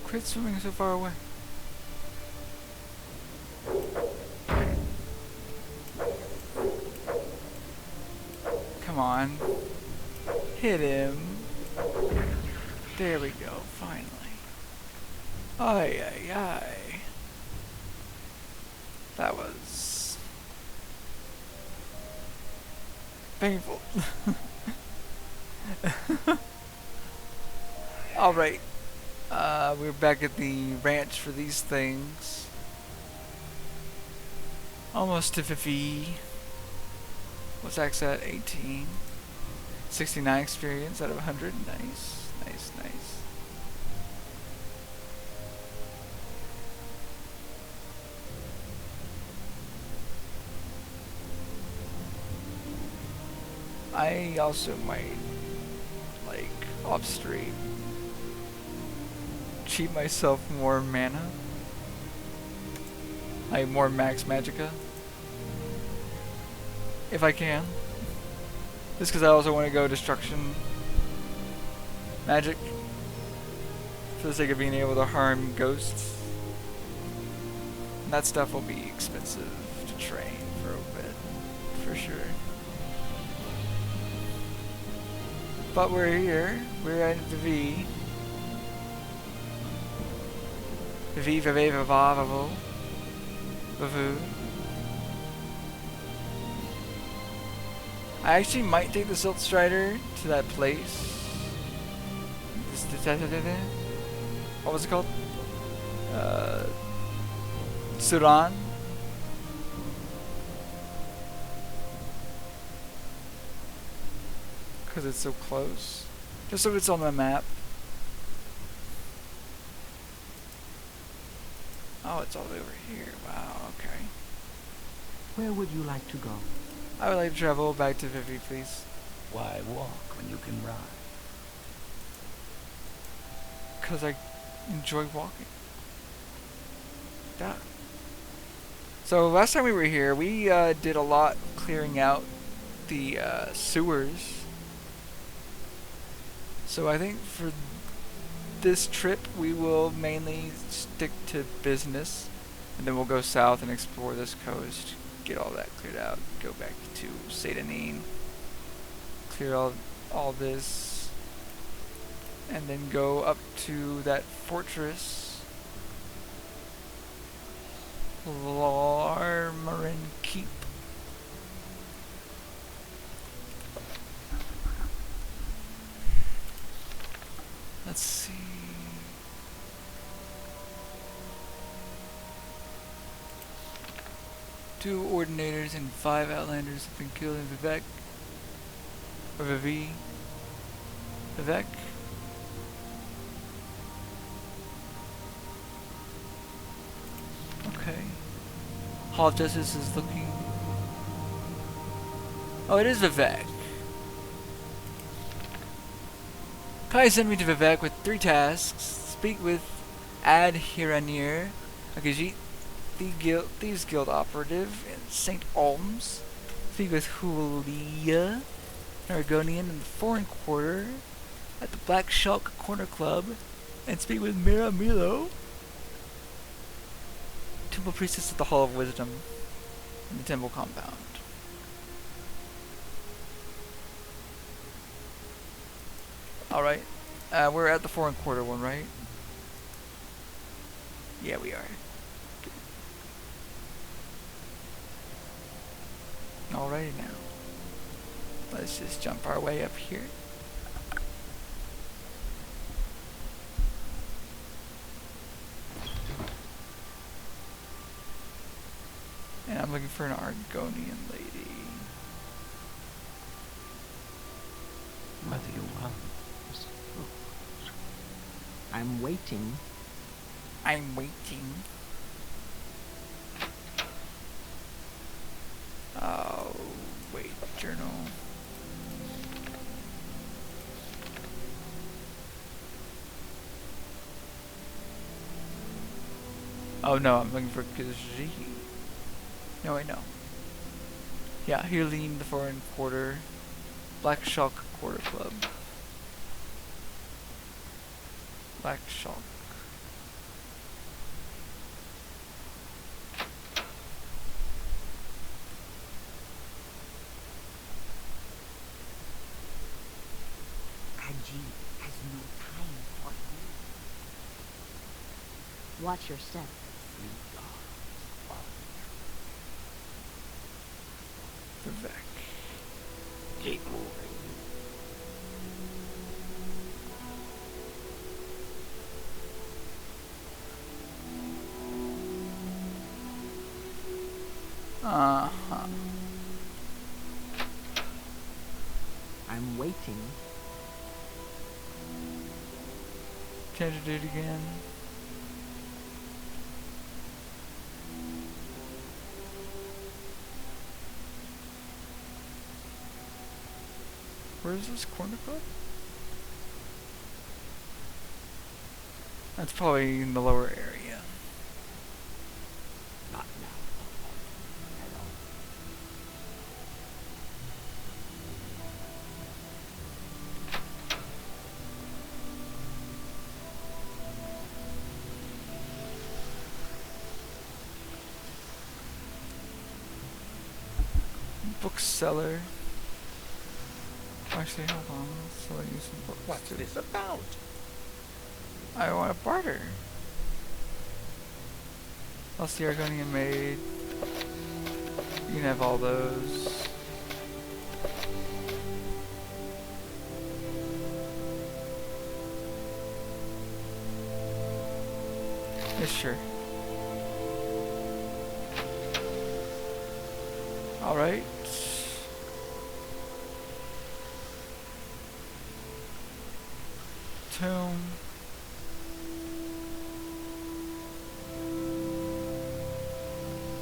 Quit swimming so far away. Come on. Hit him. There we go, finally. Ay, ay, ay. That was painful. Alright. We're back at the ranch for these things. Almost to 50. What's Axe at? 18. 69 experience out of 100. Nice, nice, nice. I also might, like, off stream, cheat myself more mana. Like, more max magicka. If I can. Just because I also want to go destruction magic. For the sake of being able to harm ghosts. And that stuff will be expensive to train for a bit. For sure. But we're here. We're at the V. Viva Viva Vavo. Vavu. I actually might take the Silt Strider to that place. What was it called? Sudan. Because it's so close. Just so it's on the map. Oh, it's all over here. Wow, okay. Where would you like to go? I would like to travel back to Vivi, please. Why walk when you can ride? Because I enjoy walking. Yeah. So last time we were here, we did a lot clearing out the sewers. So I think for this trip we will mainly stick to business, and then we'll go south and explore this coast, get all that cleared out, go back to Satanine, clear all this, and then go up to that fortress, Larmarin Keep. Let's see. 2 Ordinators and 5 Outlanders have been killed in Vivek. Or Vivi. Vivek. Okay. Hall of Justice is looking... Oh, it is Vivek. Kai sent me to Vivek with 3 tasks. Speak with Ad Hiranir, a Gajit Thieves Guild operative in St. Olms. Speak with Hulia, an Argonian in the Foreign Quarter at the Black Shulk Corner Club. And speak with Mira Milo, Temple Priestess at the Hall of Wisdom in the Temple Compound. Alright, we're at the Foreign Quarter one, right? Yeah, we are. Alrighty now. Let's just jump our way up here. And I'm looking for an Argonian lady. What do you want? I'm waiting. I'm waiting. Oh, wait, journal. Oh no, I'm looking for Khaji. No, wait, no. Yeah, Healing the Foreign Quarter. Black Shalk Quarter Club. Black Shalk. Kaji has no time for you. Watch your step. Vivek. Keep moving. Uh-huh. I'm waiting. Change the date again. Where is this corner club? That's probably in the lower area. Not now. Hello. Bookseller. Actually, hold on. Let's sell you some books. What's this about? I want a barter. I'll see Argonian Maid. You can have all those. Yeah, sure. Alright. Tomb.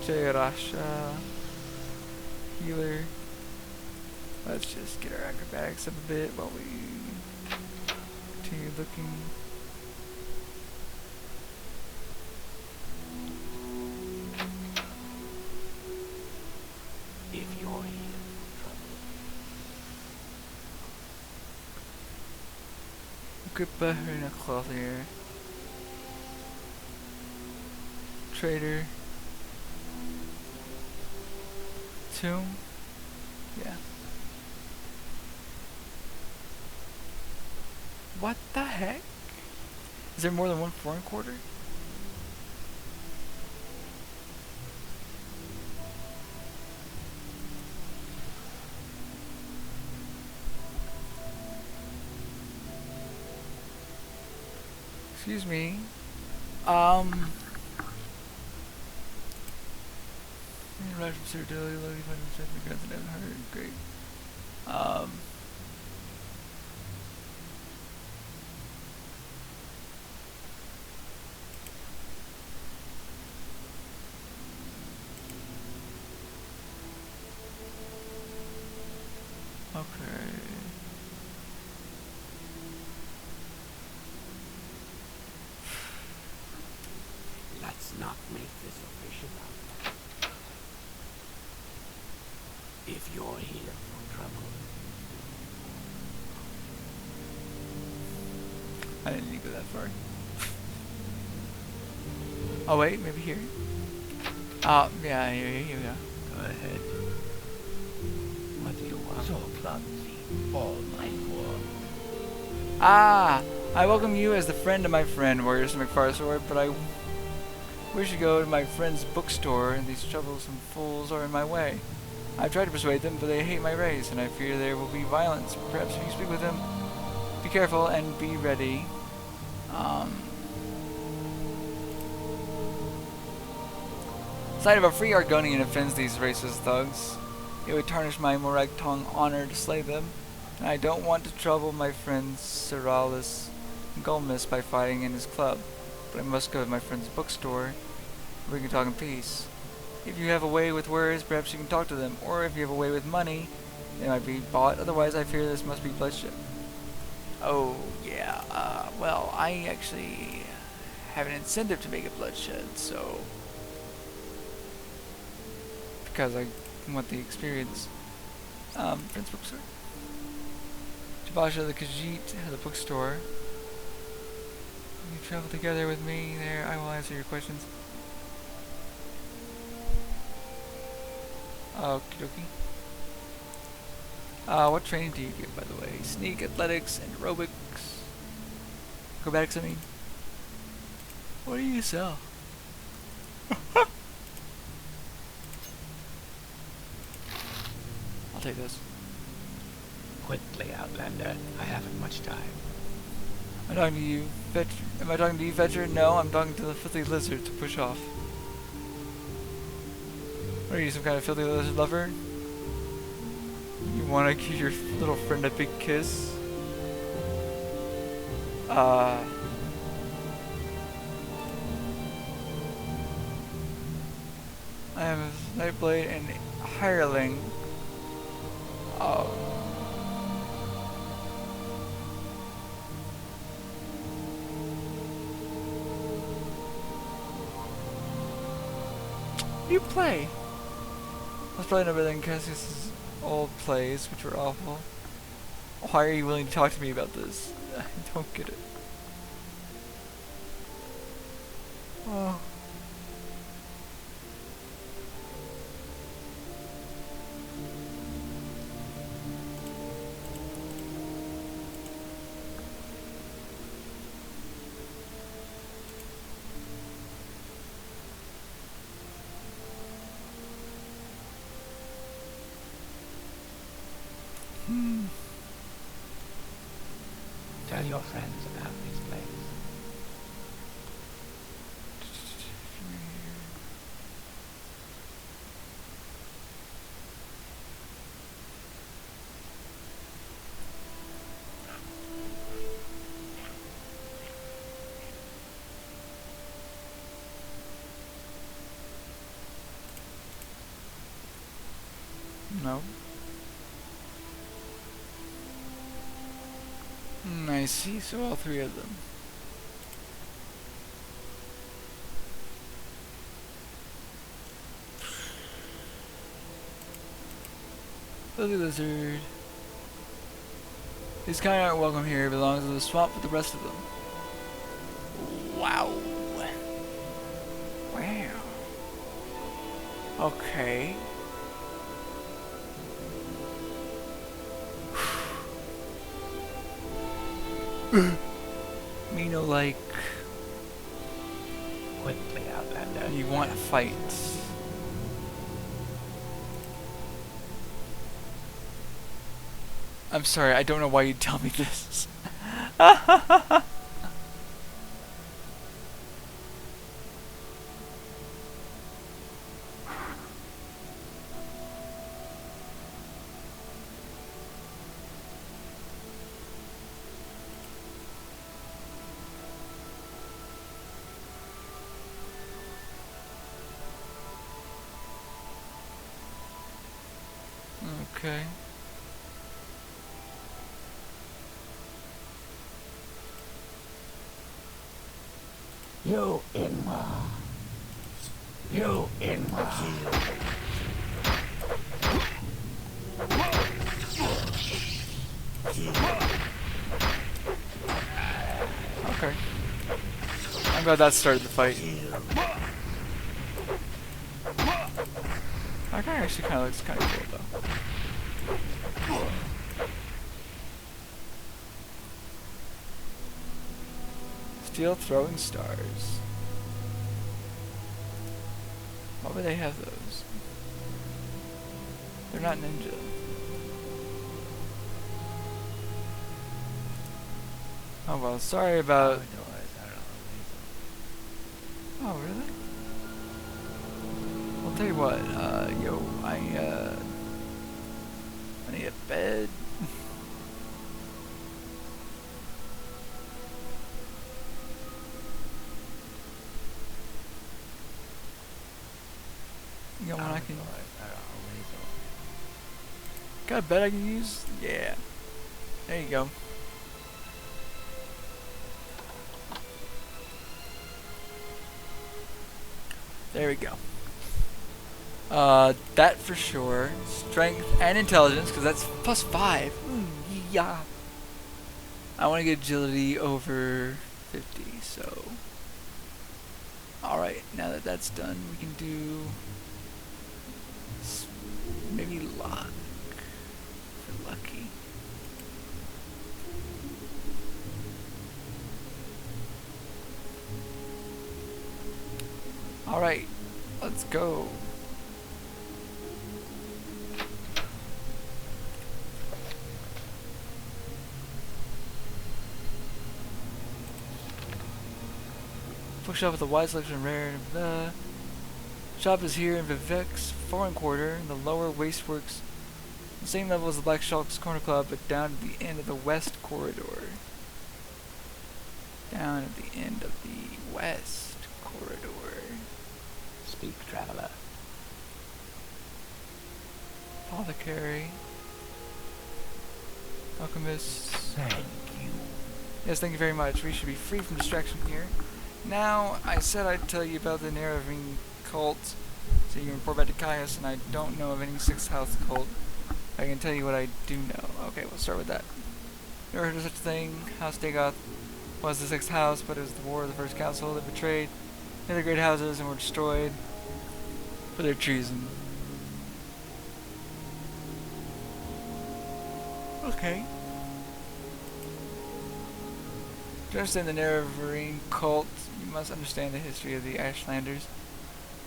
Jairasha. Healer. Let's just get our acrobatics up a bit while we continue looking. If you're here for trouble, Grippa Herna Clothier. Trader. Tomb. Yeah. What the heck? Is there more than one foreign quarter? Excuse me. Right from Sir Dilly, loading fund from Seth McGuns and haven't heard. Great. Okay. let's not make this official. If you're here for trouble, I didn't need to go that far. Oh wait, maybe here. Yeah, here we go. go ahead. What do you want? So clumsy, all my fault. Ah! I welcome you as the friend of my friend, Warrior McFarsword, but I wish to go to my friend's bookstore, and these troublesome fools are in my way. I tried to persuade them, but they hate my race, and I fear there will be violence. Perhaps if you speak with them, be careful and be ready. Sight of a free Argonian offends these racist thugs. It would tarnish my Morag Tong honor to slay them. and I don't want to trouble my friend Ceralis Gulmus by fighting in his club, but I must go to my friend's bookstore where we can talk in peace. If you have a way with words, perhaps you can talk to them, or if you have a way with money, they might be bought, otherwise I fear this must be bloodshed. Oh, yeah, well, I actually have an incentive to make it bloodshed, so... because I want the experience. Friend's bookstore? Jabasha the Khajiit has a bookstore. You travel together with me there, I will answer your questions. Okie dokie. What training do you give, by the way? Sneak, athletics, and aerobics. Acrobatics, I mean. What do you sell? I'll take this. Quickly, Outlander. I haven't much time. Am I talking to you, Fetcher? No, I'm talking to the filthy lizard to push off. What are you, some kind of filthy lizard lover? You want to give your little friend a big kiss? I am a Nightblade and hireling. Oh. You play. Let's play another than Cassius's old plays, which were awful. Why are you willing to talk to me about this? I don't get it. Oh. Tell your friends about this place. No. I see, so all three of them. Filthy lizard. These kind aren't welcome here. It belongs to the swamp with the rest of them. Wow. Wow. Okay. Mino, like... Quickly, Outlander. You want fights. I'm sorry, I don't know why you'd tell me this. Okay. You Inma. You Inma. Okay. I'm glad that started the fight. That guy actually kind of looks kind of cool, though. Steel throwing stars. Why would they have those? They're not ninja. Oh well, sorry about... Oh really? I'll tell you what, I need a bed. Got a bed I can use? Yeah. There you go. There we go. That for sure. Strength and intelligence, because that's +5. Ooh, yeah. I want to get agility over 50, so. Alright, now that that's done, we can do maybe lock. If we're lucky. Alright, let's go. Bookshop with a wide selection of rare and shop is here in Vivek's foreign quarter, in the lower wasteworks. The same level as the Black Shark's Corner Club, but down at the end of the west corridor. Down at the end of the west corridor. Speak, traveler. Apothecary. Alchemist. Thank you. Yes, thank you very much. We should be free from distraction here. Now, I said I'd tell you about the Nerevarine cult, so you can report back to Caius, and I don't know of any 6th house cult. I can tell you what I do know. Okay, we'll start with that. Never heard of such a thing. House Dagoth was the 6th house, but it was the war of the first council that betrayed the other great houses and were destroyed for their treason. Okay. To understand the Nerevarine cult, you must understand the history of the Ashlanders.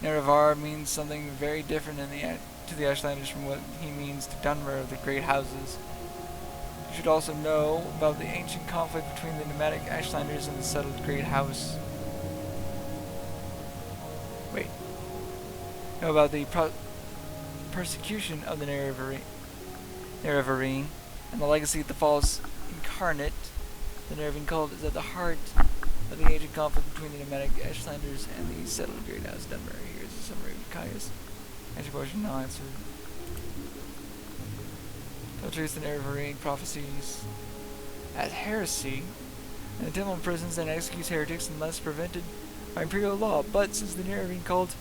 Nerevar means something very different to the Ashlanders from what he means to Dunmer of the Great Houses. You should also know about the ancient conflict between the nomadic Ashlanders and the settled Great House. Wait. Know about the persecution of the Nerevarine and the legacy of the false incarnate. The Nerevarine cult is at the heart of the ancient conflict between the nomadic Ashlanders and the settled Great House Dunmer. Here's a summary of Caius. Answer question, no answer. Tell truth, the Nerevarine prophecies as heresy, and the temple imprisons and executes heretics unless prevented by imperial law. But since the Nerevarine cult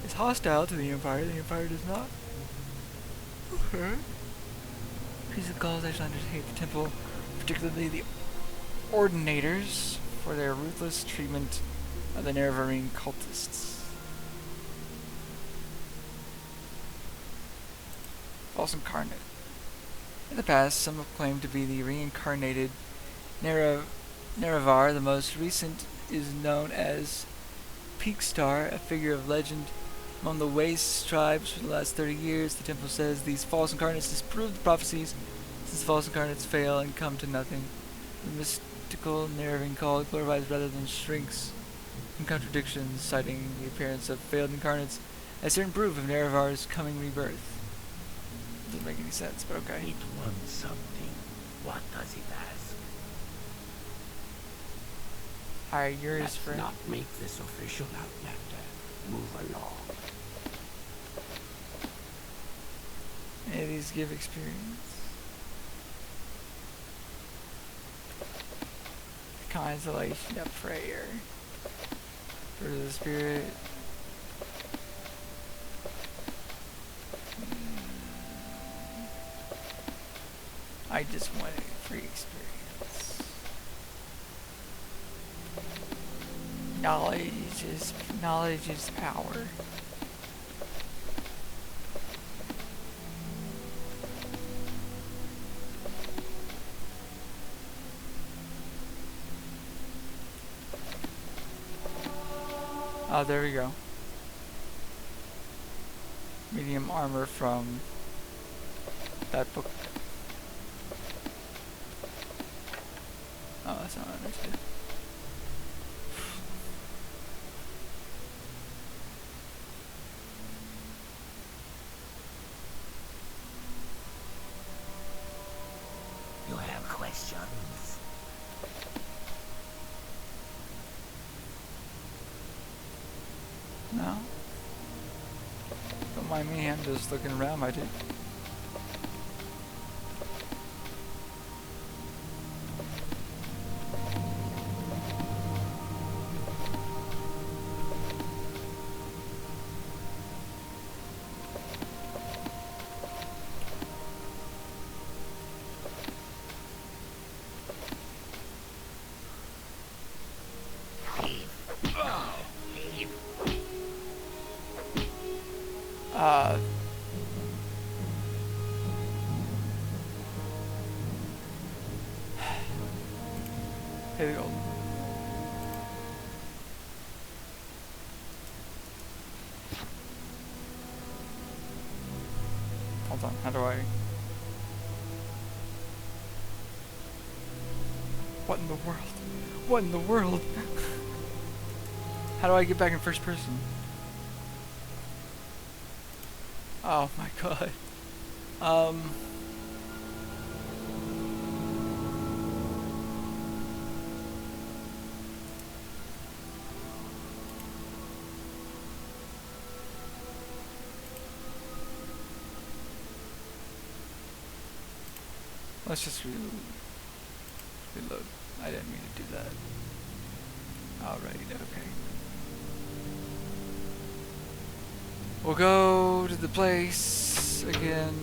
is hostile to the Empire does not. Okay. Priests of Gauls, Ashlanders hate the temple, particularly the Ordinators, for their ruthless treatment of the Nerevarine cultists. False incarnate. In the past, some have claimed to be the reincarnated Nerevar. The most recent is known as Peakstar, a figure of legend among the Waste tribes for the last 30 years. The temple says these false incarnates disprove the prophecies, since false incarnates fail and come to nothing. The mystical Nerevarine cult glorifies rather than shrinks from contradictions, citing the appearance of failed incarnates as certain proof of Nerevar's coming rebirth. Doesn't make any sense, but okay. It wants something. What does it ask? Alright, yours, Let's friend. not make this official, Outlander. Move along. Any of these give experience? Consolation of prayer. For the spirit. I just want a free experience. Knowledge is power. Oh, there we go. Medium armor from that book. Oh, that's not what I understood. You have questions? No? Don't mind me, I'm just looking around, I did. Hey, go. Hold on, how do I... What in the world? What in the world? How do I get back in first person? Oh my god. Let's just reload. I didn't mean to do that. Alright, okay. We'll go to the place again.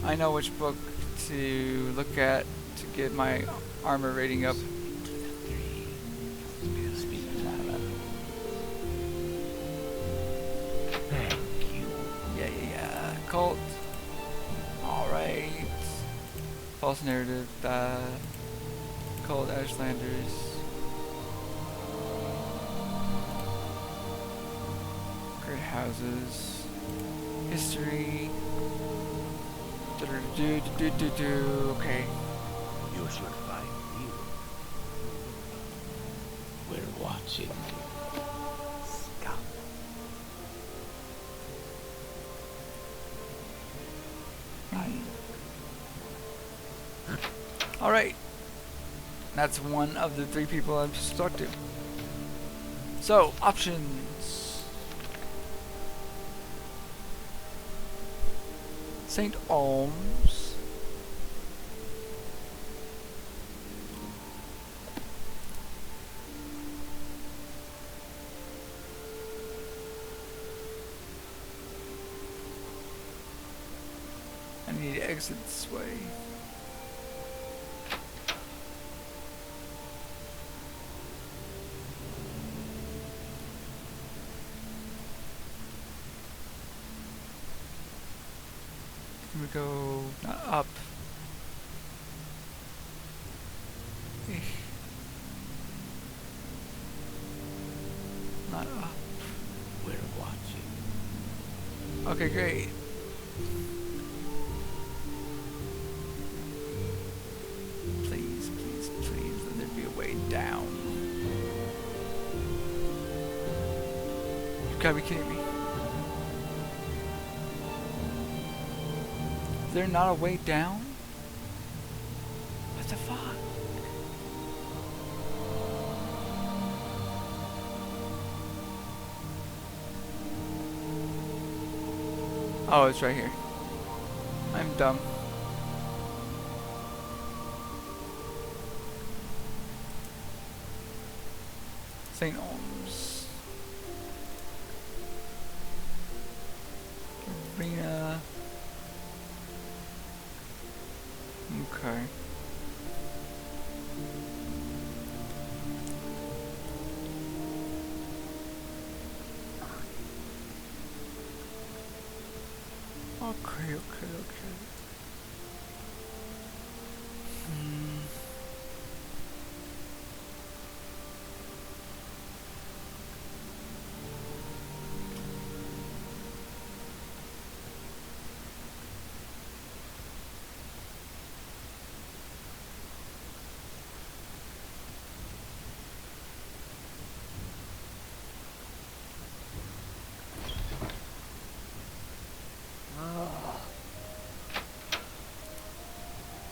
I know which book to look at to get my armor rating up. Thank you. Yeah. Cult. Alright. False narrative. Cult Ashlanders. Great houses. History. Okay. You should find you. We're watching you. Scout. Alright. That's one of the 3 people I'm supposed to talk to. So, options. St. Alms. I need to exit this way. We go not up. Not up. We're watching. Okay, great. Please, please, please, let there be a way down. You gotta be kidding me. Is there not a way down? What the fuck? Oh, it's right here. I'm dumb. St. Alms. Arena. Okay. Okay.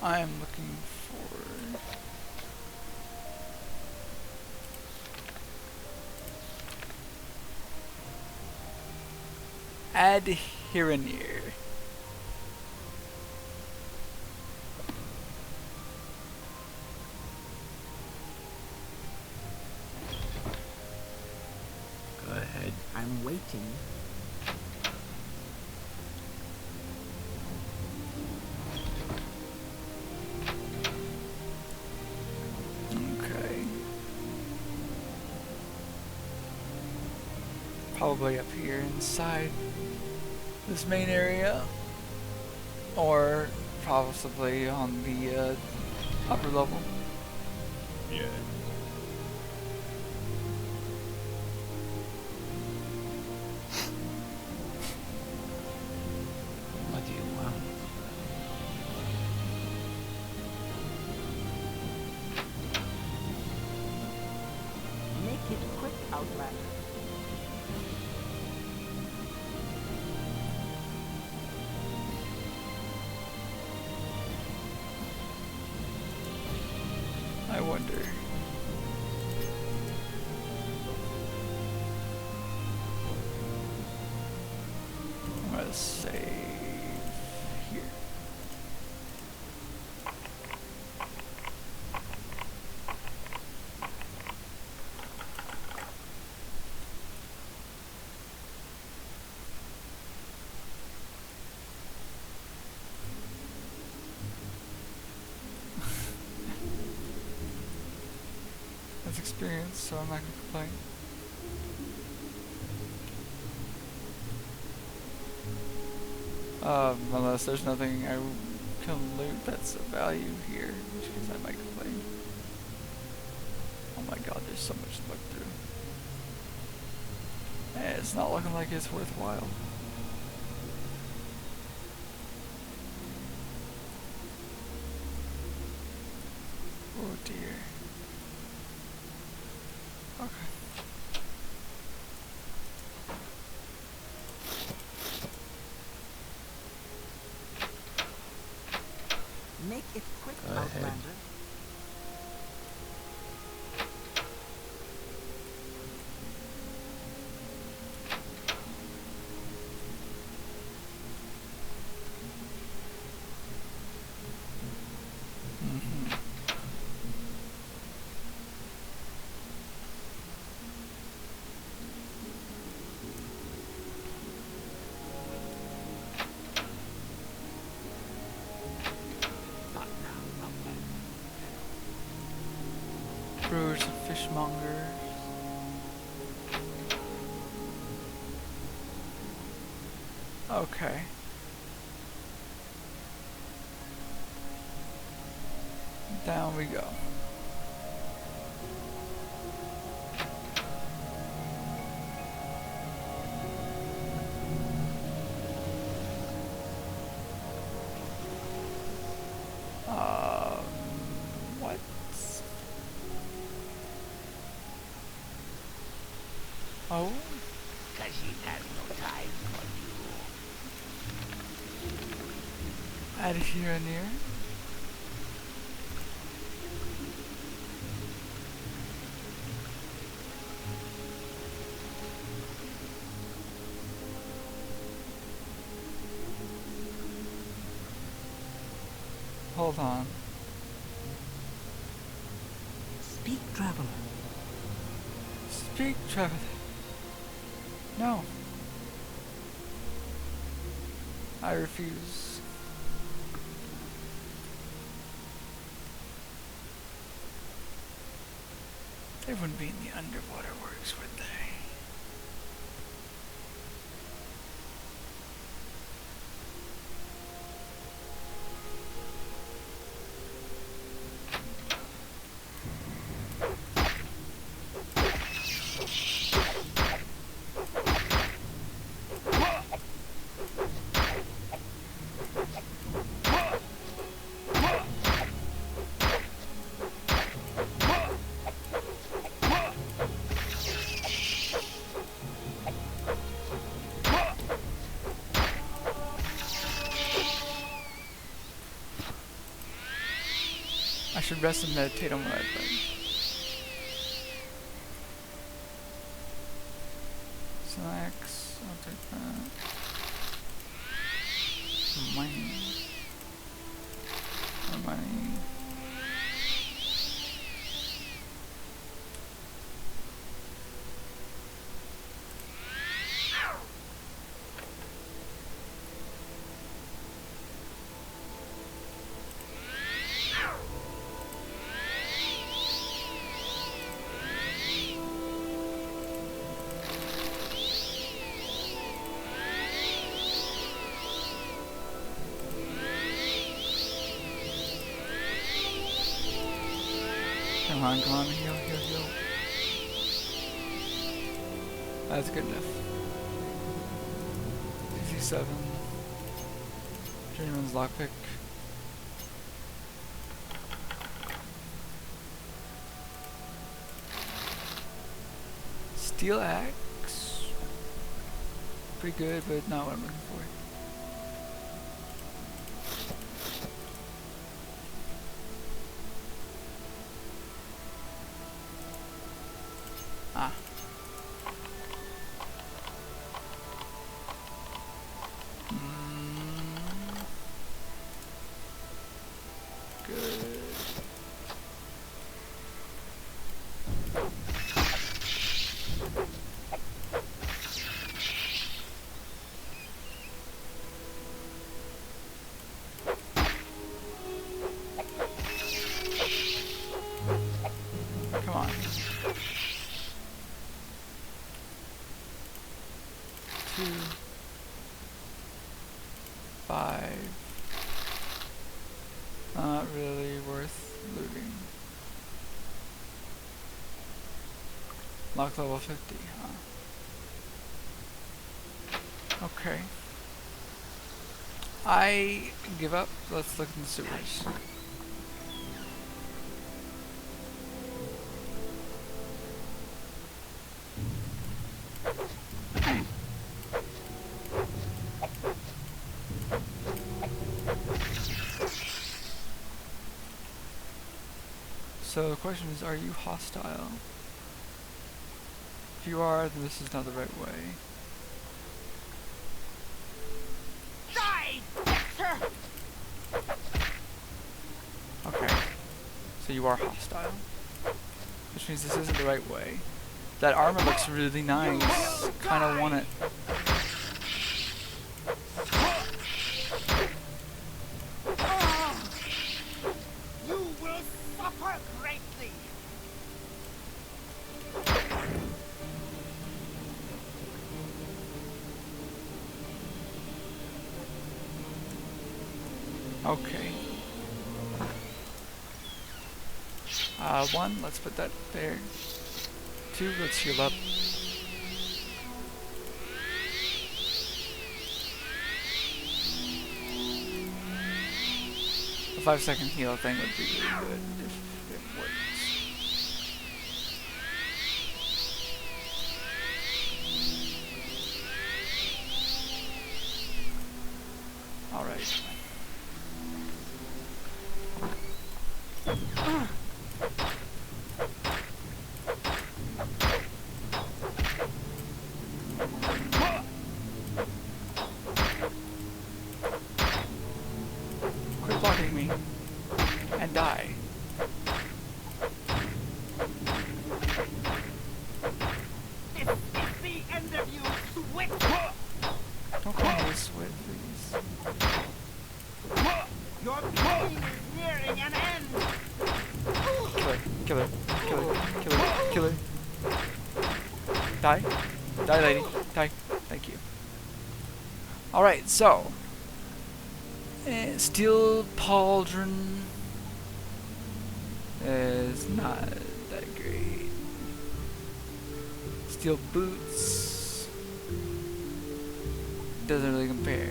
I'm looking for Adherenir. Go ahead. I'm waiting. Okay. Probably up here inside this main area, or possibly on the upper level. Yeah. Outlander. I wonder. I'm gonna save here. That's experience, so I'm not gonna complain. Unless there's nothing I can loot that's of value here, in which case I might complain. Oh my god, there's so much to look through. Eh, it's not looking like it's worthwhile. Oh dear. Okay. Make it quick, Go ahead. Outlander. Mm-hmm. Not now, Outlander. Brewers and fishmongers. Okay. Down we go. What? Oh? Cause he has no time for you. Add here and here. Hold on. Speak, traveler. Speak, traveler. No. I refuse. They wouldn't be in the underwater works, would they? I should rest and meditate on what I've learned. Snacks, I'll take that. Money. More money. Come on, heal, heal, heal. That's good enough. 57. Journeyman's lockpick. Steel axe. Pretty good, but not what I'm looking for. Ah. Good. Come on. 2, 5. Not really worth looting. Lock level 50, huh? Okay. I give up. Let's look in the sewers. So the question is, are you hostile? If you are, then this is not the right way. Die, Dexter! Okay. So you are hostile. Which means this isn't the right way. That armor looks really nice. Kinda want it. You will suffer greatly! Okay. 1, let's put that there. 2, let's heal up. A 5-second heal thing would be really good if it works. Alright. Quit blocking me. And die. This is the end of you, Switch! Don't call me Swit, please. Your pain is nearing an end! Kill her. Kill her. Kill her. Kill her. Kill her. Die. Die, lady. Die. Thank you. Alright, so. Steel pauldron is not that great. Steel boots doesn't really compare.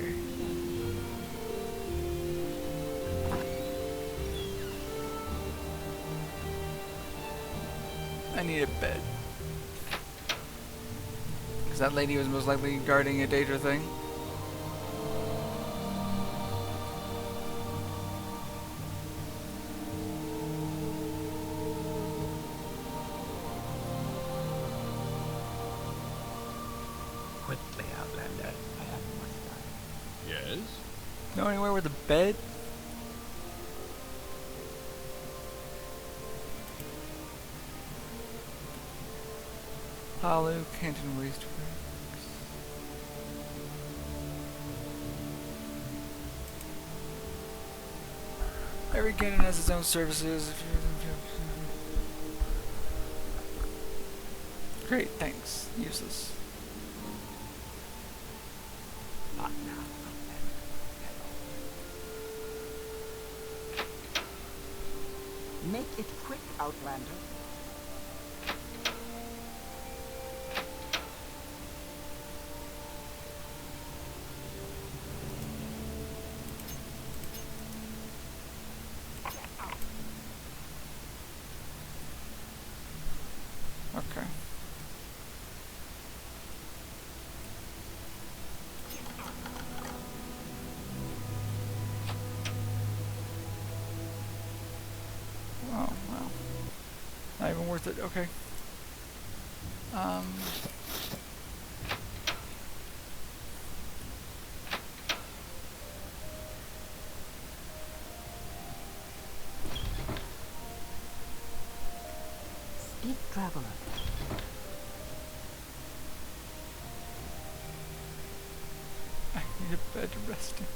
I need a bed. Because that lady was most likely guarding a Daedra thing. Quickly, Outlander. I have much time. Yes? Know anywhere with a bed? Hollow Canton Waste Works. Every canton has its own services. Great, thanks. Useless. Not now, Outlander. Hello. Make it quick, Outlander. Okay. even worth it. Okay. Speak, traveler. I need a bed to rest in.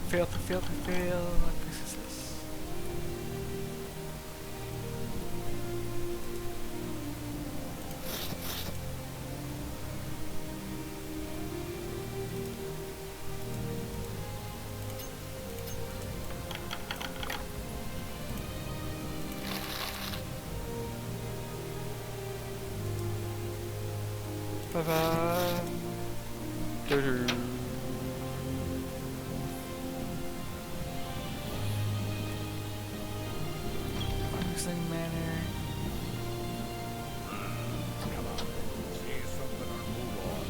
Fail, fail, fail. What place is this? Ba-ba. Doo-doo. Promising manner. Come on. See something or move on.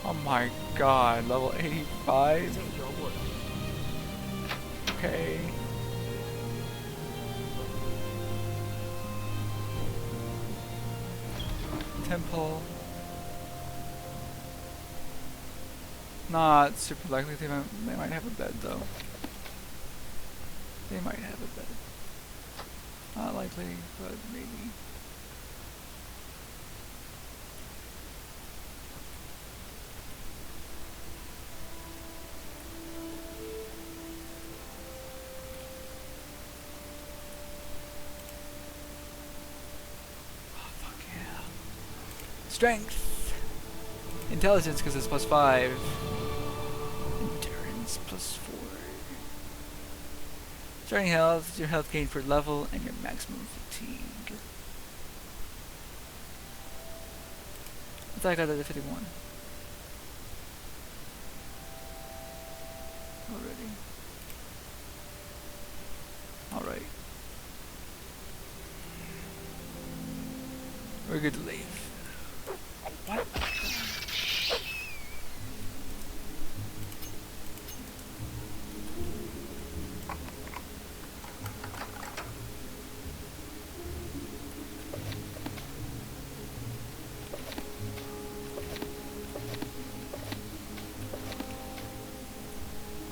Oh my god, level 85? This ain't your work. Okay. Temple. Not super likely. They might have a bed though. They might have a bed. Not likely, but maybe. Oh fuck yeah. Strength. Intelligence because it's +5. Endurance +4. Starting health, your health gain per level, and your maximum fatigue. I thought I got that at 51. Already. Alright. We're good to leave. What?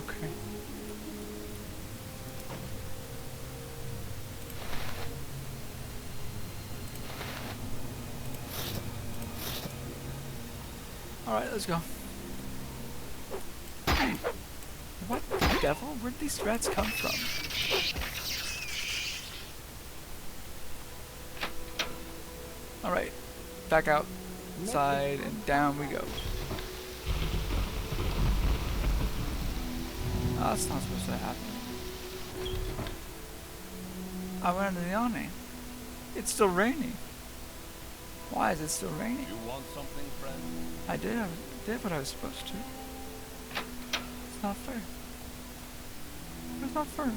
Okay. Alright, let's go. What the devil? Where'd these rats come from? Alright, back outside and down we go. Oh, that's not supposed to happen. I went under the awning. It's still raining. Why is it still raining? You want something, friend? I did what I was supposed to. It's not fair. It's not fair.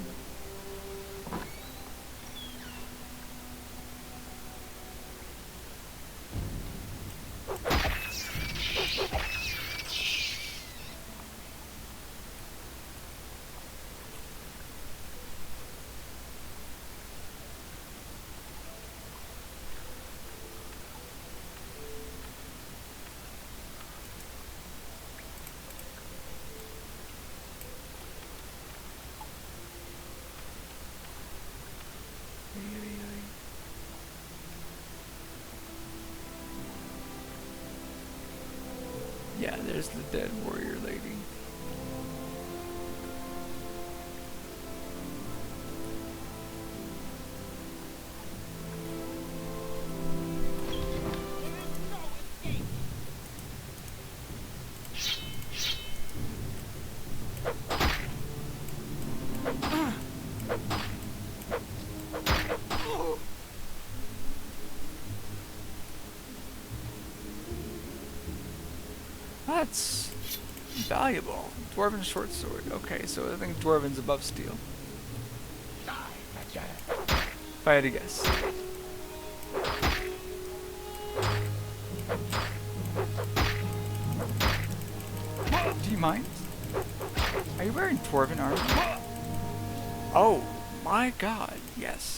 Yeah, there's the dead warrior lady. That's valuable. Dwarven short sword. Okay, so I think Dwarven's above steel. If I had to guess. Do you mind? Are you wearing dwarven armor? Oh my god, yes.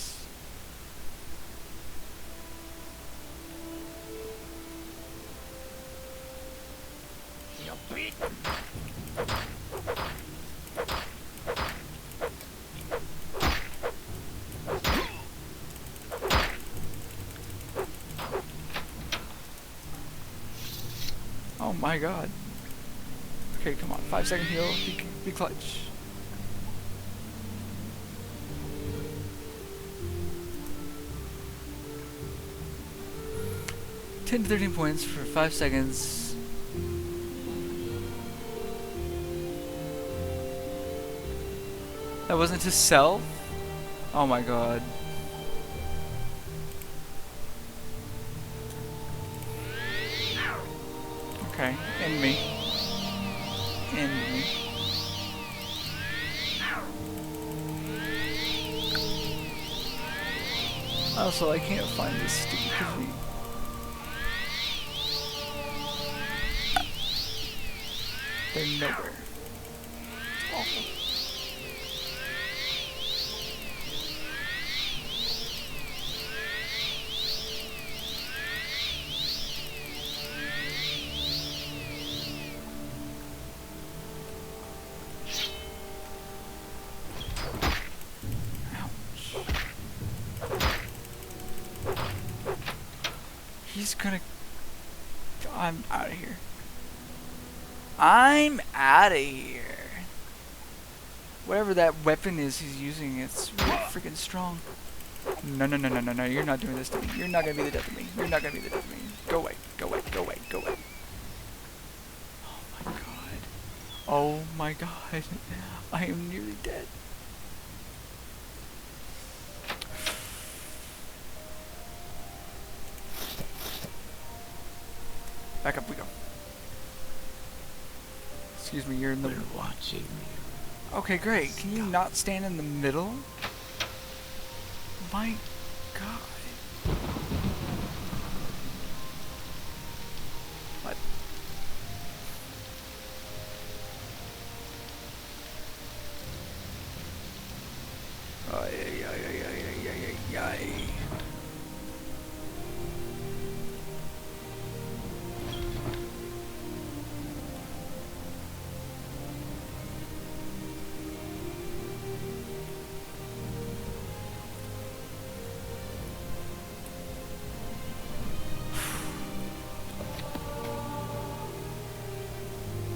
Oh my god. Okay, come on. 5-second heal. Be clutch. $10 to 13 points for 5 seconds. That wasn't to sell? Oh my god. Okay, end me. End me. Also, I can't find this stupid key. They're nowhere. It's awful. He's gonna... I'm out of here. I'm out of here. Whatever that weapon is he's using, it's really freaking strong. No, no, no, no, no, no. You're not doing this to me. You're not gonna be the death of me. You're not gonna be the death of me. Go away. Go away. Go away. Go away. Oh my god. Oh my god. I am nearly dead. Back up we go. Excuse me, you're in the... We're watching you. Okay, great. Can you not stand in the middle? My god. What? Ay, ay, ay, ay, ay, ay, ay, ay.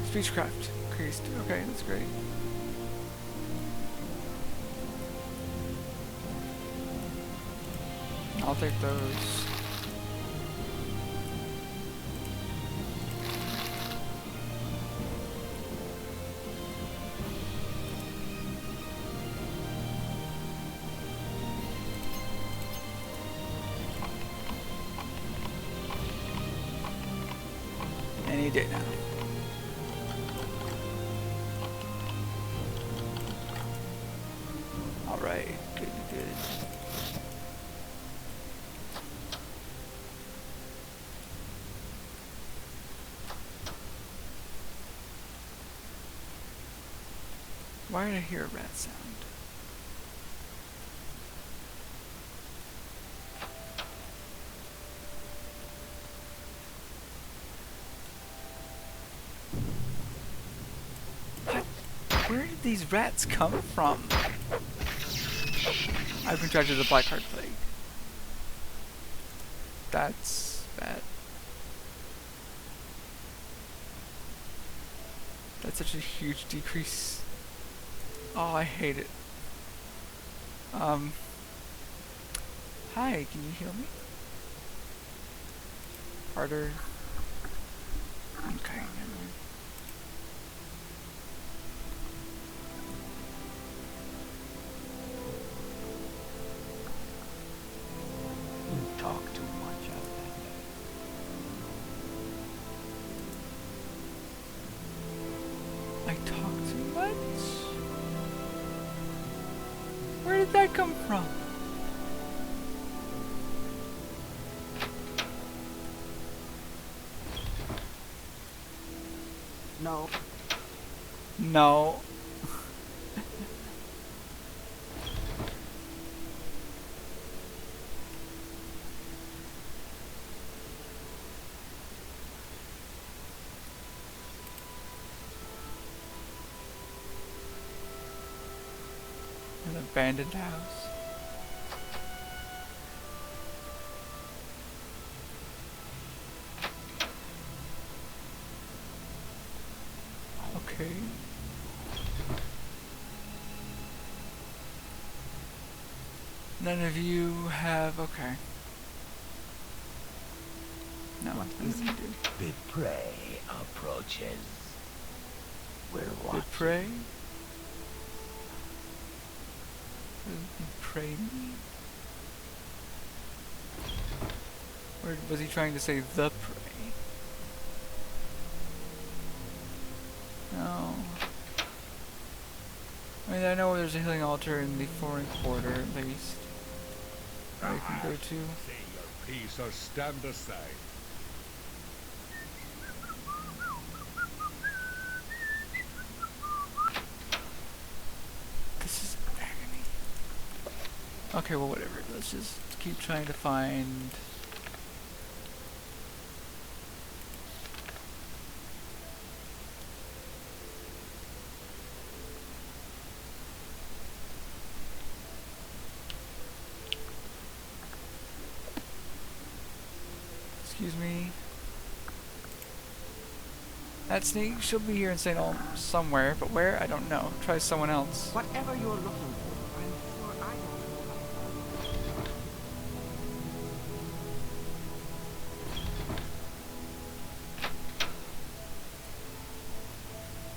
Speechcraft increased. Okay, that's great. I'll take those. Any day now. Alright, good, good. Why did I hear a rat sound? What? Where did these rats come from? I've been charged with the Black Heart Plague. That's bad. That's such a huge decrease. Oh, I hate it. Hi, can you heal me? Harder. Okay, never mind. You talk too much out I talk too much? Where did that come from? No. No. An abandoned house. Okay. None of you have. Okay. No, What none is of you it? do. The prey approaches. We're Did watching. pray? What does pray mean? Or was he trying to say the prey? No. I mean, I know there's a healing altar in the foreign quarter, at least. That I can go to. Say your piece or stand aside. This is agony. Okay, well, whatever. Let's just keep trying to find. Excuse me. That sneak should be here in St. Olm somewhere, but where? I don't know. Try someone else. Whatever you're looking for, I'm sure I don't know.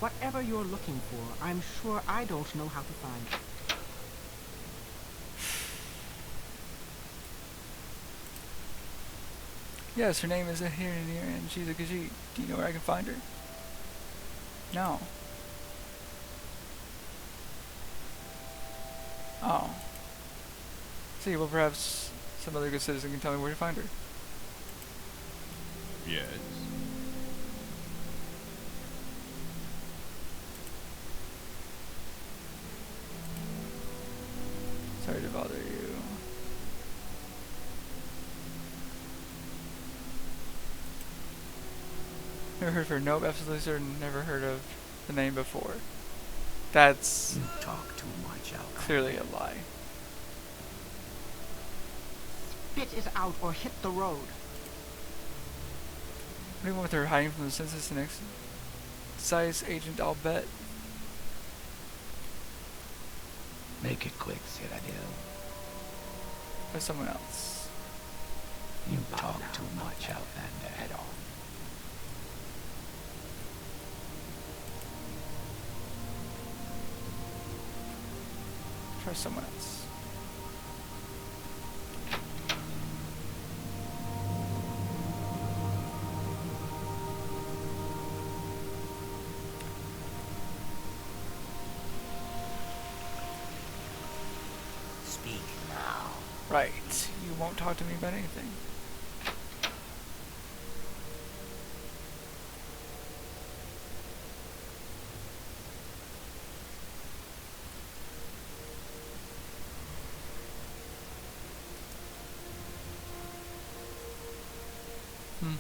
Whatever you're looking for, I'm sure I don't know how to find it. Yes, her name is here and here, and she's a Khajiit. Do you know where I can find her? No. Oh. See, well, perhaps some other good citizen can tell me where to find her. Yes. Sorry to bother you. Never heard of her. Nope, absolutely certain. Never heard of the name before. That's You talk too much, Alcon. clearly a lie. Spit it out or hit the road. What do you want with her hiding from the census and excise agent? I'll bet. Make it quick, Citadel. By someone else. You talk too much, Outlander. Head on. Try someone else. Speak now. Right. You won't talk to me about anything. Hmm.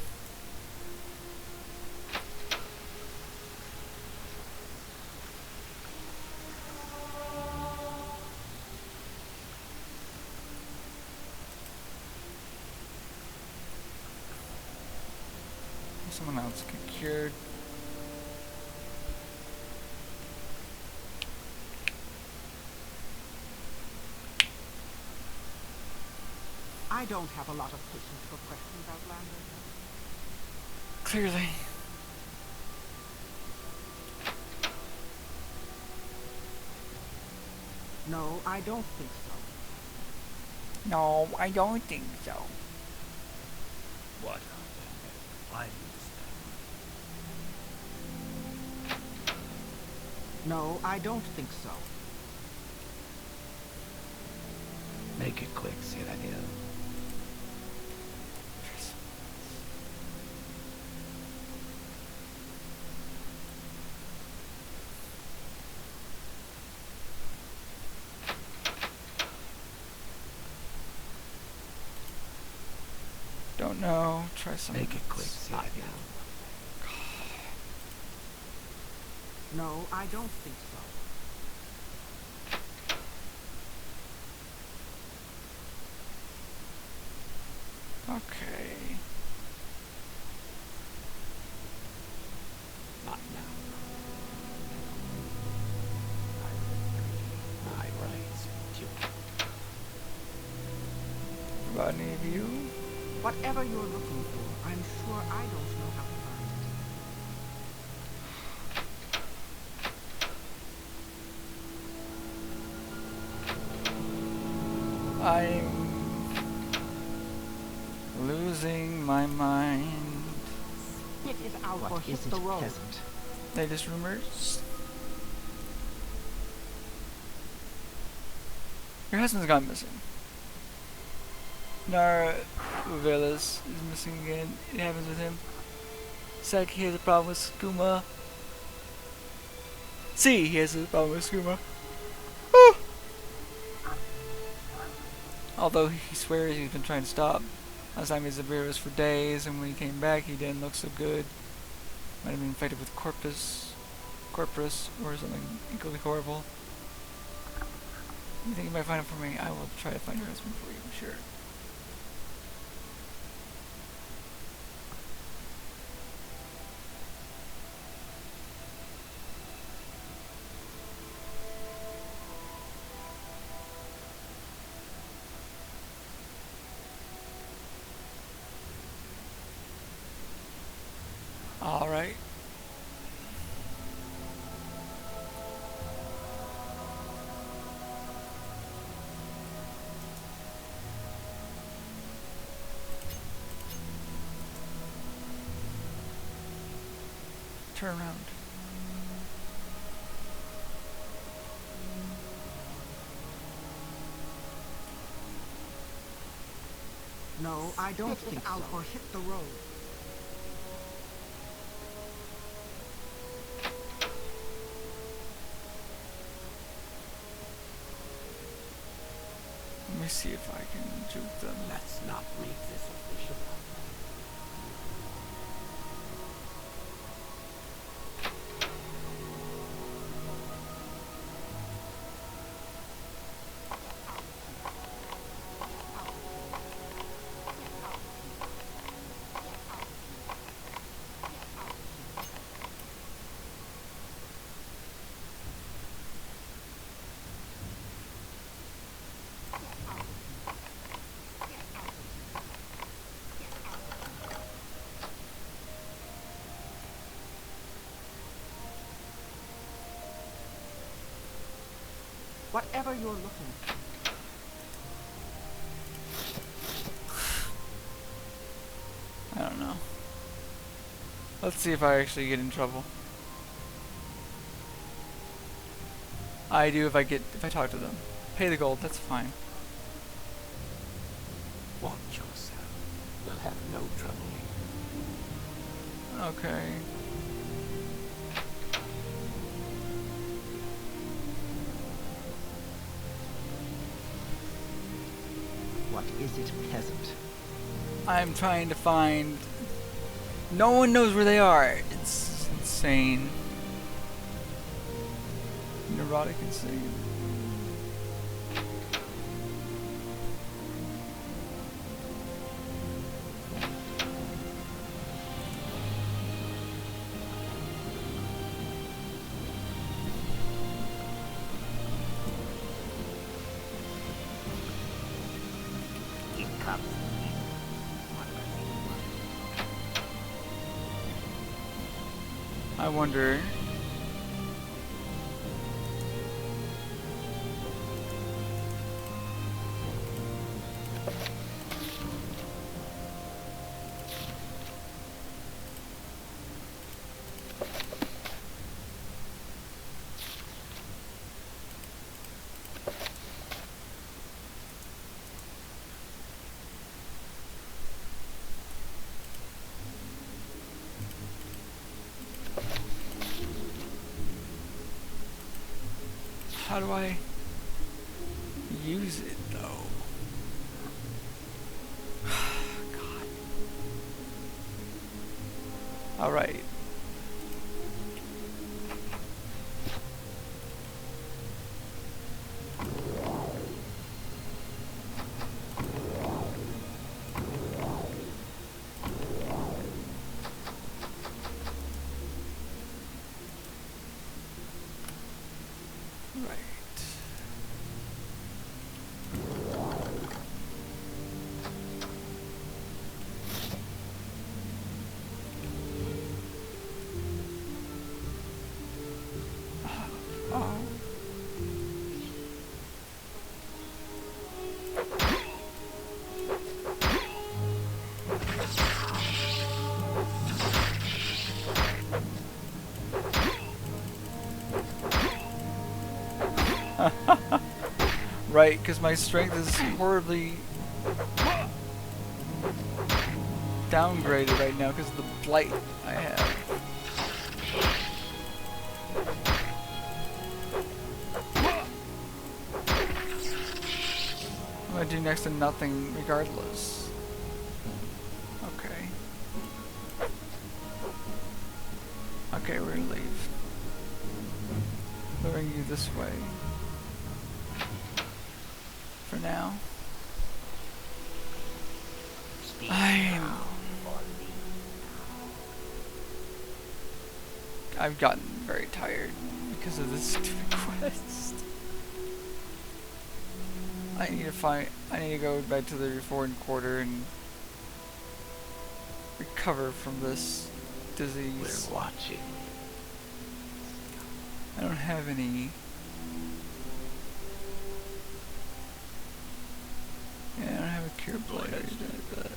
Someone else get cured. I don't have a lot of patience for questions, Outlander. Clearly. No, I don't think so. No, I don't think so. What, Outlander? Why do you stand? No, I don't think so. Make it quick, Cyrano. Don't know. Try something. Make it quick, Cyrano. No, I don't think so. Okay. Not now. I will agree. My rights to About any of you? Whatever you're looking for, I'm sure I don't know how to find it. I'm losing my mind. Spit it out or what hit is it, the road. peasant? Latest rumors. Your husband's gone missing. Nara Uvelis is missing again. It happens with him. Saki has a problem with Skooma. C, he has a problem with Skooma. Woo! Although he swears he's been trying to stop. Last time he was at Veros for days, and when he came back he didn't look so good. Might have been infected with Corpus, or something equally horrible. You think you might find it for me? I will try to find your husband for you, sure. Alright. Turn around. No, I don't think out or hit the road. Let me see if I can juke them. Let's not make this official. Whatever you're looking for. I don't know. Let's see if I actually get in trouble. I do if I talk to them. Pay the gold, that's fine. Watch yourself. We'll have no trouble here. Okay. What is it, peasant? I'm trying to find... No one knows where they are. It's insane. Neurotic insane. It comes. I wonder... How do I use it though? God. Alright. Right, because my strength is horribly downgraded right now because of the blight I have. I'm gonna do next to nothing regardless. Okay. Okay, we're gonna leave. Luring you this way. For now. I've gotten very tired because of this stupid quest. I need to go back to the foreign quarter and recover from this disease. We're watching. I don't have any. Yeah, I don't have a cure blade or anything like that.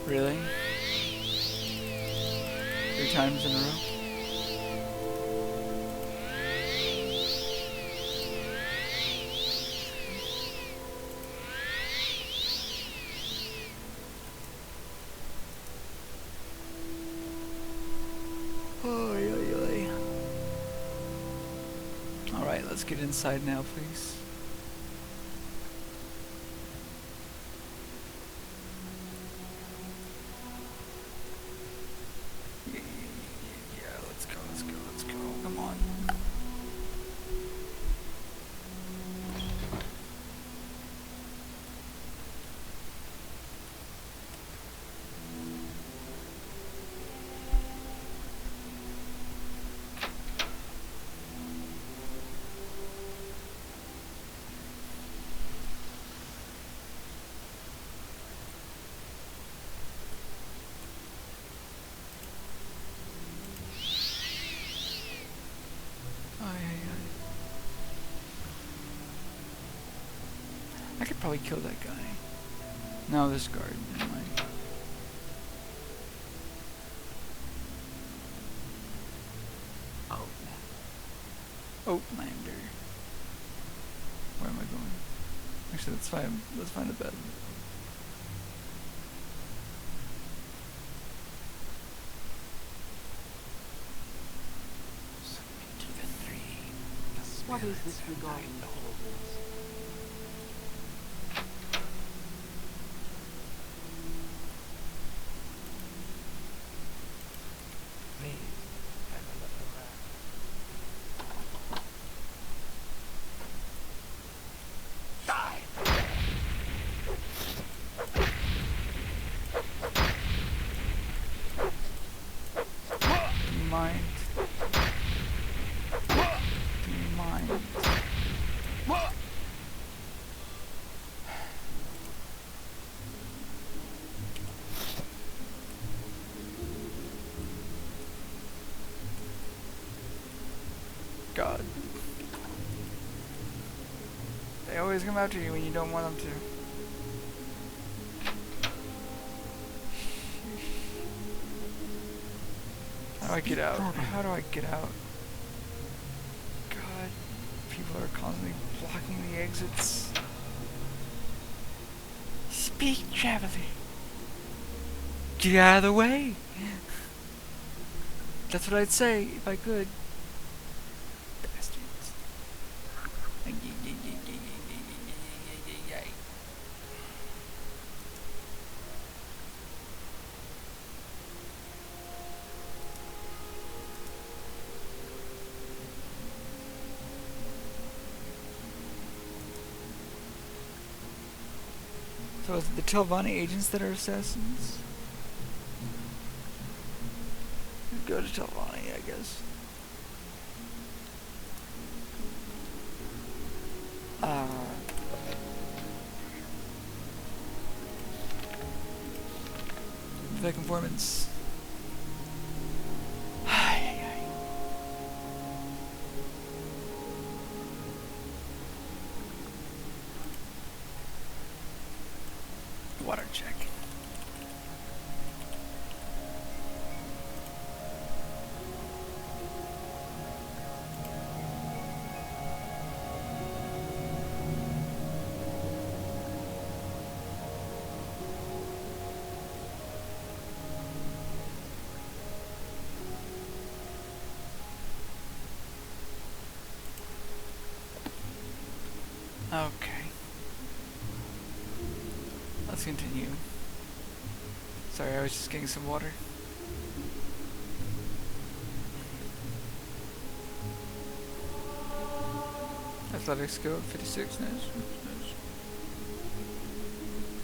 Really? 3 times in a row? Alright, let's get inside now, please. Let's go, come on. I could probably kill that guy. No, this guard. Never mind. Outlander. Where am I going? Actually, let's find a bed. What is this regarding the holdings? Do you mind? God. They always come after you when you don't want them to. How do I get out? How do I get out? God, people are constantly blocking the exits. Speak, traveler. Get out of the way. That's what I'd say if I could. Bastards. So is it the Telvanni agents that are assassins? Go to Telvanni, I guess. The conformance. Water check. Okay. Let's continue. Sorry, I was just getting some water. Athletics skill 56, nice.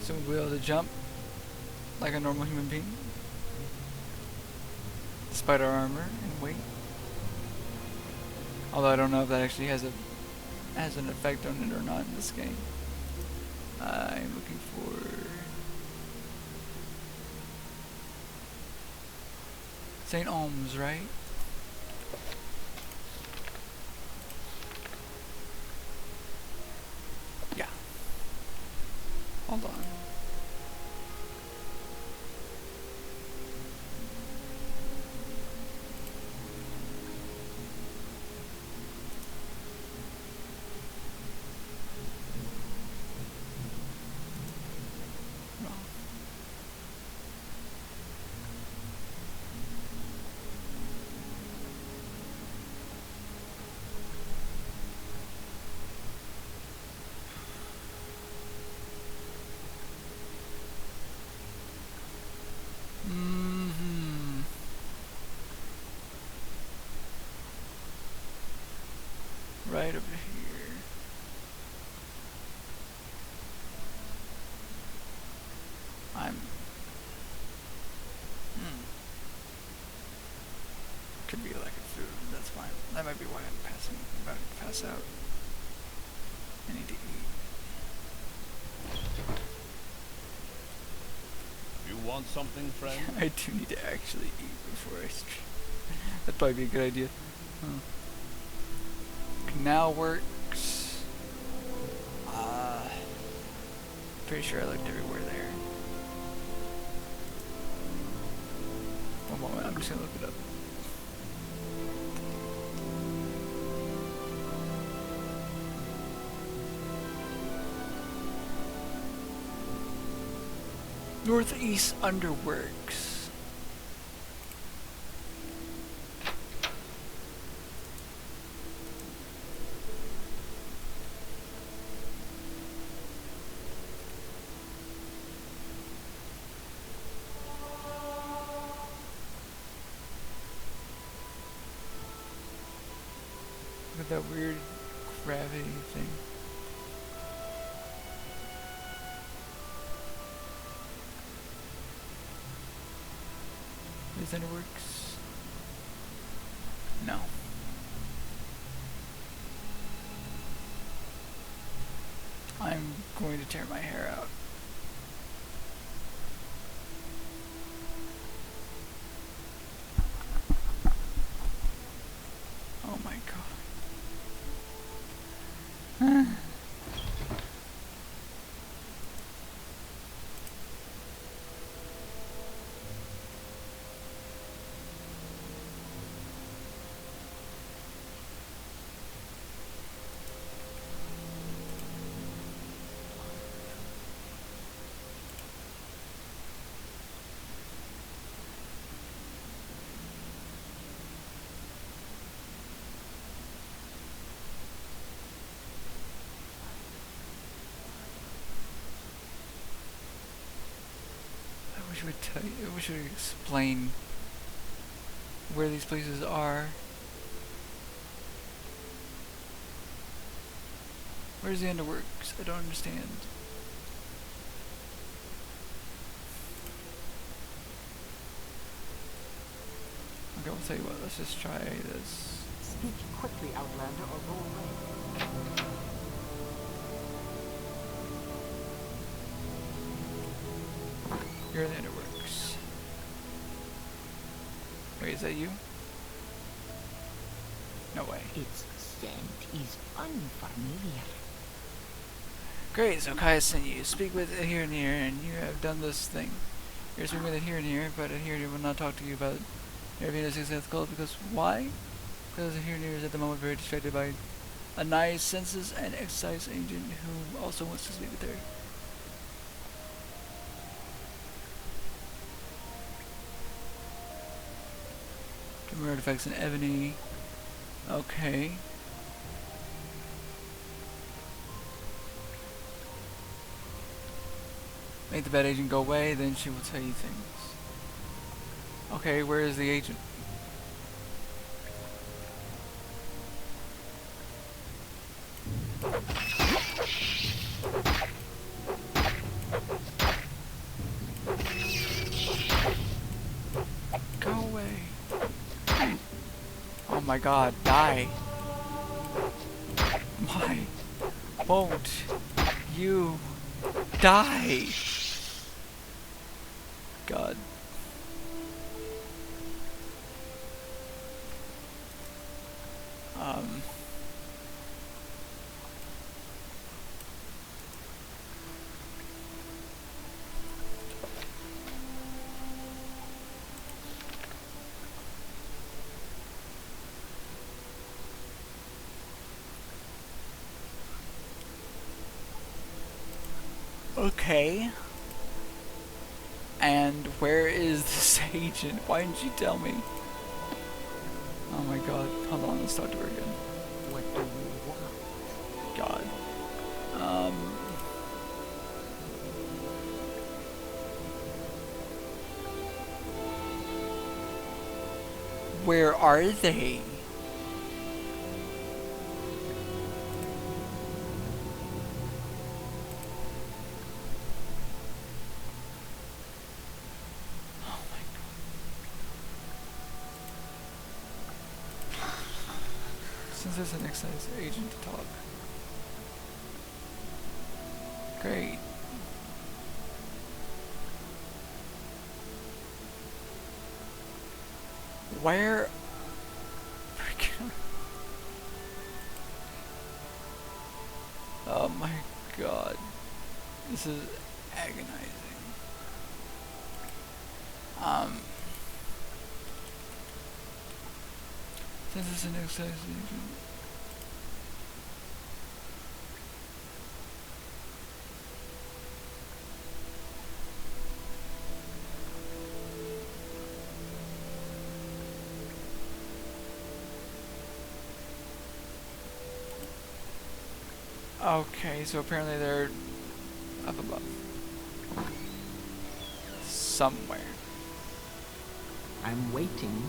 So we'll be able to jump like a normal human being, despite our armor and weight. Although I don't know if that actually has an effect on it or not in this game. I'm looking for St. Olms, right? Yeah. Hold on. Right over here. Could be like a food. That's fine. That might be why I'm about to pass out. I need to eat. You want something, friend? I do need to actually eat before I stream. That'd probably be a good idea. Canal works. Pretty sure I looked everywhere there. One moment, I'm just gonna look it up. Northeast Underworks. Look at that weird gravity thing. Is that works? No. I'm going to tear my hair out. Oh my god. tell you. I wish I could explain where these places are. Where's the underworks? I don't understand. Okay, I'll tell you what. Let's just try this. Speak quickly, Outlander, or go away. Here are the underworks. Wait, is that you? No way. Its scent is unfamiliar. Great, so Kai sent you. Speak with here and here, and you have done this thing. You're speaking with here and here, but here and here will not talk to you about your Venus successful because why? Because here and here is at the moment very distracted by a nice census and excise agent who also wants to speak with her. Camera artifacts in ebony. Okay. Make the bad agent go away, then she will tell you things. Okay, where is the agent? Go away. Oh my god, die. Why won't you die? God. Okay. And where is this agent? Why didn't you tell me? Oh my god. Hold on, let's talk to her again. What do you want? God. Where are they? Since there's an excise agent to talk. Great. Where? Oh my god. This is agonizing. Since it's an excise agent. Okay, so apparently they're up above. Somewhere. I'm waiting.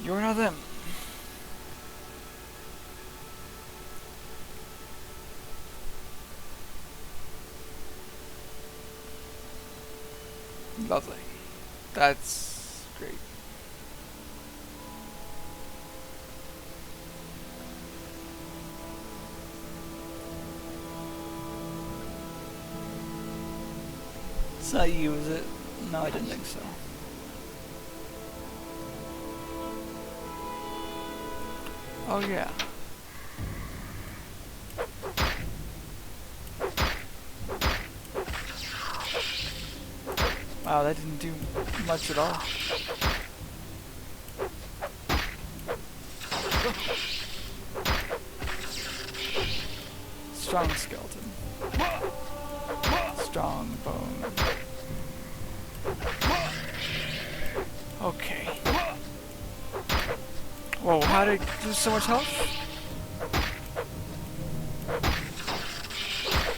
You're not them. Lovely. That's great. It's not you, is it? No, I didn't think so. Oh yeah. Wow, that didn't do much at all. Strong skeleton. Strong bone. Okay. Whoa, how did I lose so much health?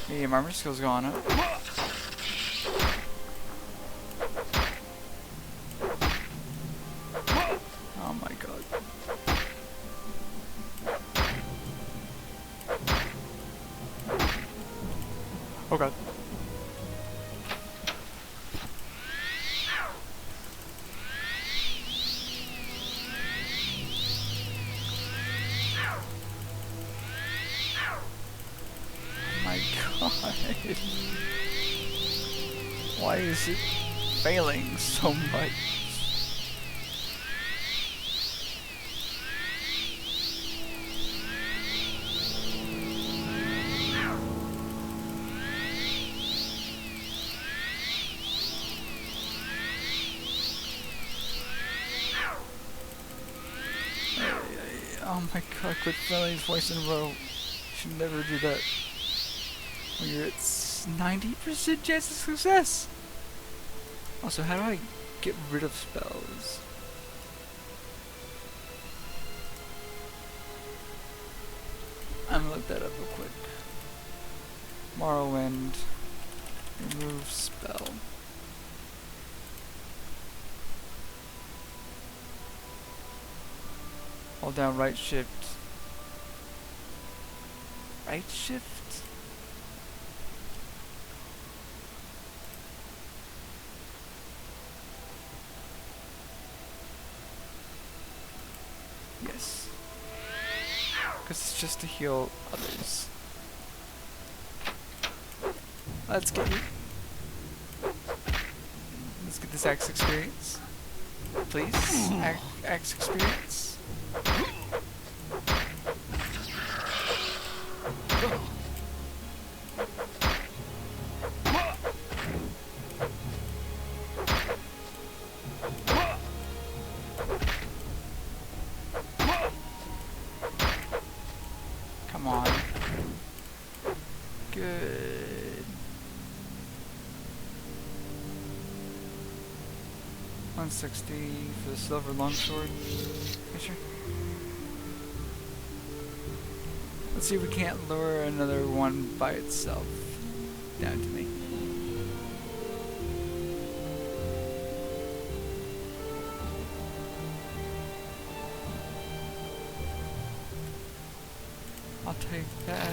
Medium armor skills going up. Oh god. Oh my god. Why is it failing so much? Oh my god, quit failing twice in a row. You should never do that. When you're at 90% chance of success! Also, how do I get rid of spells? I'm gonna look that up real quick. MoreOwind. Remove spell. Hold down right shift. Right shift? Yes. Because it's just to heal others. Let's get this axe experience. Please. Axe experience. Come on. Good. 160 for the silver longsword. Okay, sure. Let's see if we can't lure another one by itself down to me. I'll take that.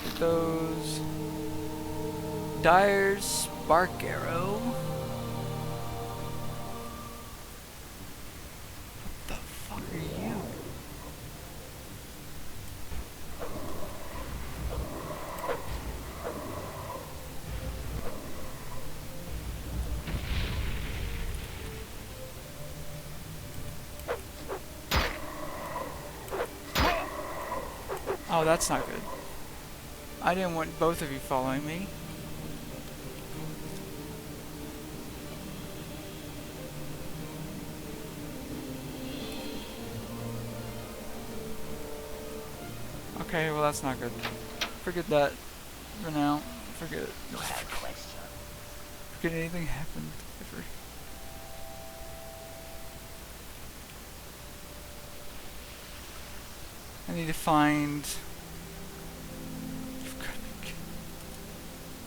Get those. Dyer's Spark Arrow. What the fuck are you? Oh, that's not good. I didn't want both of you following me. Okay, well that's not good. Forget that for now. Forget it. You have a question. Forget anything happened ever. I need to find.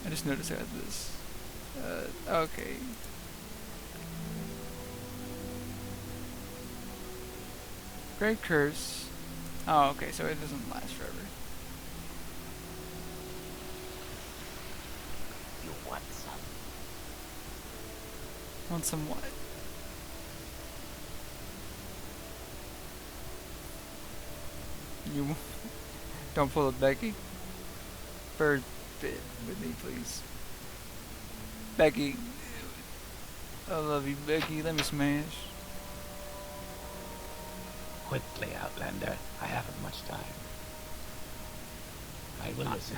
I just noticed I had this. Okay. Great Curse. Oh, okay, so it doesn't last forever. You want some? Want some what? You don't pull a Becky. Bird bit with me, please. Becky. I love you, Becky. Let me smash. Quickly, Outlander. I haven't much time. I will listen,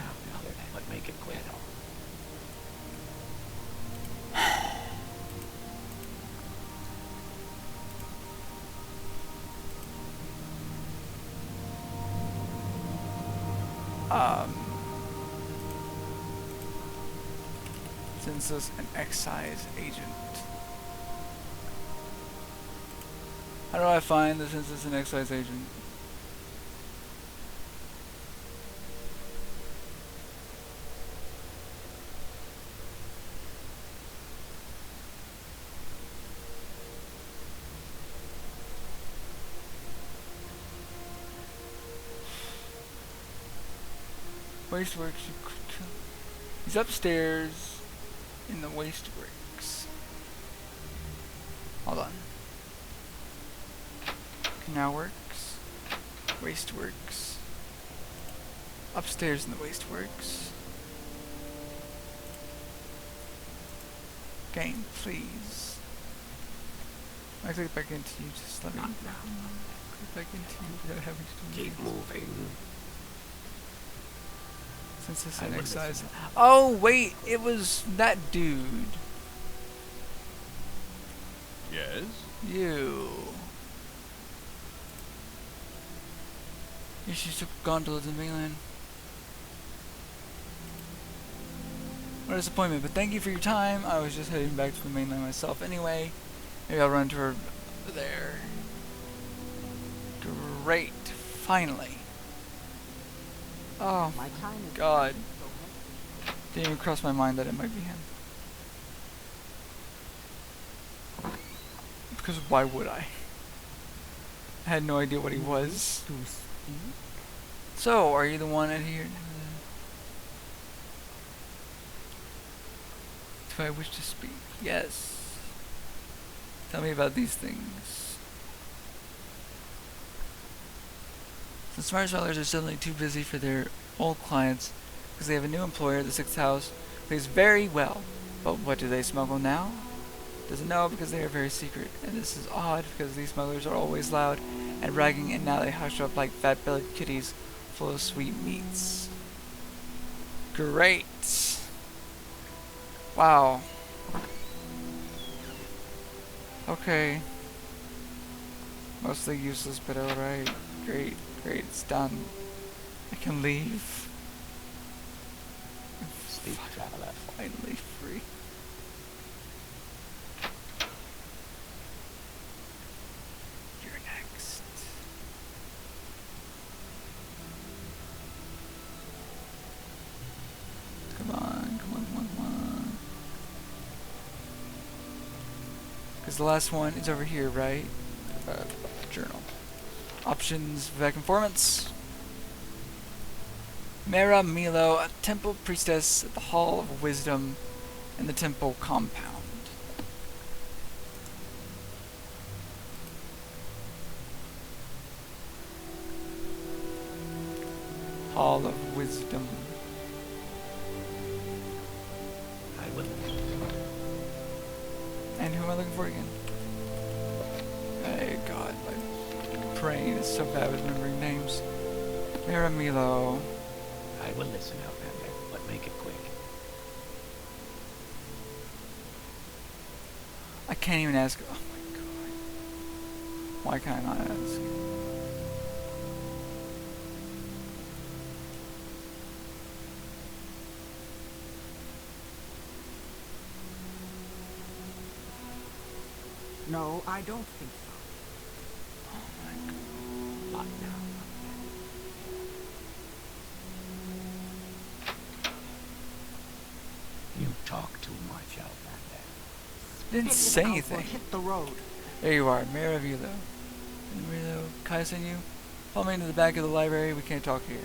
but make it quick. Census and excise agent. How do I find the census and excise agent? Wasteworks. He's upstairs in the Wasteworks. Hold on. Now works. Wasteworks. Upstairs in the Wasteworks. Game, please. I click back into you, just let me click back into you without having to do Keep moving. Since this is exercise. Oh wait, it was that dude. Yes? You. You should took a gondola to the mainland. What a disappointment, but thank you for your time. I was just heading back to the mainland myself anyway. Maybe I'll run to her there. Great. Finally. Oh My time is God. so hectic. Didn't even cross my mind that it might be him. Because why would I? I had no idea what he was. To speak? So, are you the one in here? Do I wish to speak? Yes. Tell me about these things. The smart sellers are suddenly too busy for their old clients because they have a new employer at the sixth house who pays very well. But what do they smuggle now? Doesn't know because they are very secret. And this is odd because these smugglers are always loud and bragging, and now they hush up like fat-bellied kitties full of sweet meats. Great. Wow. Okay. Mostly useless, but alright. Great, great, it's done. I can leave. Speak, traveler. Finally free. You're next. Come on, come on, come on, come on. Because the last one is over here, right? Journal. Options, Vivek Informants. Mera Milo, a temple priestess at the Hall of Wisdom in the temple compound. Hall of Wisdom. I will. And who am I looking for again? Hey God, my brain is so bad with remembering names. Mera Milo. I will listen, Outlander, but make it quick. I can't even ask. Oh my God. Why can't I not ask? No, I don't think so. Oh my God. Not now. You talk too much, Outlander. Didn't say Out or anything. hit the road. There you are, Mera Milo. Milo, can I send you? Follow me into the back of the library. We can't talk here.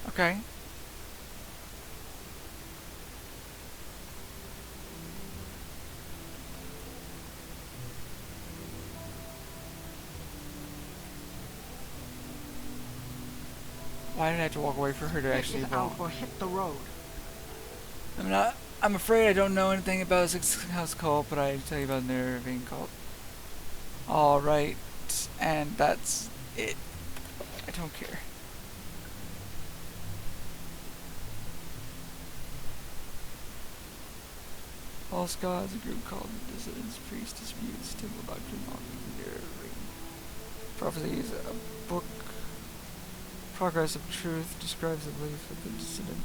Okay. Why did I have to walk away for her to actually Out walk? or hit the road. I'm afraid I don't know anything about a sixth house cult, but I tell you about their being cult. Alright, and that's it. I don't care. False gods, a group called the Dissidents, Priest Disputes, Temple Doctrine, Ring. Prophecies, a book. Progress of Truth describes the belief of the dissident.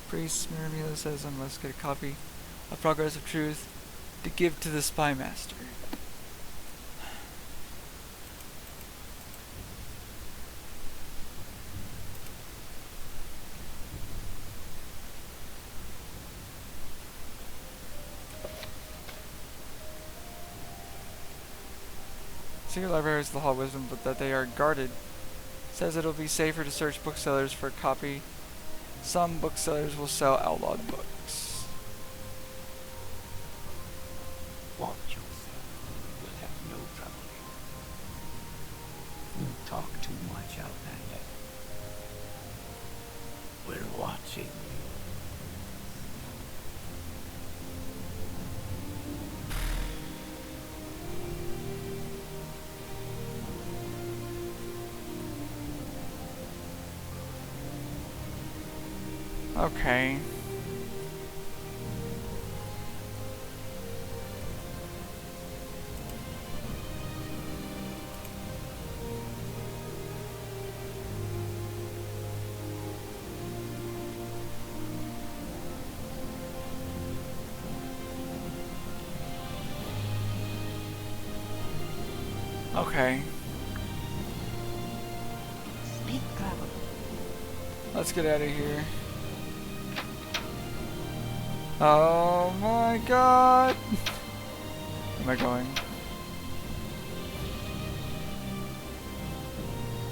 Priest Miramila says I must get a copy of Progress of Truth to give to the Spy Master. Secret libraries of the Hall of Wisdom, but that they are guarded. Says it'll be safer to search booksellers for a copy. Some booksellers will sell outlawed books. Watch yourself. We'll have no trouble here. You talk too much, Outlander. We're watching you. Okay. Okay. Speed travel. Let's get out of here. Oh my god! Where am I going?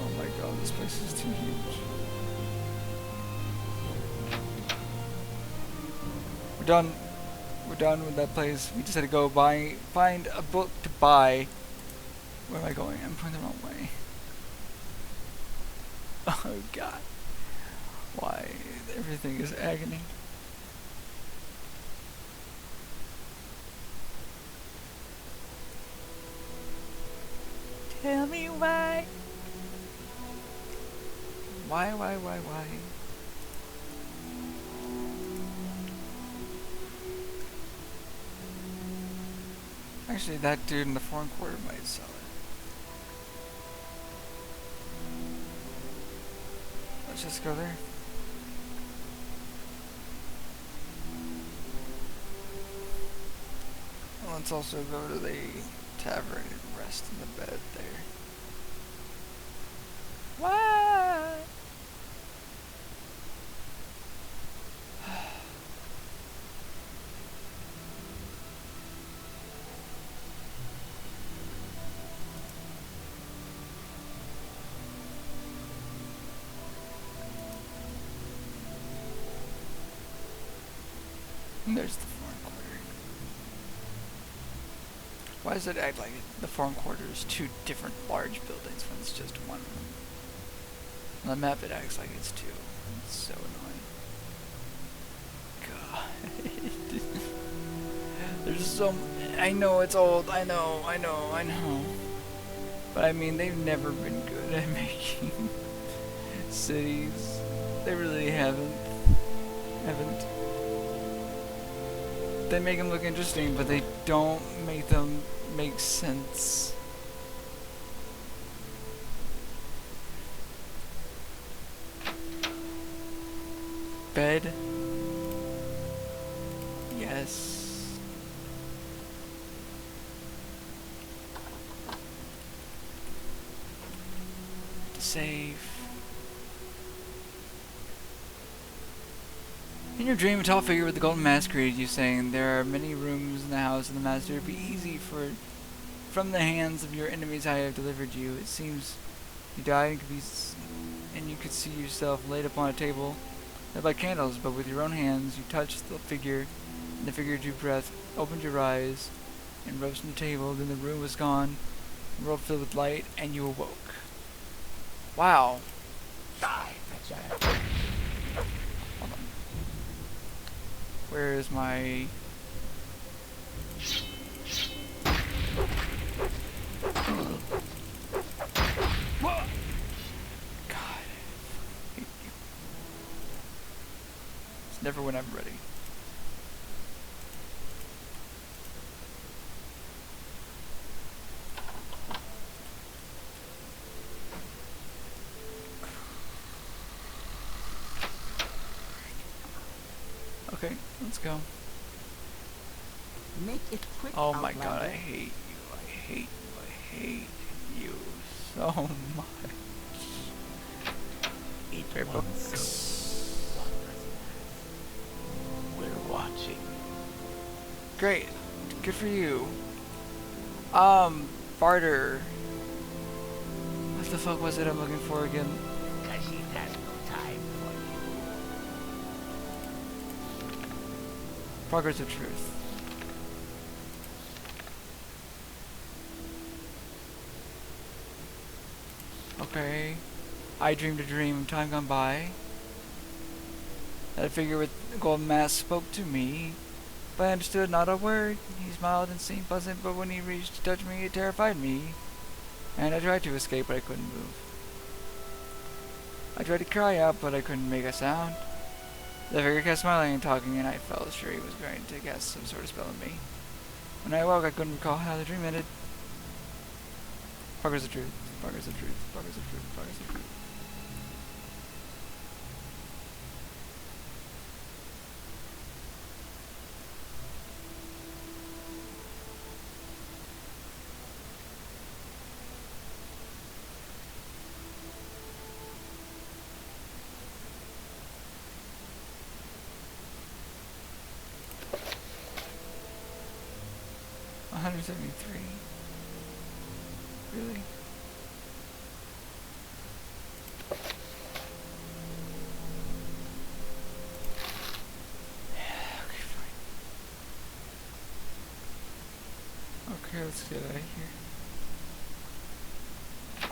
Oh my god, this place is too huge. We're done. We're done with that place. We just had to go find a book to buy. Where am I going? I'm going the wrong way. Oh god. Why? Everything is agony. Tell me why. Why? Actually, that dude in the foreign quarter might sell it. Let's just go there. Let's also go to the tavern and rest in the bed there. What? There's the foreign quarter. Why does it act like the foreign quarter is two different large buildings when it's just one? On the map it acts like it's two. It's so annoying. God. There's so... I know it's old. I know. But I mean, they've never been good at making cities. They really haven't. They make them look interesting, but they don't make them make sense. Bed. Yes. Save. In your dream, a tall figure with a golden mask greeted you, saying, "There are many rooms in the house of the master. It would be easy from the hands of your enemies I have delivered you. It seems you died and you could see yourself laid upon a table, lit by candles, but with your own hands you touched the figure, and the figure drew breath, opened your eyes, and rose from the table. Then the room was gone, the world filled with light, and you awoke." Wow. Hold on. Where is my... God. I hate you. It's never when I'm ready. Okay, let's go. Make it quick, Oh my god, Outlander. I hate you so much. Fair books. We're watching. Great. Good for you. Barter. the fuck was it I'm looking for again? Because she has no time for you. Progress of truth. Okay. I dreamed a dream, time gone by. That figure with the golden mask spoke to me, but I understood not a word. He smiled and seemed pleasant, but when he reached to touch me, it terrified me. And I tried to escape, but I couldn't move. I tried to cry out, but I couldn't make a sound. The figure kept smiling and talking, and I felt sure he was going to cast some sort of spell on me. When I awoke, I couldn't recall how the dream ended. Progress of truth. Progress of truth. Progress of truth. Progress of truth. $173. Really? Okay, fine. Okay, let's get out of here.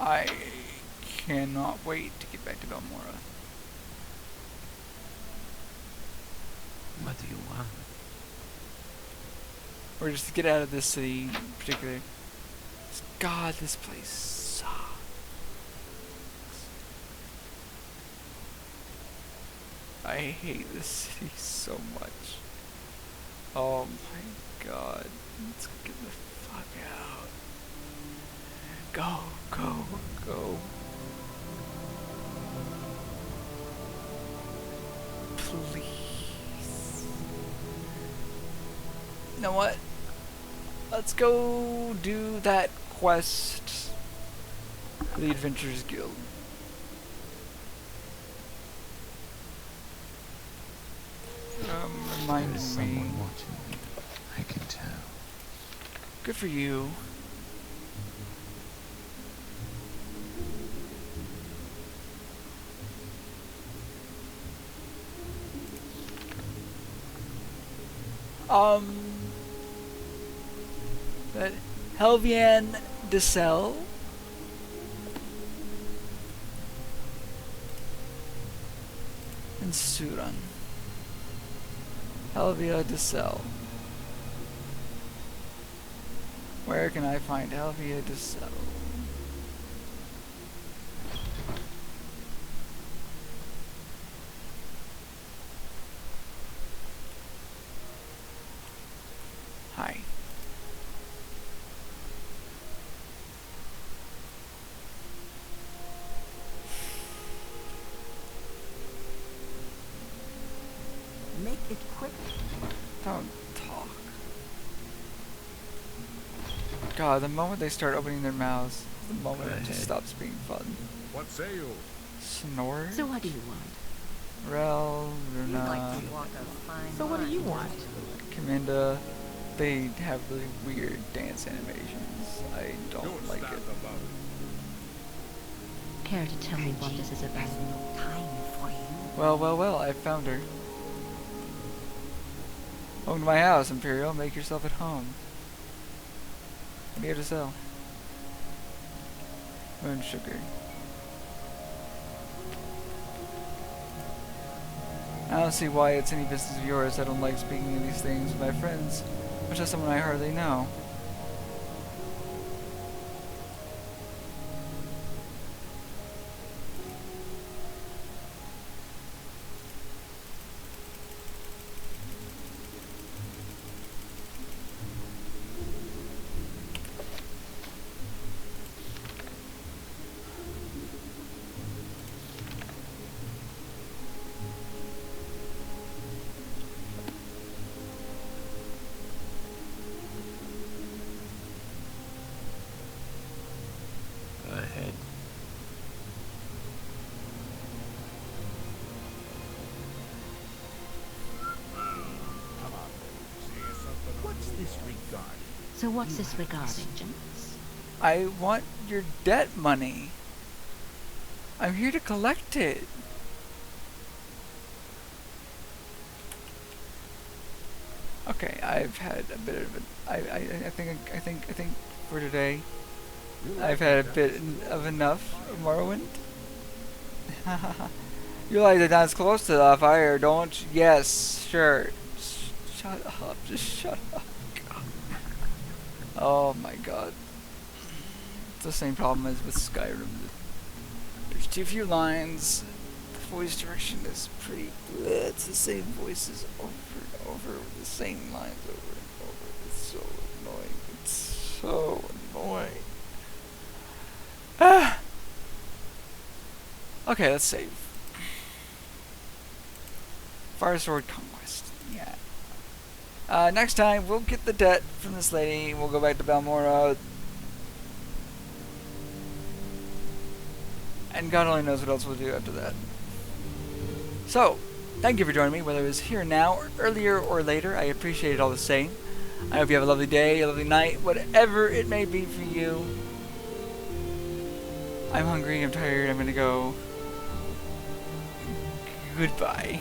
I cannot wait to get back to Belmora. What do you want? Or just to get out of this city in particular. God, this place sucks. I hate this city so much. Oh my god. Let's get the fuck out. Go, go, go. Please. You know what? Let's go do that quest for the Adventurers Guild. Remind me. Watching me. I can tell. Good for you. But Helvian Decel. And Suran. Helvia Decel. Where can I find Helvia Decel? Hi. Make it quick. Don't talk. God, the moment they start opening their mouths is the moment it just stops being fun. What say you? Snore? So what do you want? Rel, Runa, So what do you want? Commander, they have really weird dance animations. I don't like stand it. about. Care to tell me what this is about? Well, well, well, I found her. Welcome to my house, Imperial. Make yourself at home. I'm here to sell. Moon sugar. I don't see why it's any business of yours. I don't like speaking of these things with my friends, much less someone I hardly know. Ahead. What's this regarding? So what's this regarding, gents? I want your debt money. I'm here to collect it. Okay, I've had a bit of I think for today I've had a bit of enough of Morrowind. You realize that that's close to the fire, don't you? Yes, sure. Shut up, just shut up. Oh my god. It's the same problem as with Skyrim. There's too few lines. The voice direction is pretty bleh. It's the same voices over and over with the same lines over and over. It's so annoying. It's so annoying. Ah. Okay, let's save. Fire Sword Conquest. Yeah. Next time we'll get the debt from this lady. We'll go back to Balmora. And God only knows what else we'll do after that. So, thank you for joining me, whether it was here now, or earlier, or later. I appreciate it all the same. I hope you have a lovely day, a lovely night, whatever it may be for you. I'm hungry, I'm tired, I'm gonna go. Goodbye.